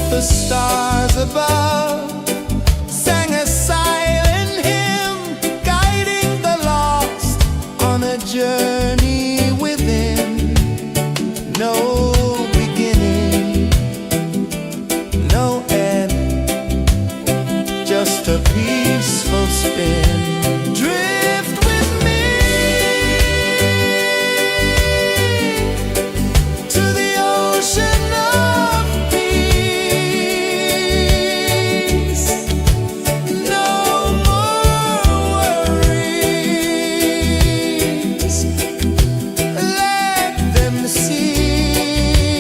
The stars above sang a silent hymn, guiding the lost on a journey within. No beginning, no end, just a peaceful spin. Drift with me to the ocean of peace. No more worries, let them cease.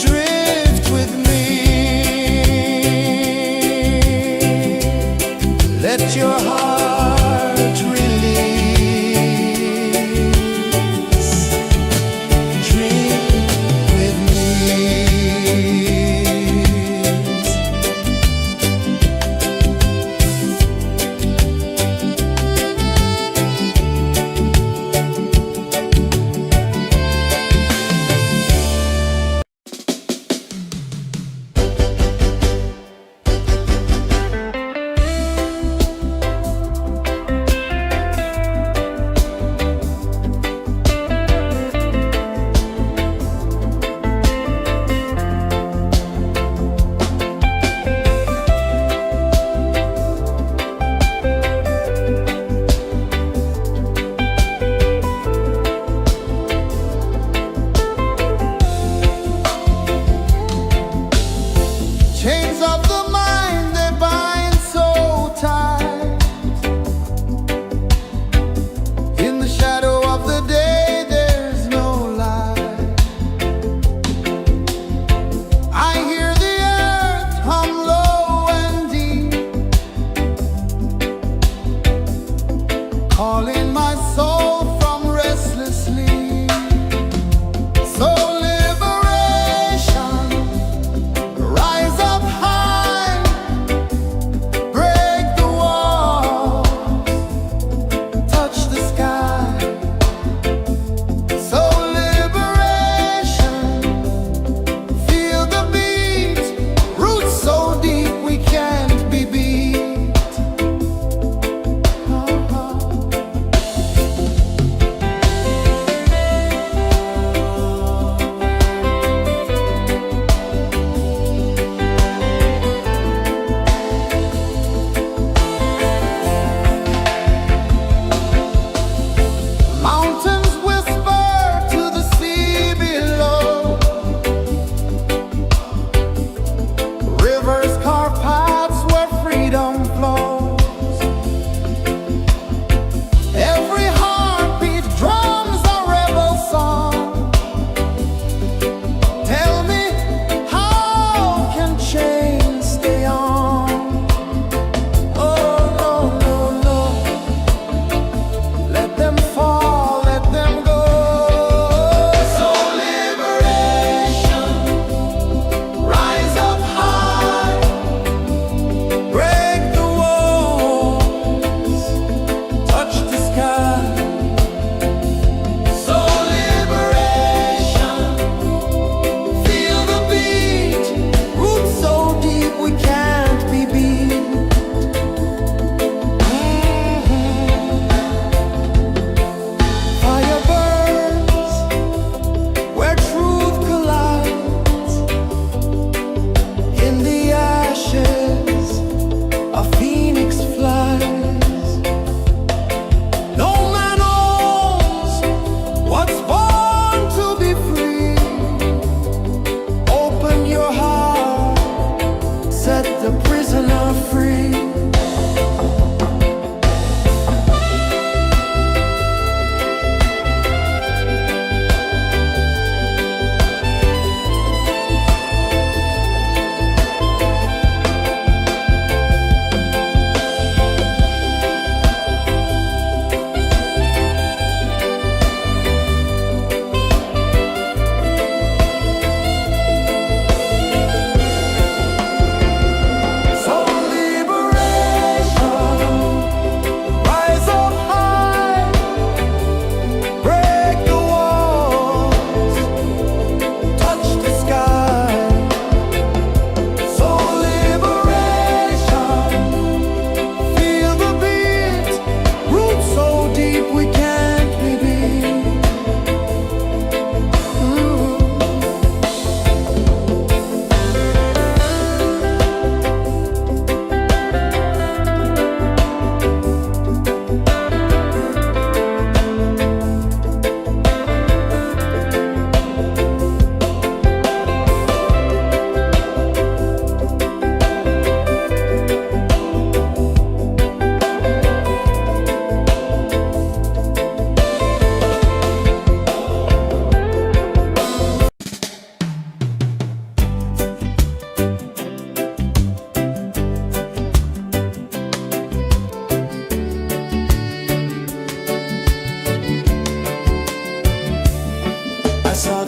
Drift with me, let your heart release. Dream with me. Chains of the mind, they bind so tight. In the shadow of the day, there's no light. I hear the earth hum low and deep, calling my soul from restless sleep. So liberation, rise up high, break the walls, touch the sky. So liberation, feel the beat, roots so deep we can't be beat.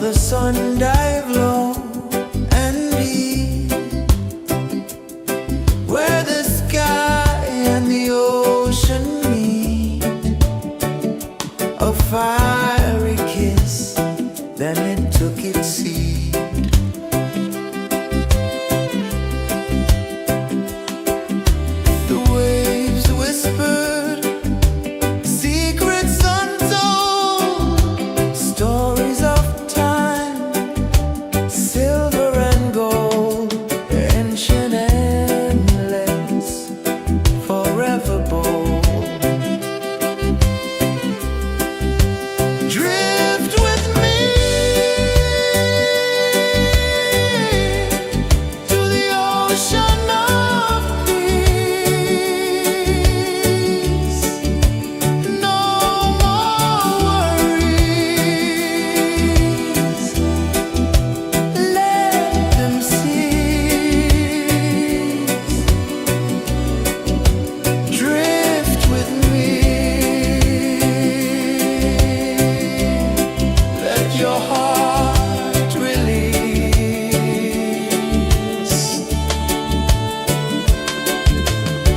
the sun dive low and deep, where the sky and the ocean meet. A fiery kiss, then it took its seat. The waves whispered secrets untold, stories of time, silver and gold, ancient endless, forever bold. Drift with me to the ocean of peace. No more worries. Let them cease. Drift with me. Let your heart release.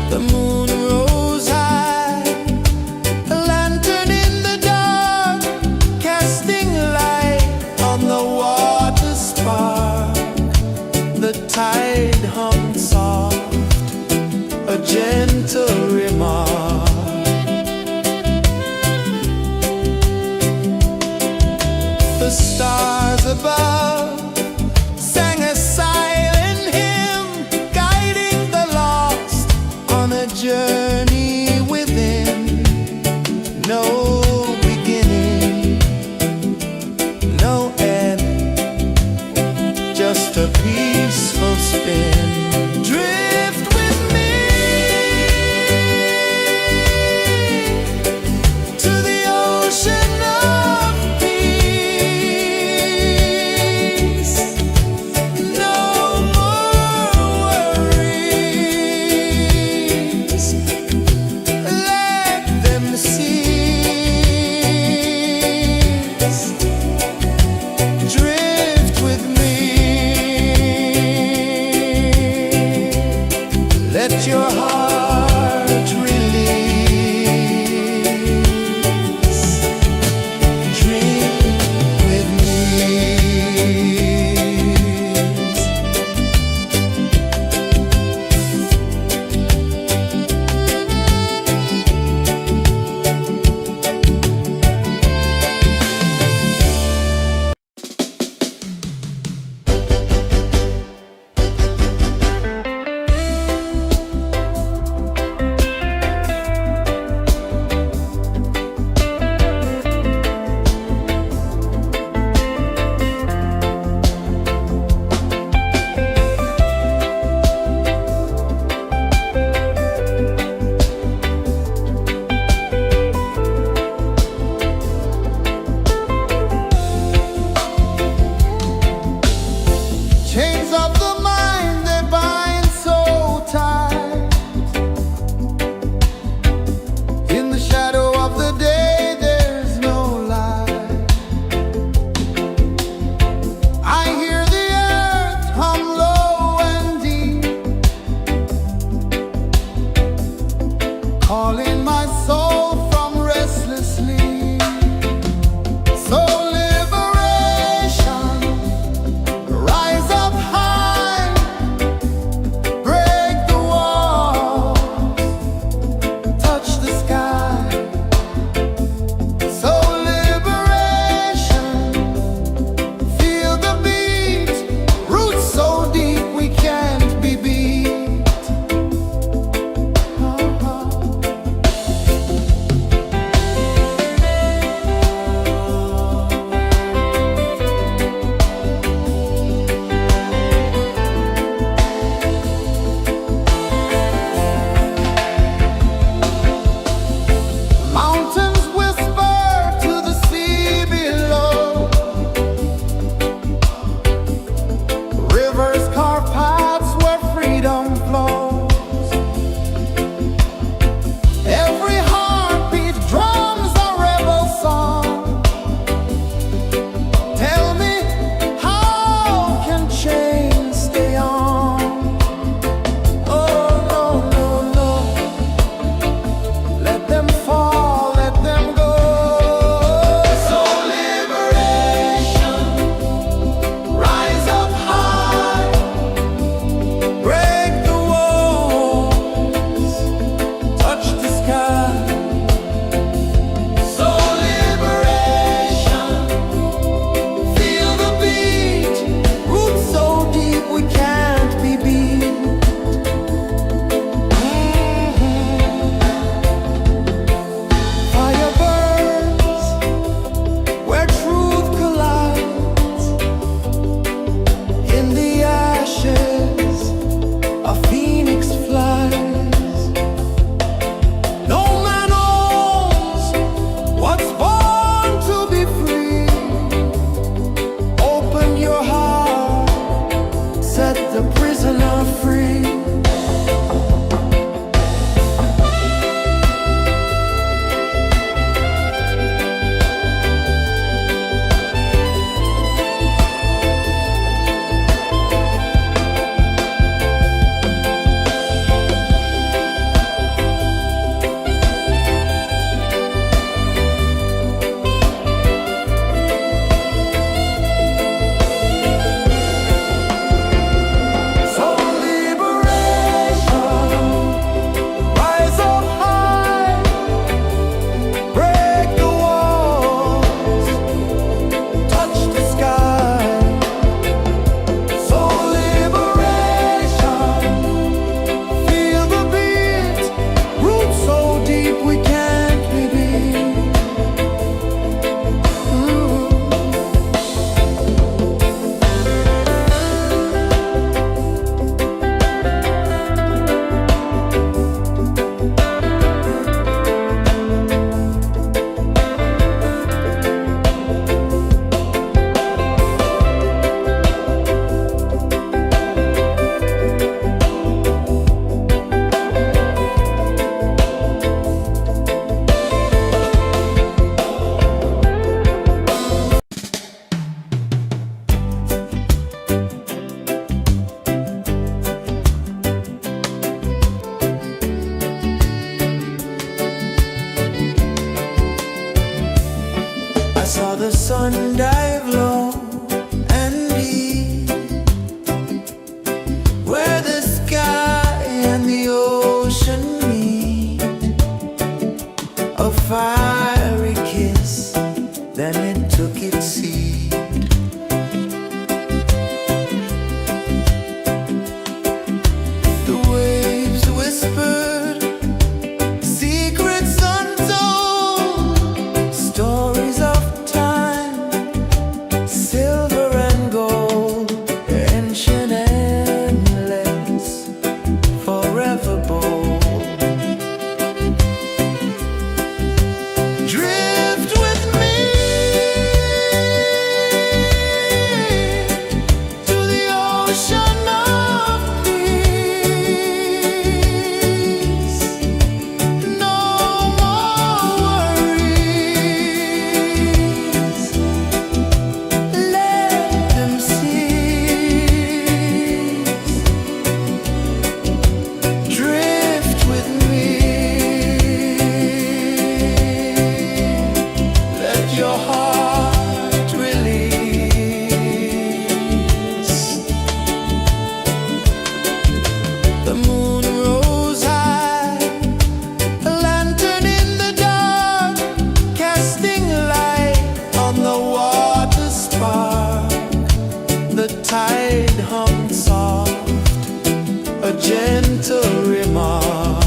The moon rose high, a lantern in the dark, casting light on the water spark. The tide hummed soft, a gentle remark. The stars above sang a silent hymn, guiding the lost on a journey within. No beginning, no end, just a peaceful spin. Drift with me to the ocean of peace. No more worries. Let them cease. saw the sun dive low and deep, where the sky and the ocean meet. A fiery kiss, then it took its seat. The waves whispered secrets untold, stories of time, silver and gold, ancient, endless, forever bold. Drift with me to the ocean of peace. No more worries, let them cease. Drift with me, let your heart release. The moon rose high, a lantern in the dark, casting light on the water spark. The tide hummed soft, a gentle remark.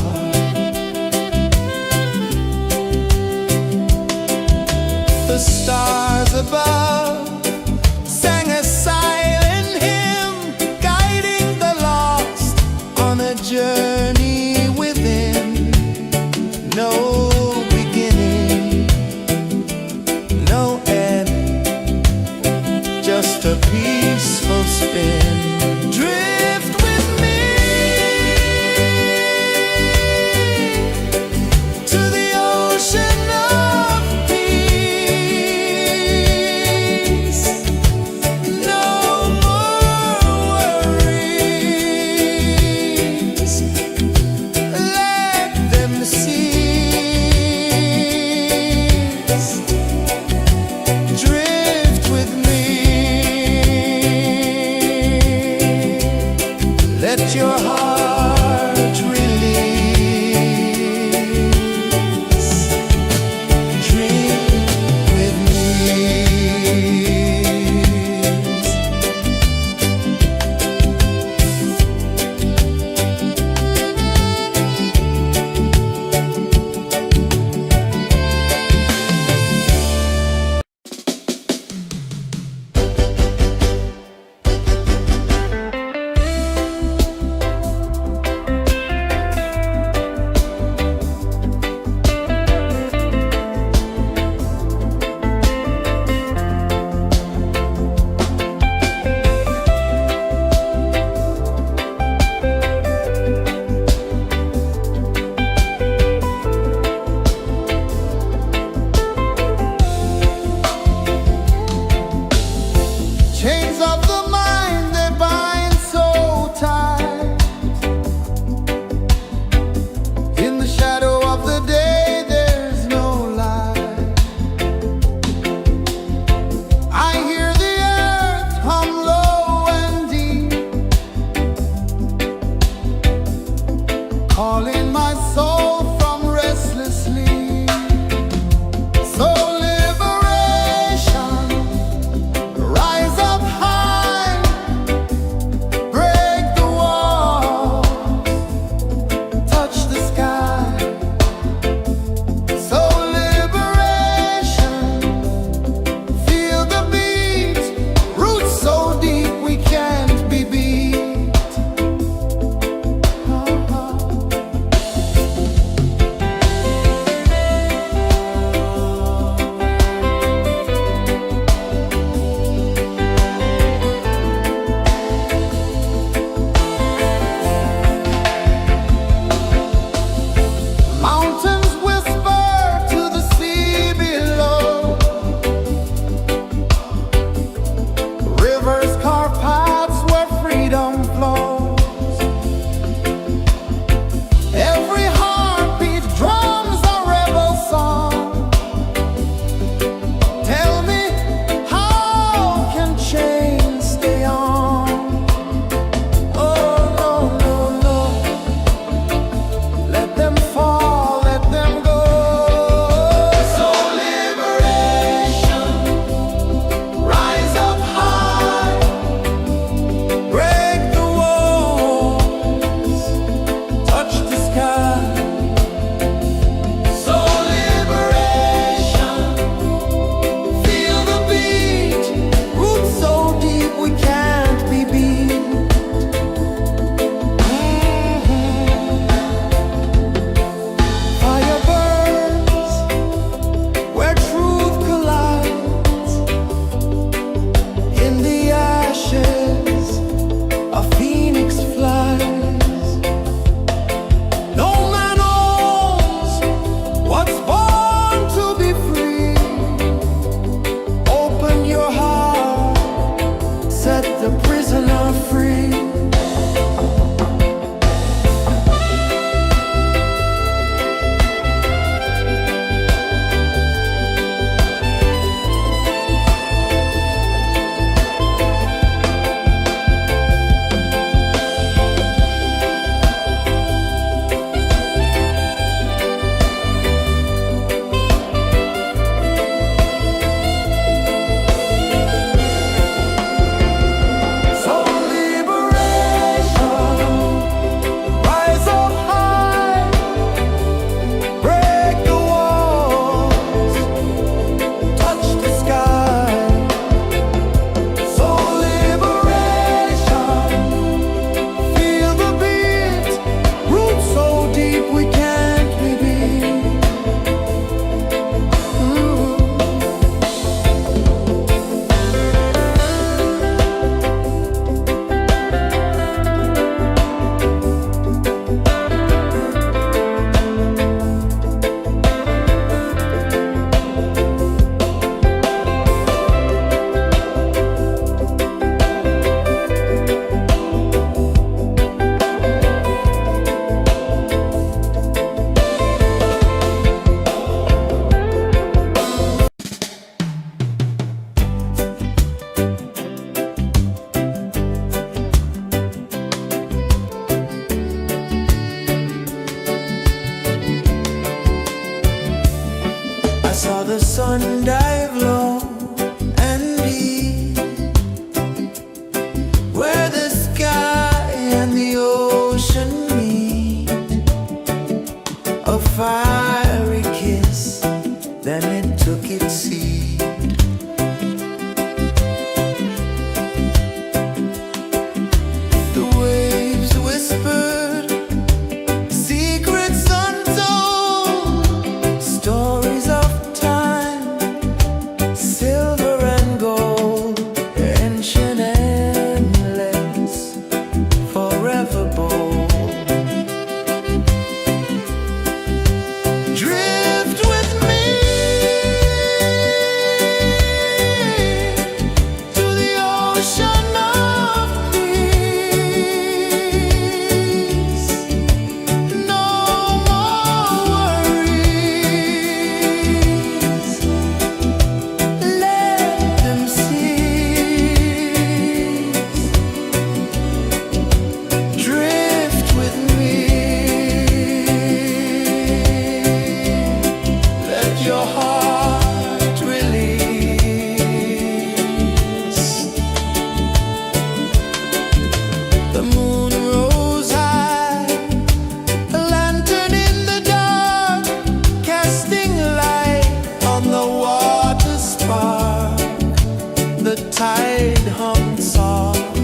The stars above sang a silent hymn, guiding the lost on a journey within. No beginning, no end, just a peaceful spin. Drift with me to the ocean of peace. saw the sun dive low and deep, where the sky and the ocean meet. A fiery kiss, then it took its seat. The waves whispered secrets untold, stories of time, silver and gold, ancient, endless, forever bold. Drift with me to the ocean of peace. No more worries, let them cease. Drift with me, let your heart release. The moon rose high, a lantern in the dark, casting light on the water spark. The tide hummed soft,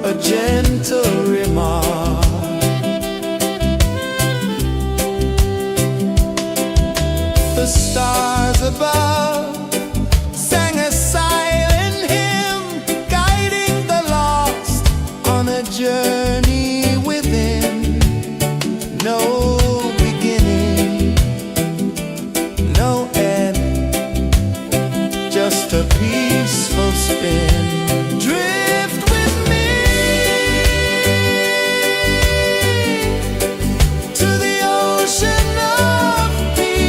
a gentle remark. The stars above sang a silent hymn, guiding the lost on a journey within. No beginning, no end, just a peaceful spin. Drift with me to the ocean of peace.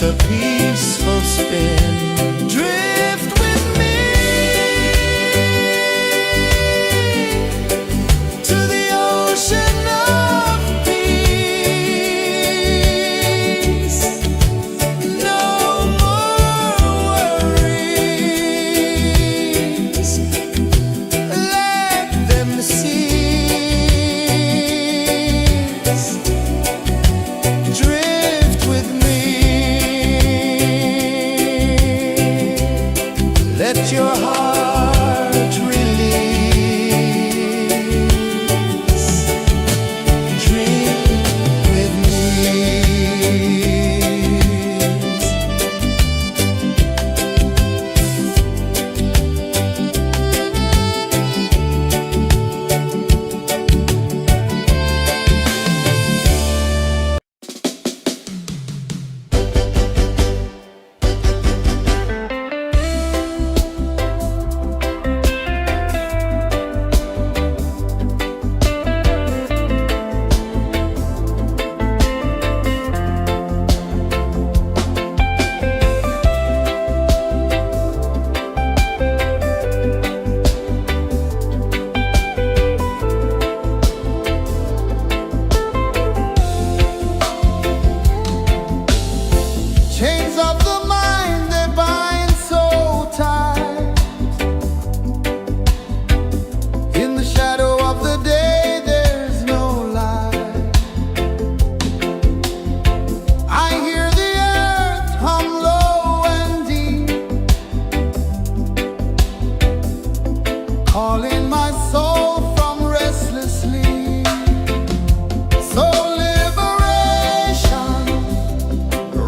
a peaceful spin. Drift with me to the ocean of peace. No more worries, let them cease. Drift with me, let your heart release. Drift with me. Chains of the mind, they bind so tight. In the shadow of the day, there's no light. I hear the earth hum low and deep, calling my soul from restless sleep. So liberation,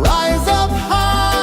rise up high.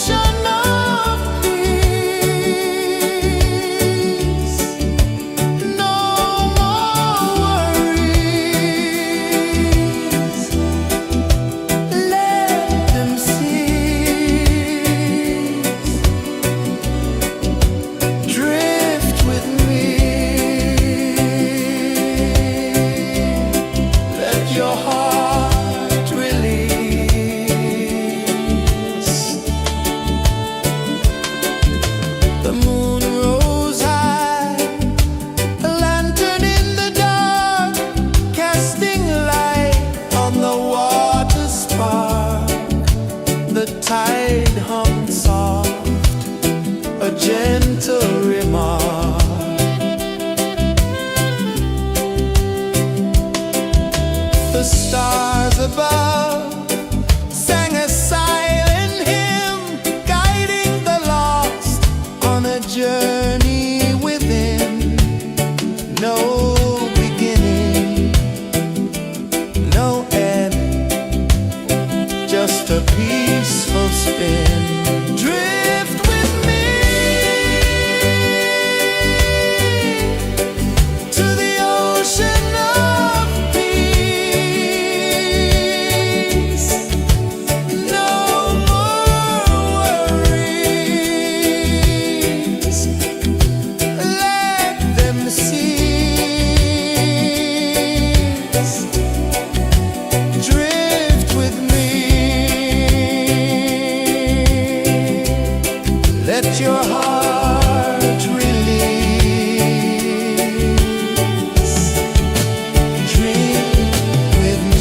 ocean of peace. No more worries. Let them cease. Drift with me. Let your heart release. The moon rose high, a lantern in the dark, casting light on the water spark. The tide hummed soft, a gentle remark. The stars above sang a silent hymn, guiding the lost on a journey within. No beginning, no end, just a peaceful spin. Drift with me to the ocean of peace. No more worries. Let them cease. Drift with me. Let your heart release. Dream with me.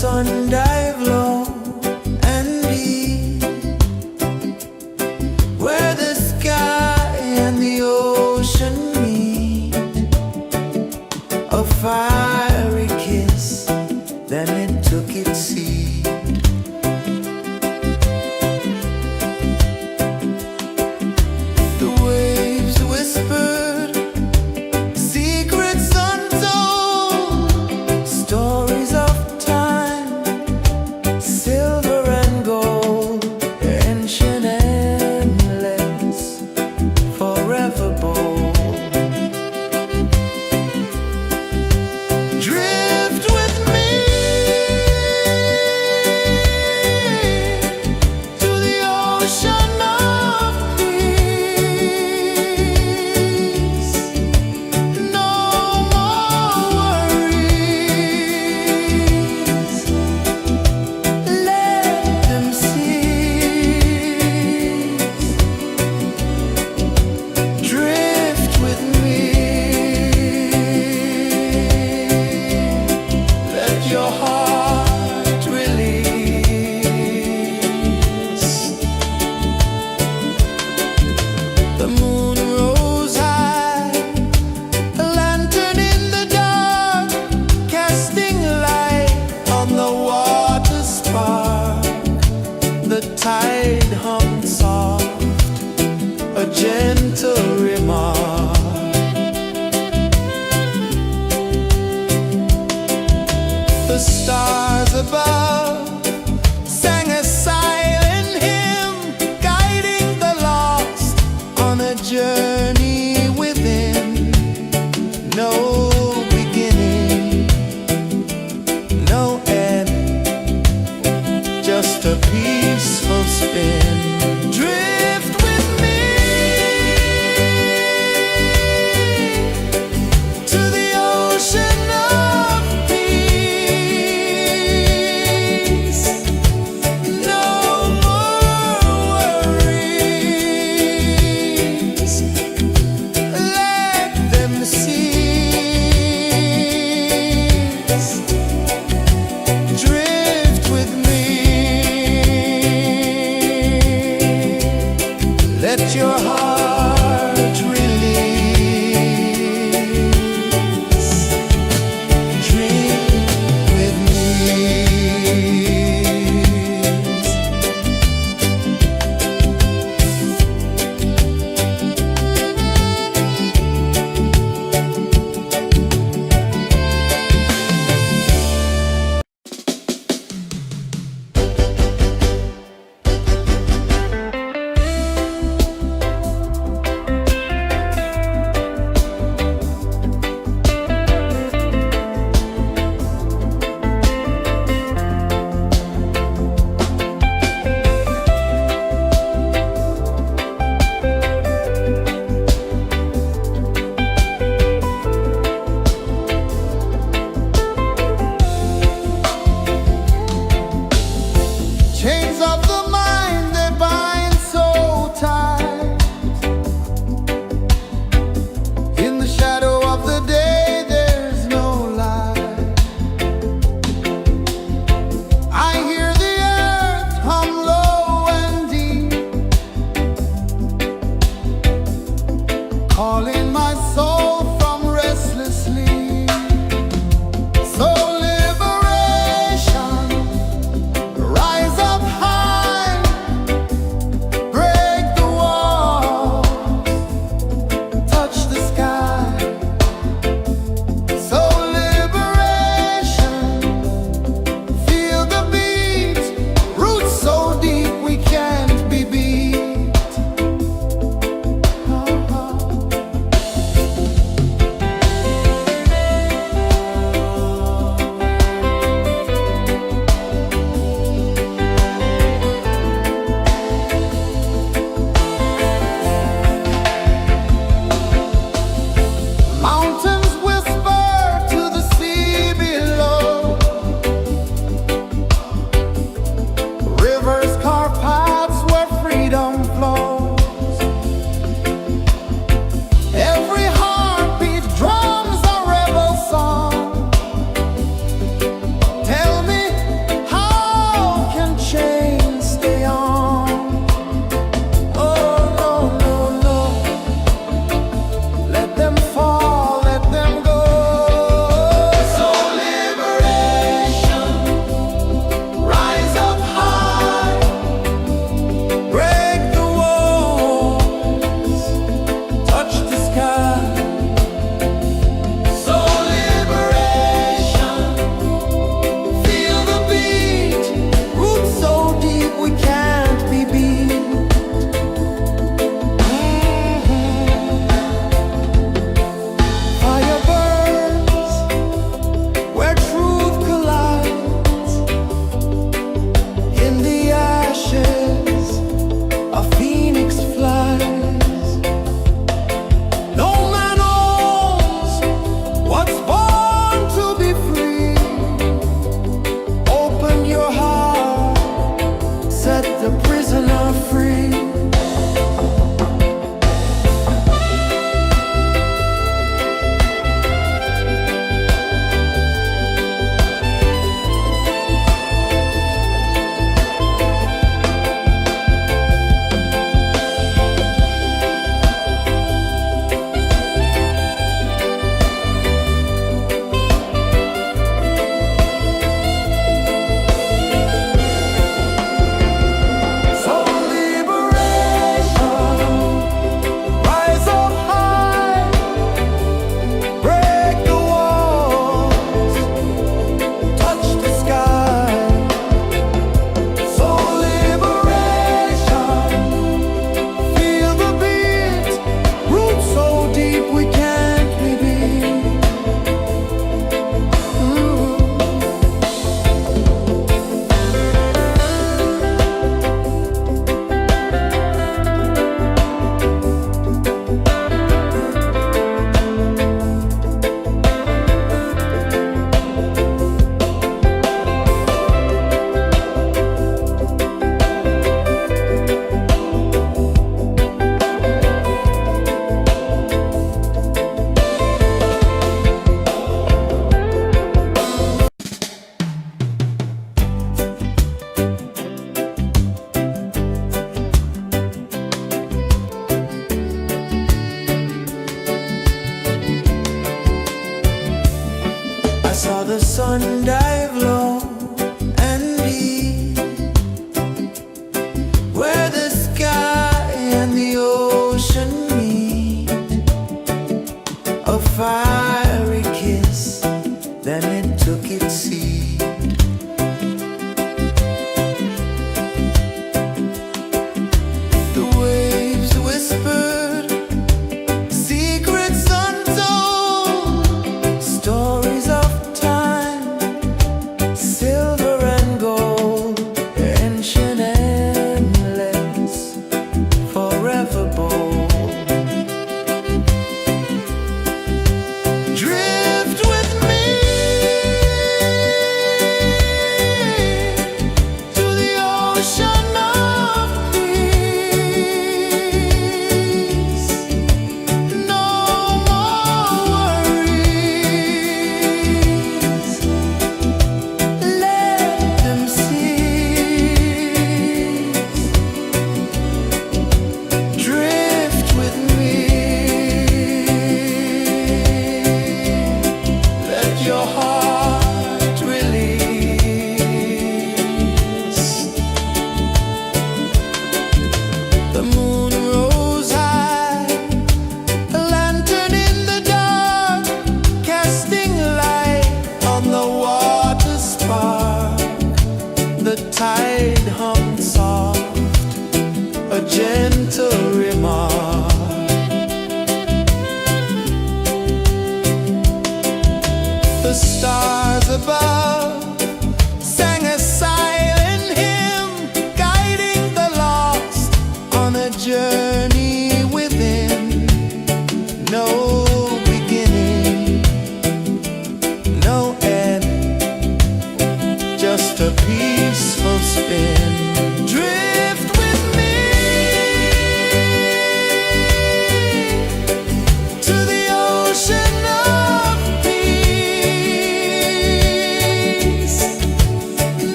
sun dive low and deep, where the sky and the ocean meet, a fiery kiss, then it took its seat. The waves whispered secrets untold, stories of time, silver and gold, ancient, endless, forever bold. Drift with me to the ocean of peace. No more worries. Let them cease. Drift with me. Let your heart release. The moon rose high, a lantern in the dark, casting light on the water spark. The tide hummed soft, a gentle remark. The stars above sang a silent hymn, guiding the lost on a journey within. No beginning, no end, just a peaceful spin. Drift with me to the ocean of peace. No more worries. Let them cease. Drift with me. Let your heart release. Dream with me.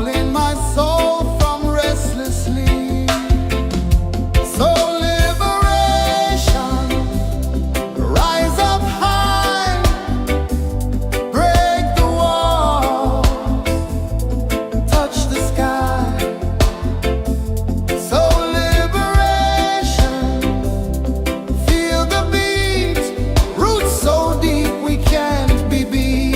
calling my soul from restless sleep. So liberation, rise up high, break the walls, touch the sky. So liberation, feel the beat, roots so deep we can't be beat.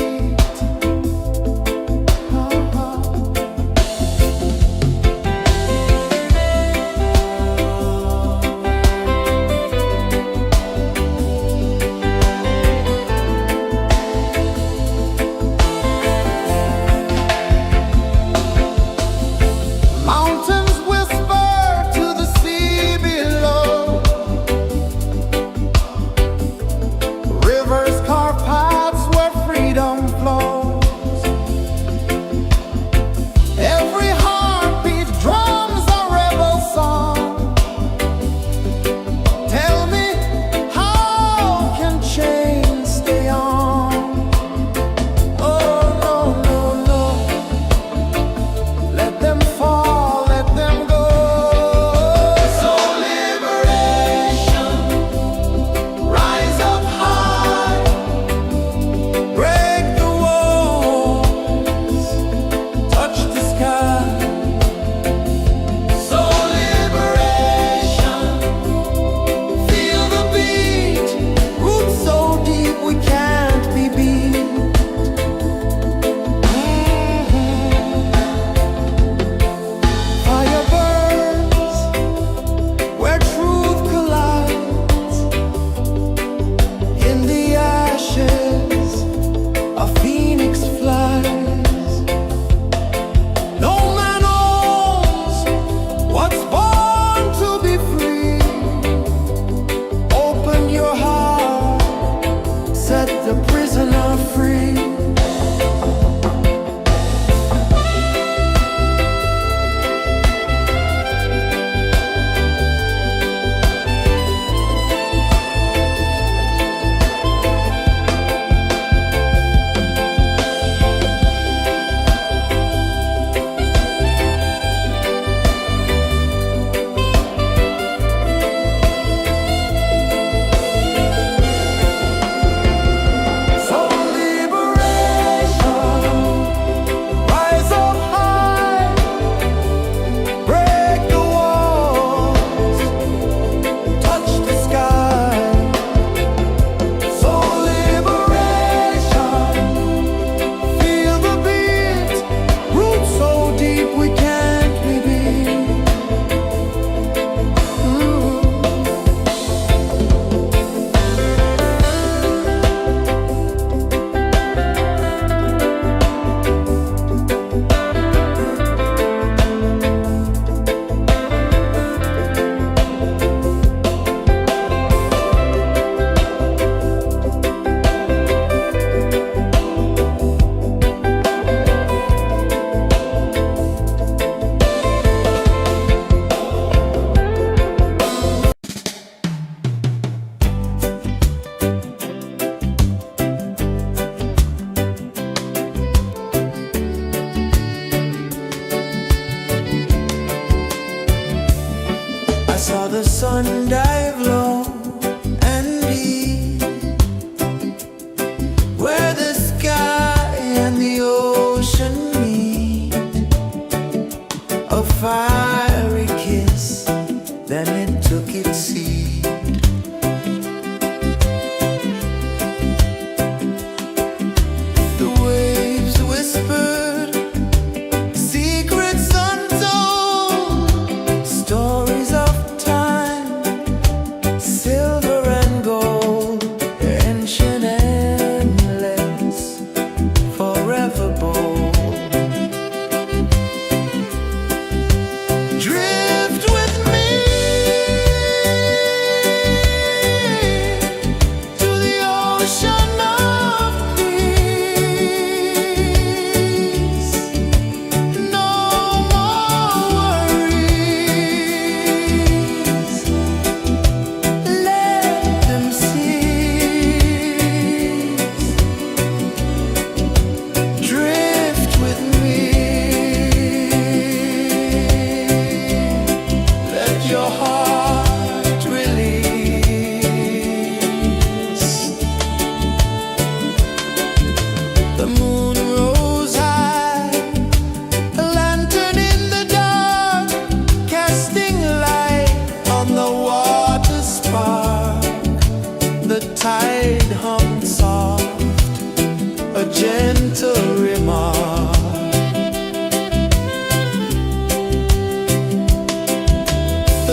Mountains whisper to the sea below. Rivers carve paths where freedom flows. Every heartbeat drums a rebel song. Tell me, how can chains stay on? Oh no, no, no. Let them fall, let them go. So liberation, rise up high, break the walls, touch the sky. So liberation, feel the beat, roots so deep we can't be beat. Fire burns where truth collides. In the ashes, a phoenix flies. No man owns what's born to be free. Open your heart, set the prisoner free. So liberation, rise up high, break the walls, touch the sky. So liberation, feel the beat, roots so deep we can't be beat. I saw the sun dive low and deep, where the sky and the ocean meet. A fiery kiss, then it took its seat. The waves whispered secrets untold, stories of time, silver and gold, ancient, endless, forever bold.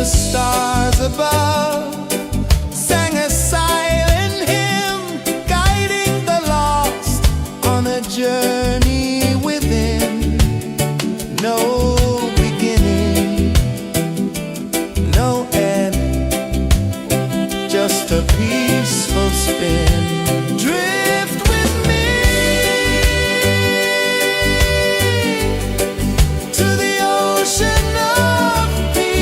stars above sang a silent hymn, guiding the lost on a journey within. No beginning, no end, just a peaceful spin. Drift with me to the ocean of peace.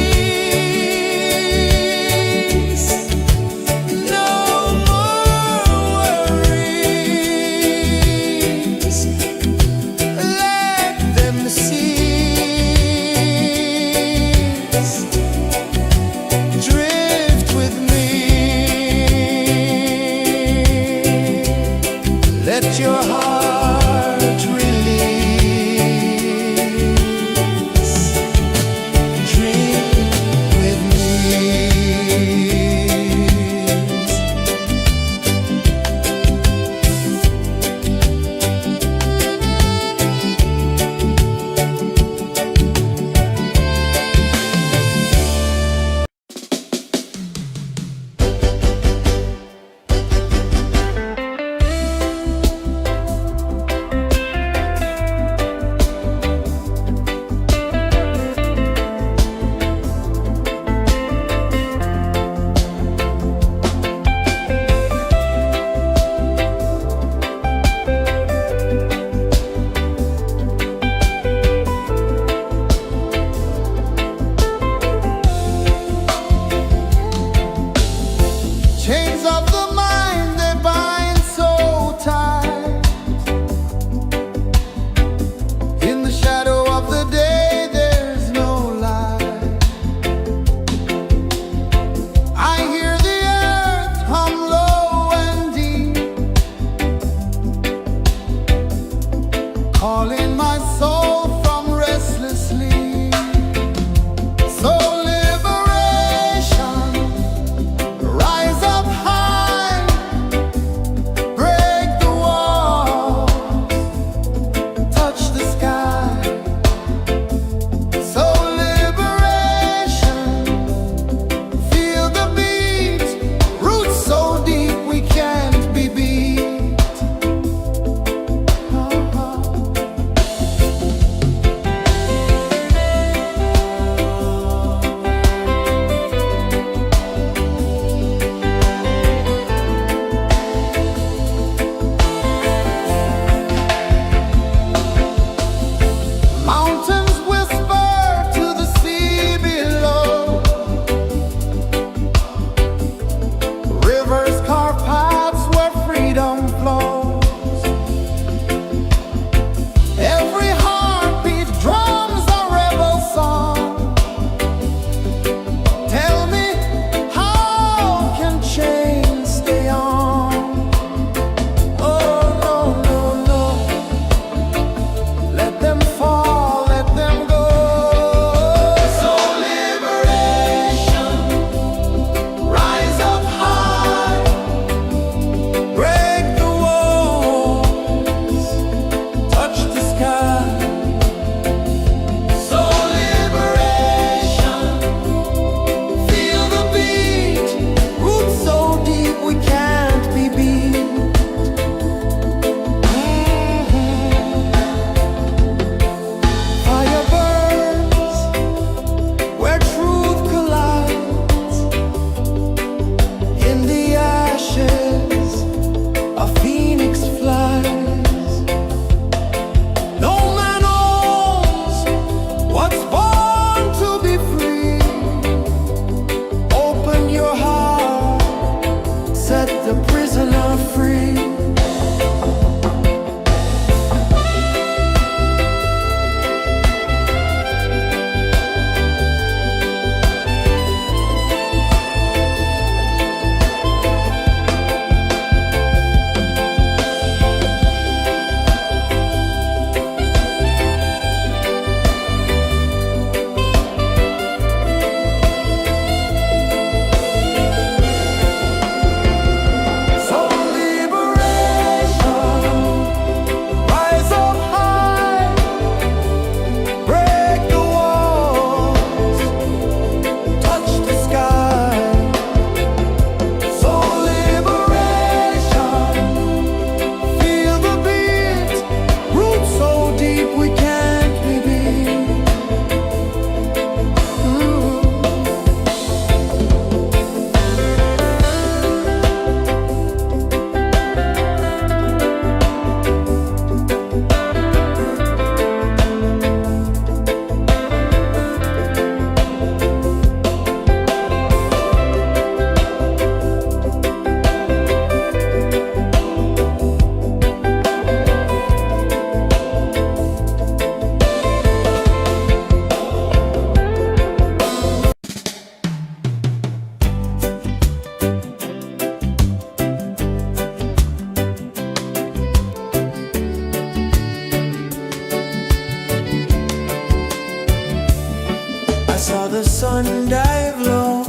the sun dive low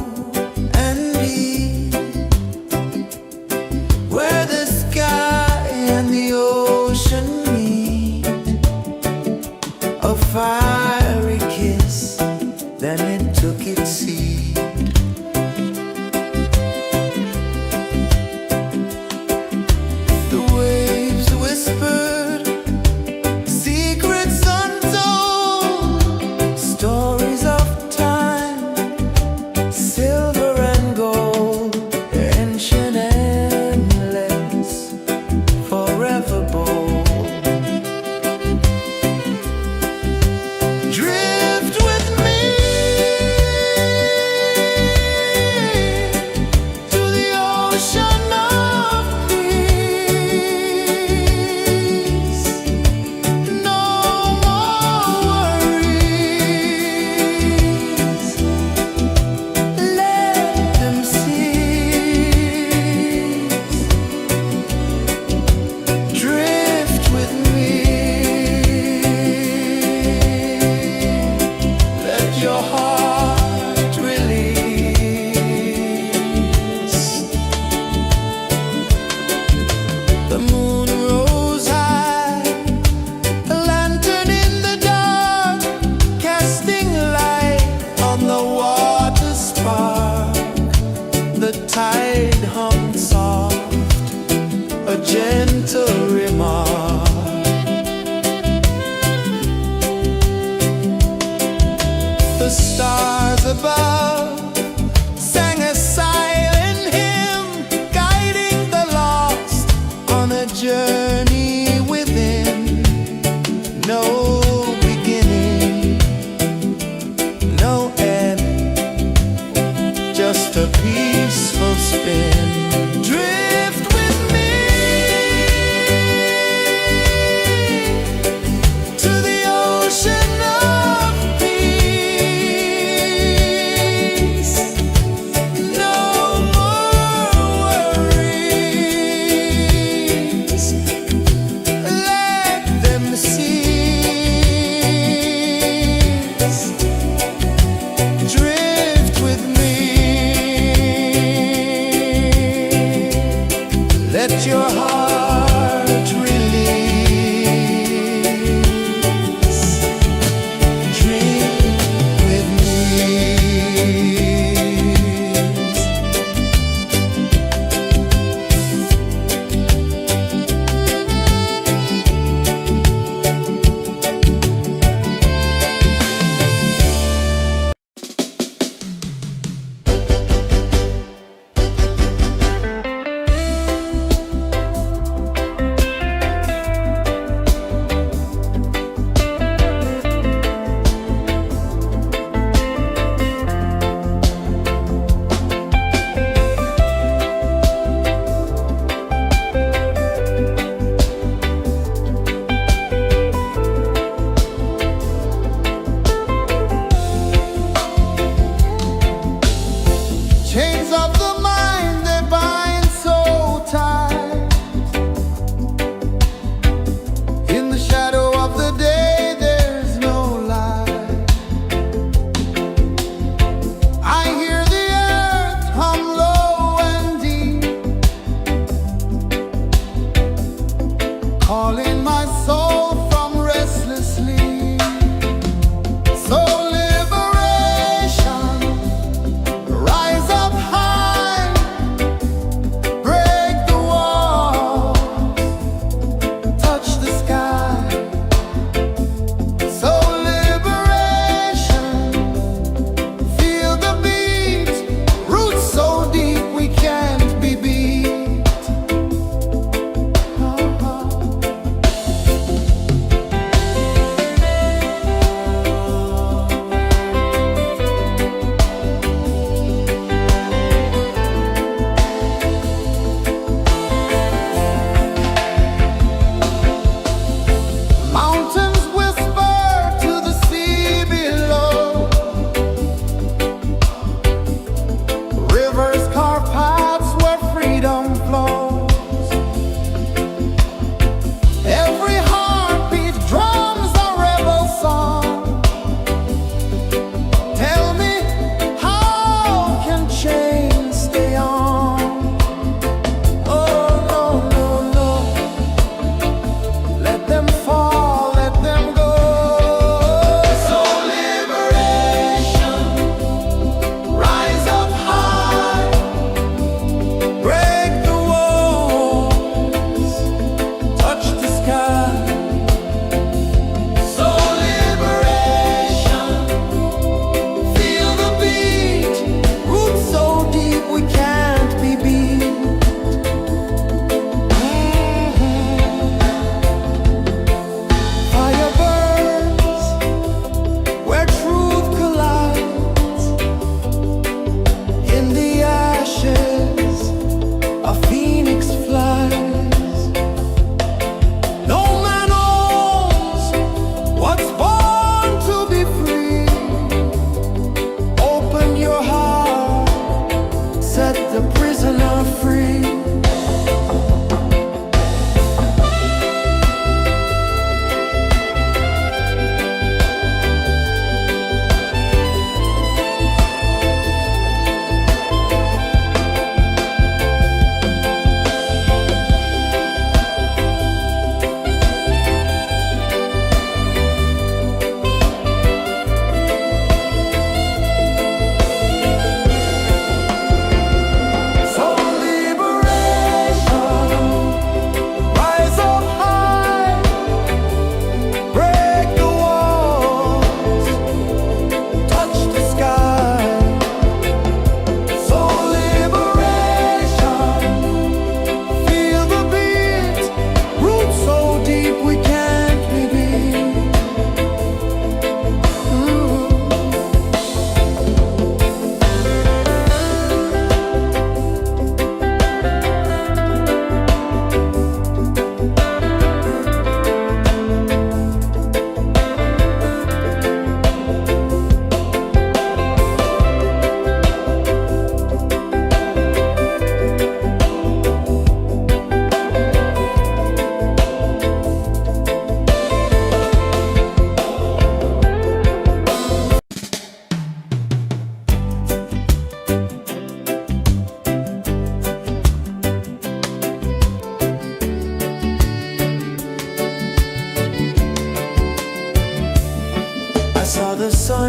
and deep, where the sky and the ocean meet. A fiery kiss, then it took its seat. The waves whispered secrets untold, stories of time, silver and gold, ancient, endless, forever bold. Drift with me to the ocean of peace. No more worries, let them cease. Drift with me, let your heart release. The moon rose high, a lantern in the dark, casting light on the water spark. The tide hummed soft, a gentle remark. The stars above sang a silent hymn, guiding the lost on a journey within. No beginning, no end, just a peaceful spin. Drift with me to the ocean of peace.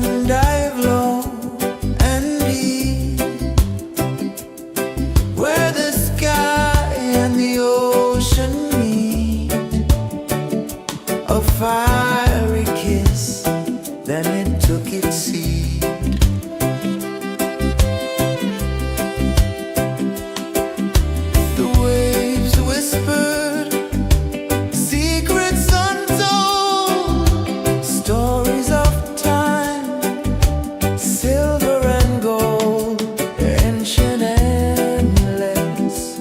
sun dive low and deep, where the sky and the ocean meet, a fiery kiss, then it took its seed. The waves whispered secrets untold, stories of time, silver and gold, ancient, endless,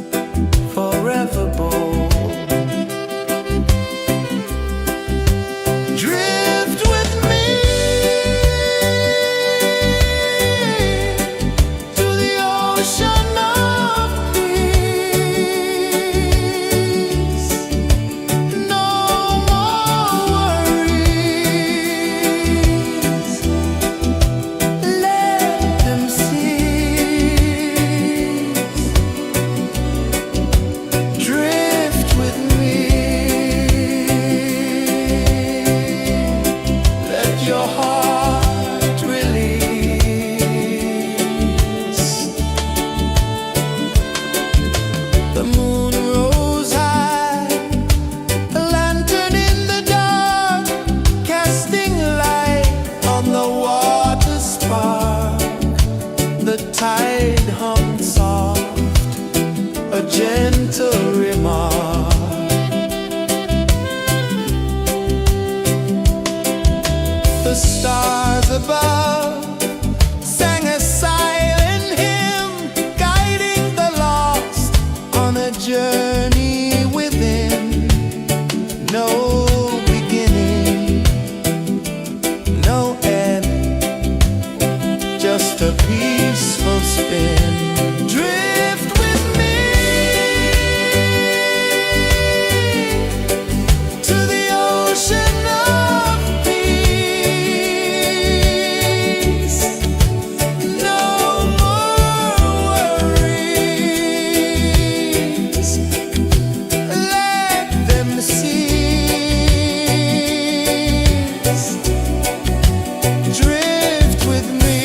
forever bold. Drift with me to the ocean of peace. No more worries. Let them cease. Drift with me. Let your heart release. The moon rose high, a lantern in the dark, casting light on the water spark. The tide hummed soft, a gentle remark. The stars above sang a silent hymn, guiding the lost on a journey within. No beginning, no end, just a peaceful spin. Drift with me to the ocean of peace. No more worries. Let them cease. Drift with me.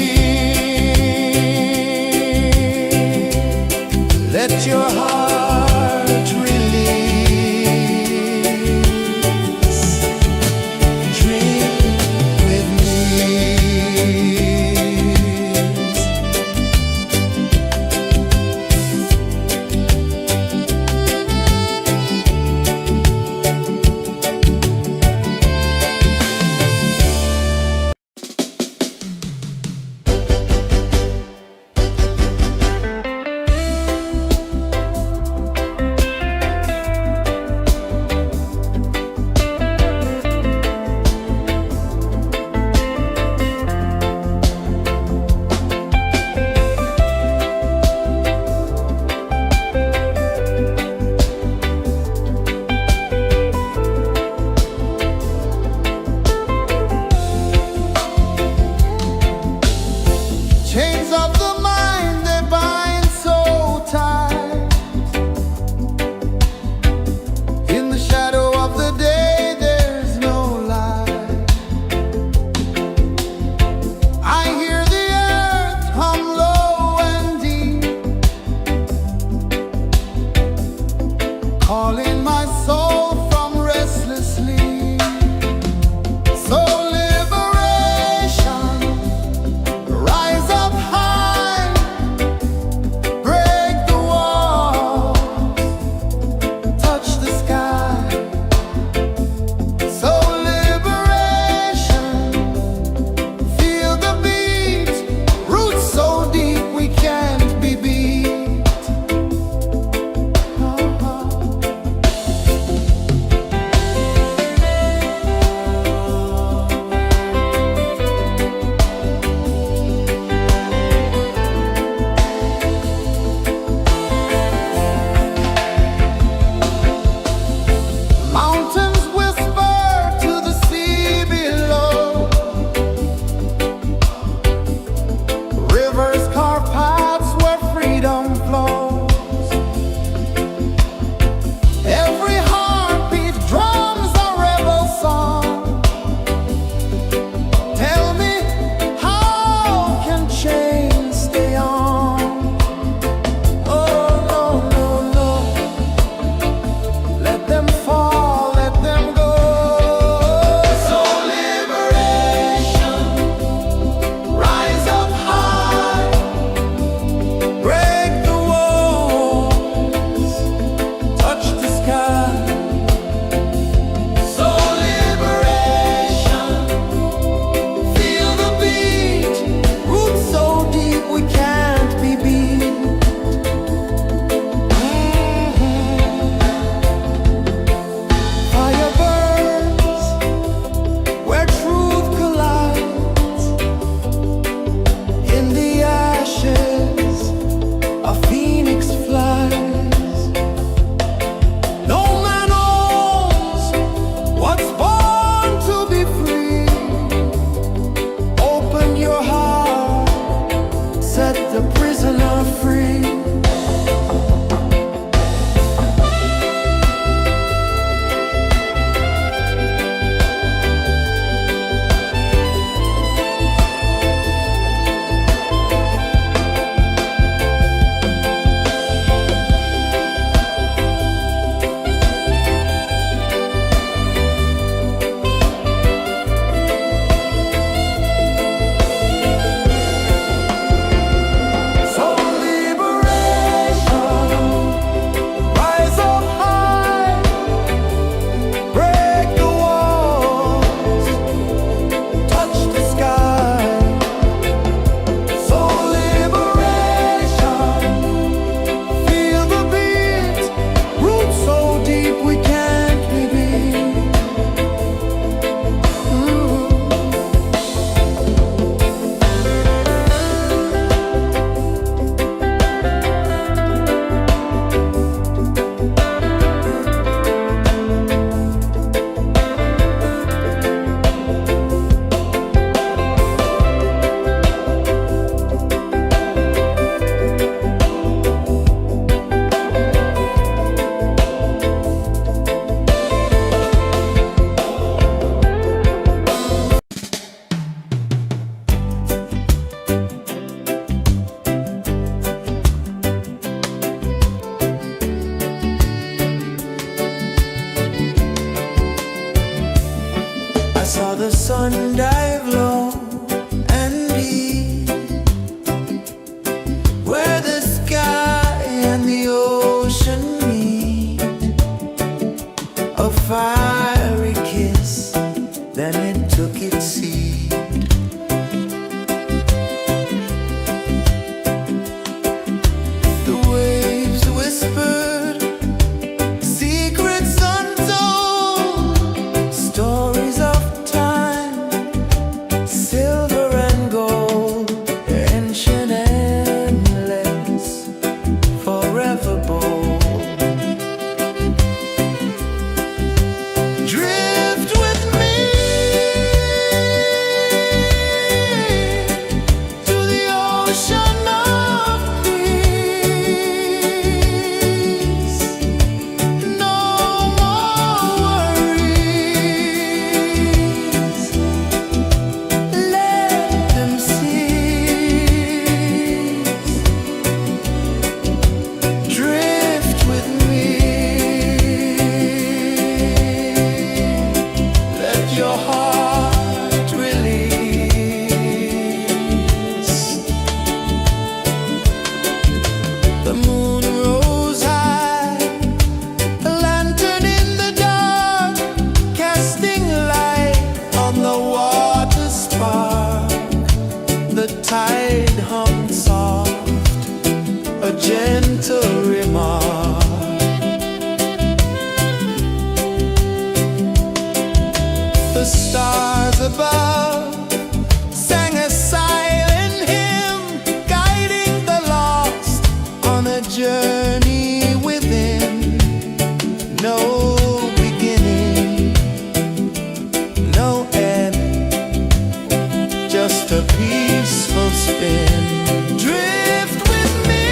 tide hung soft, a gentle remark. The stars above sang a silent hymn, guiding the lost on a journey within. No beginning, no end, just a peaceful spin. Drift with me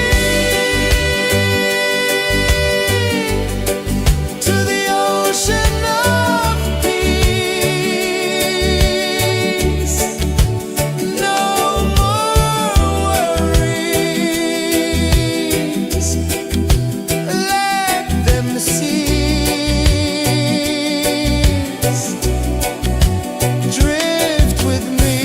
to the ocean of peace. No more worries, let them cease. Drift with me.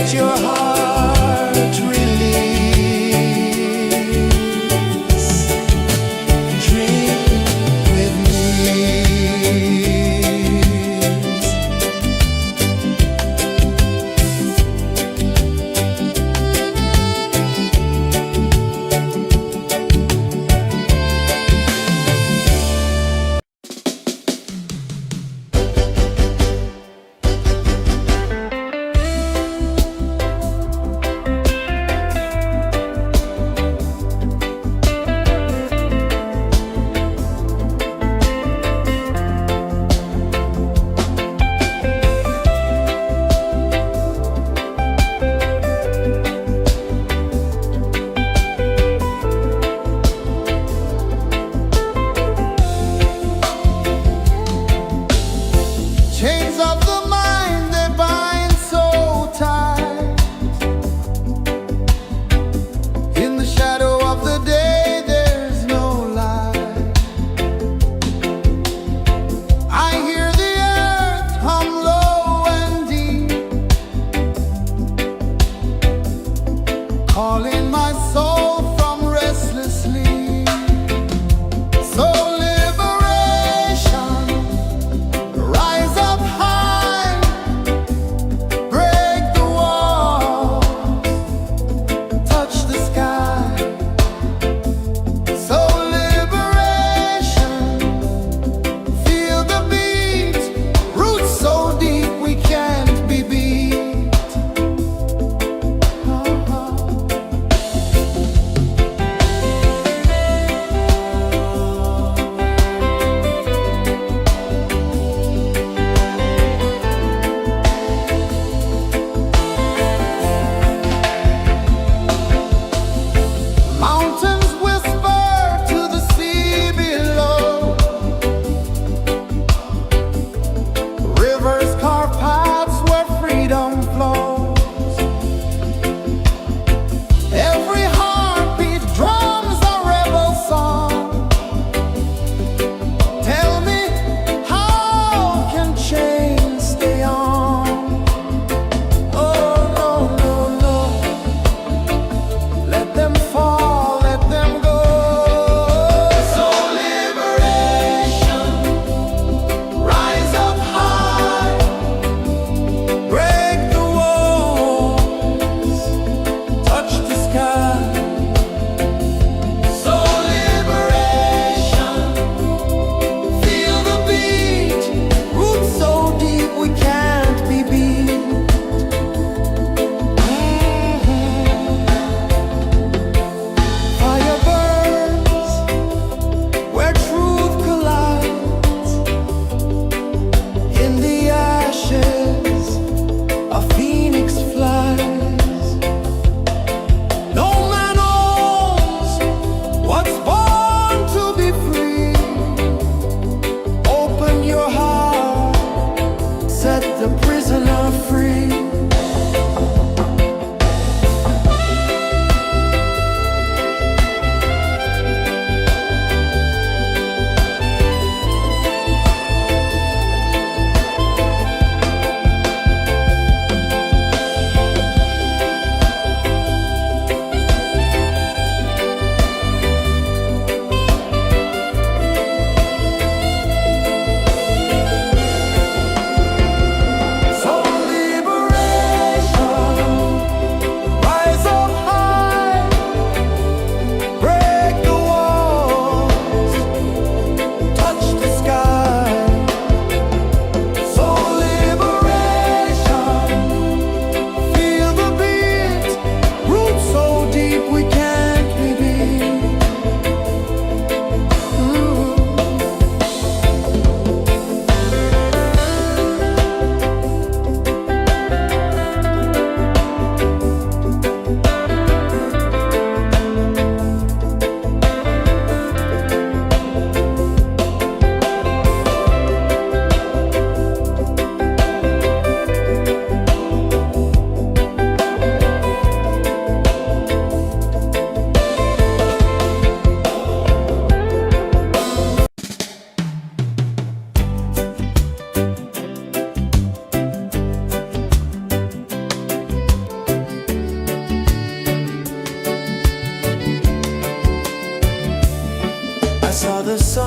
let your heart release. Drink with me.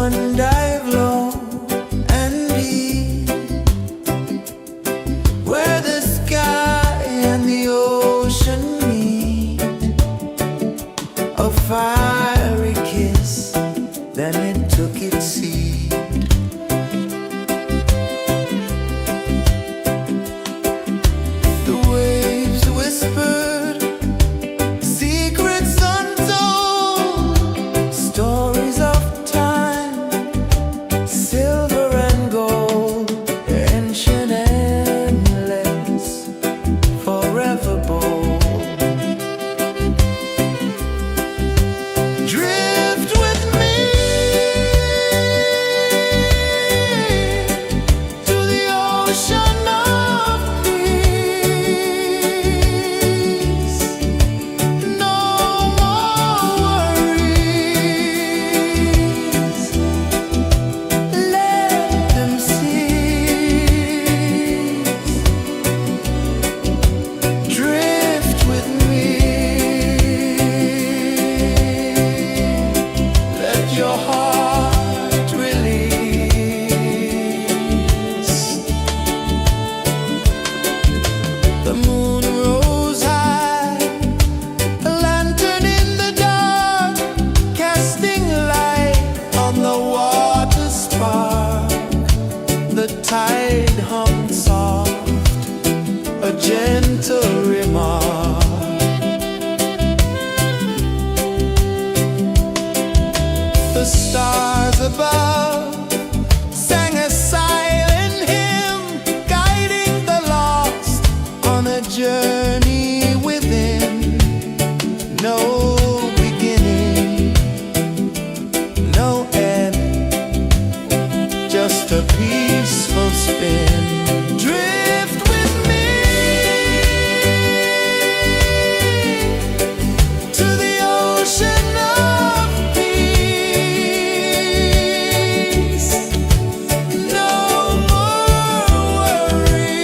sun dive low and deep, where the sky and the ocean meet, a fiery kiss, then it took its seat. The waves whispered secrets untold, stories of time, silver and gold, ancient, endless, forever bold. Drift with me to the ocean of peace. No more worries, let them cease. Drift with me, let your heart release. The moon rose high, a lantern in the dark, casting light on the water spark. The tide hummed soft, a gentle remark. The stars above sang a silent hymn, guiding the lost on a journey within. No beginning, no end, just a peaceful spin. Drift with me to the ocean of peace. No more worries,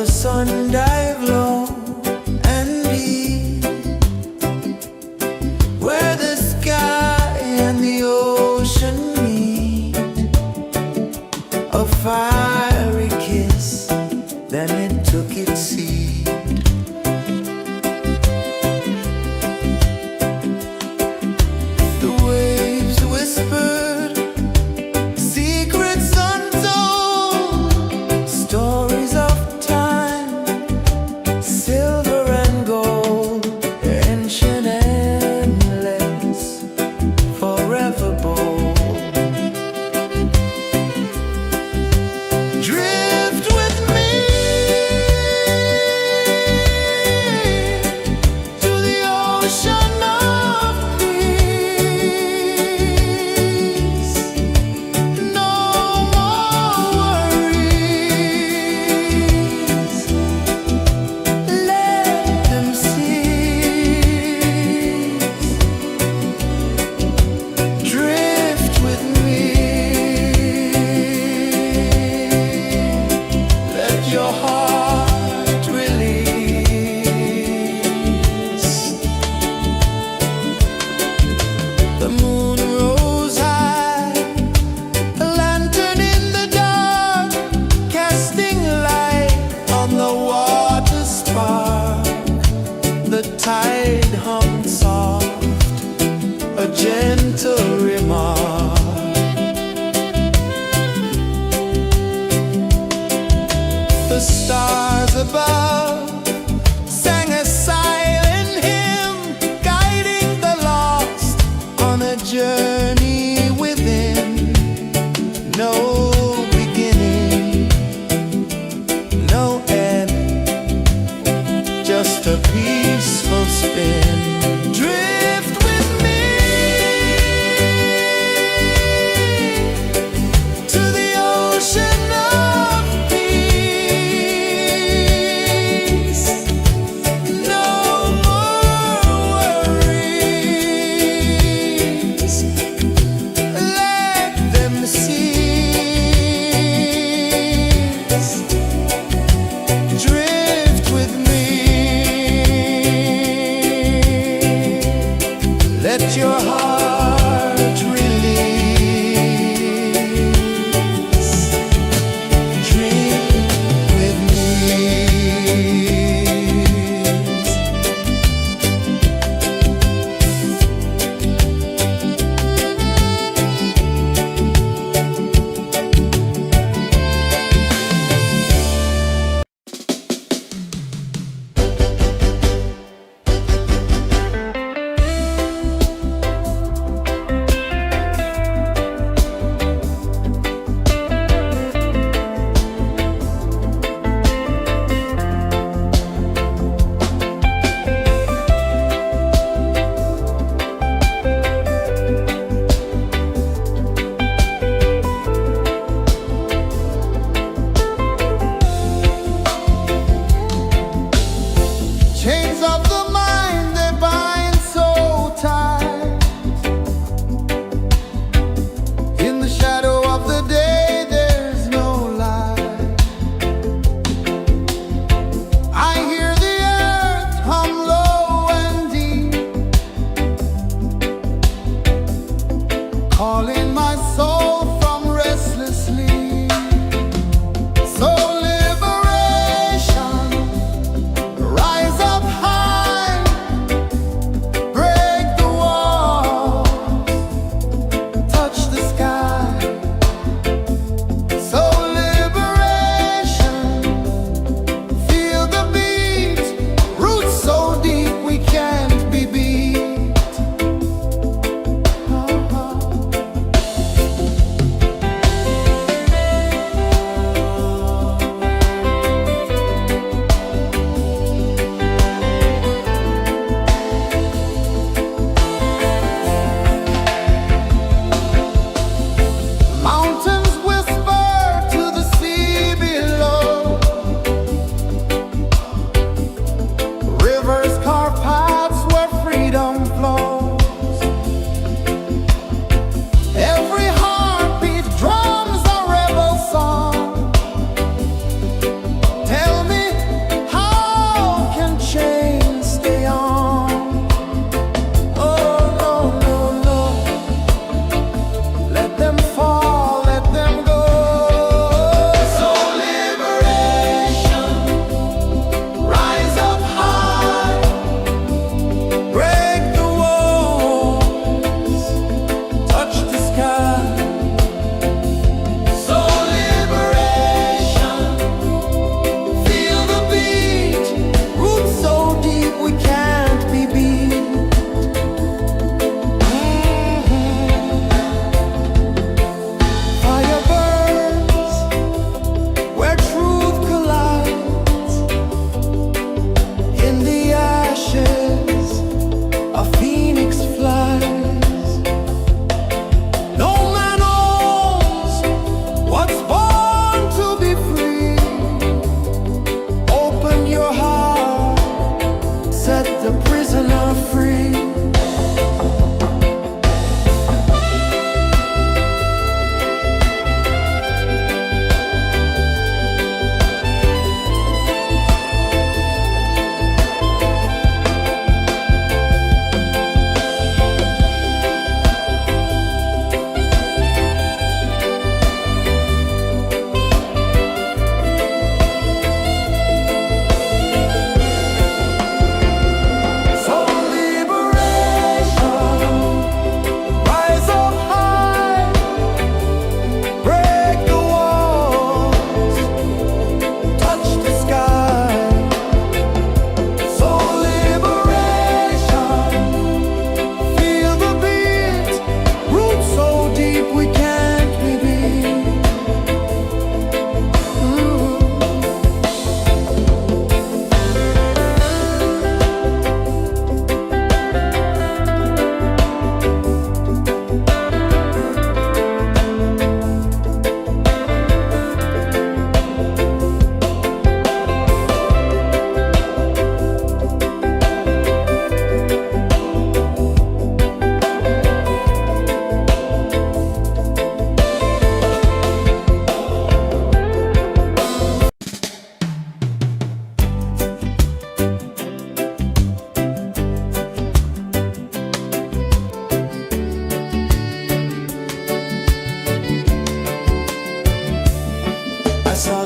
the sun dive low and deep, where the sky and the ocean meet. A fiery kiss, then it took its seed. The waves whispered secrets untold, stories of time, silver and gold, ancient, endless, forever bold.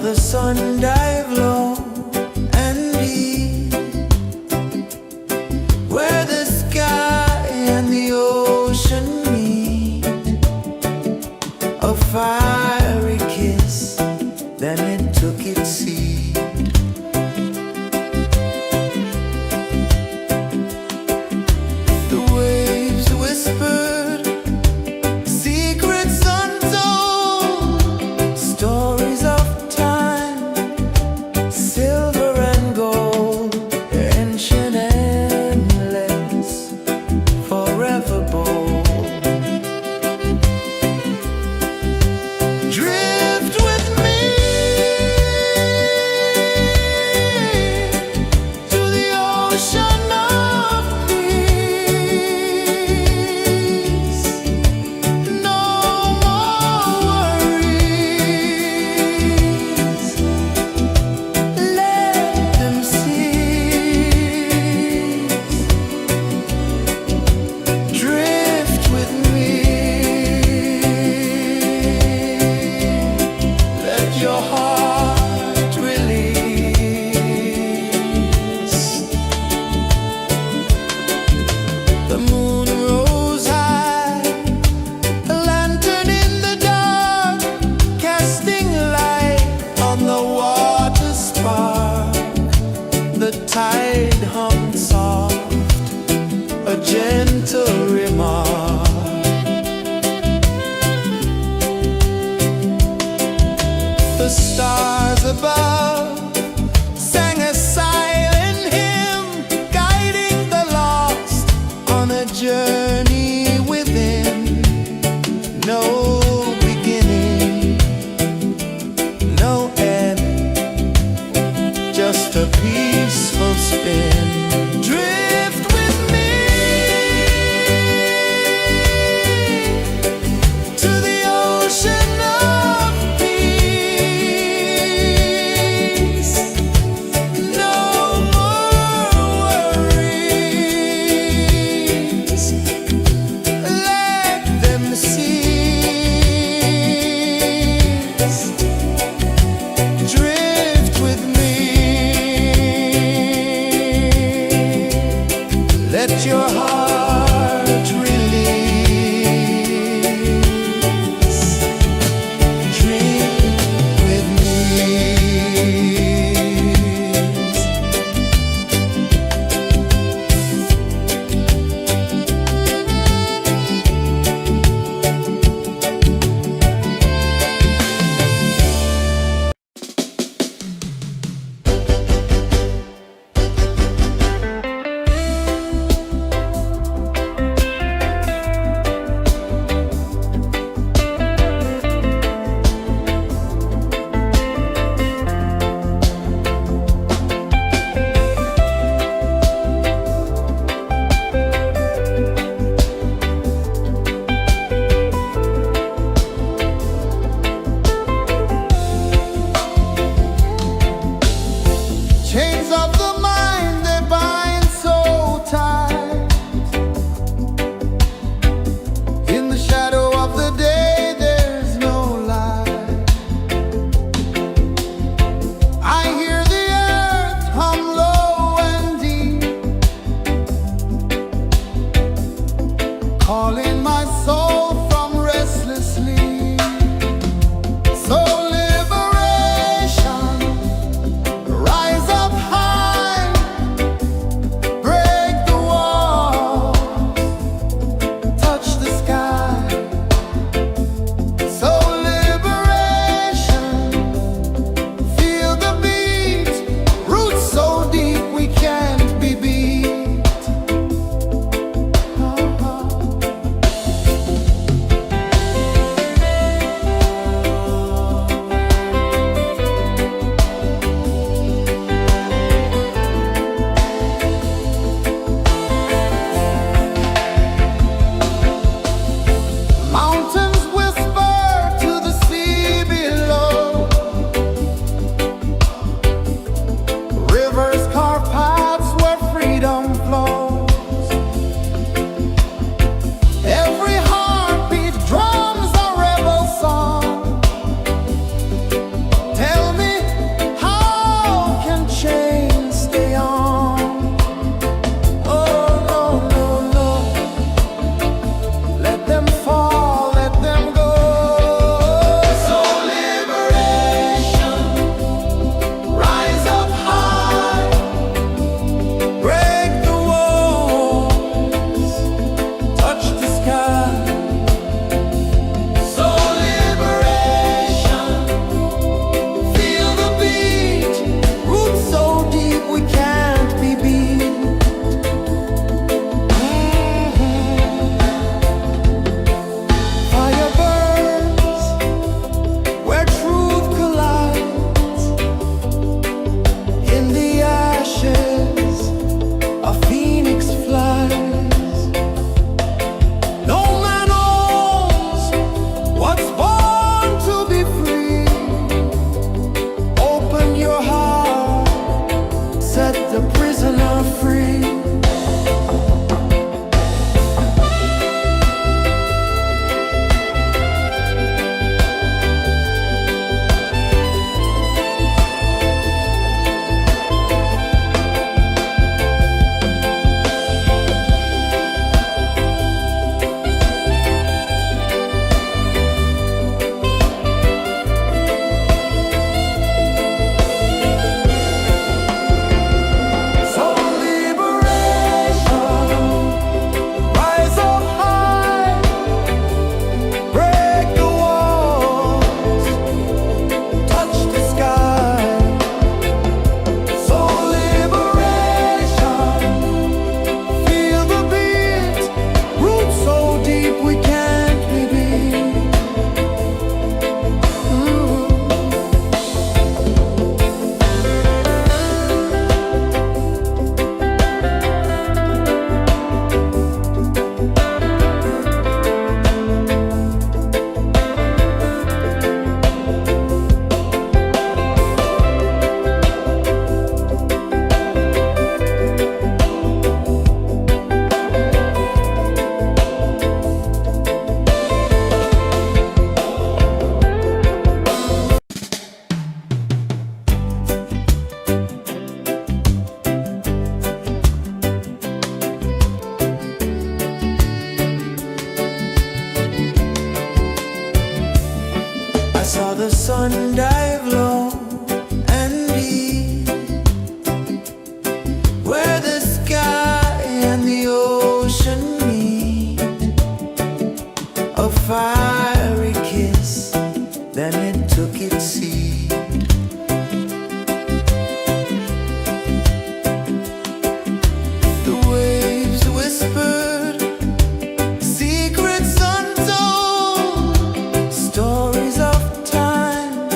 the sun dive low and deep, where the sky and the ocean meet. A fiery kiss, then it took its seat. The waves whispered secrets untold, stories of time, silver and gold, ancient, endless, forever bold. Drift with me to the ocean of peace. No more worries. Let them cease. Drift with me. Let your heart release. The moon rose high, a lantern in the dark, casting light on the water spark. The tide hummed soft, a gentle remark. The stars above sang a silent hymn, guiding the lost on a journey within. No beginning, no end, just a peaceful spin. Drift with me to the ocean of peace. No more worries. Let them cease. Drift with me. the sun dive low and deep, where the sky and the ocean meet. A fiery kiss, then it took its seed. The waves whispered secrets untold, stories of time,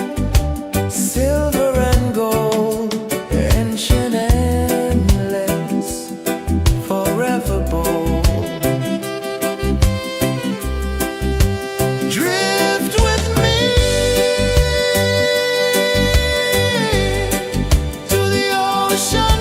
silver and gold, ancient, endless, forever bold. Drift with me to the ocean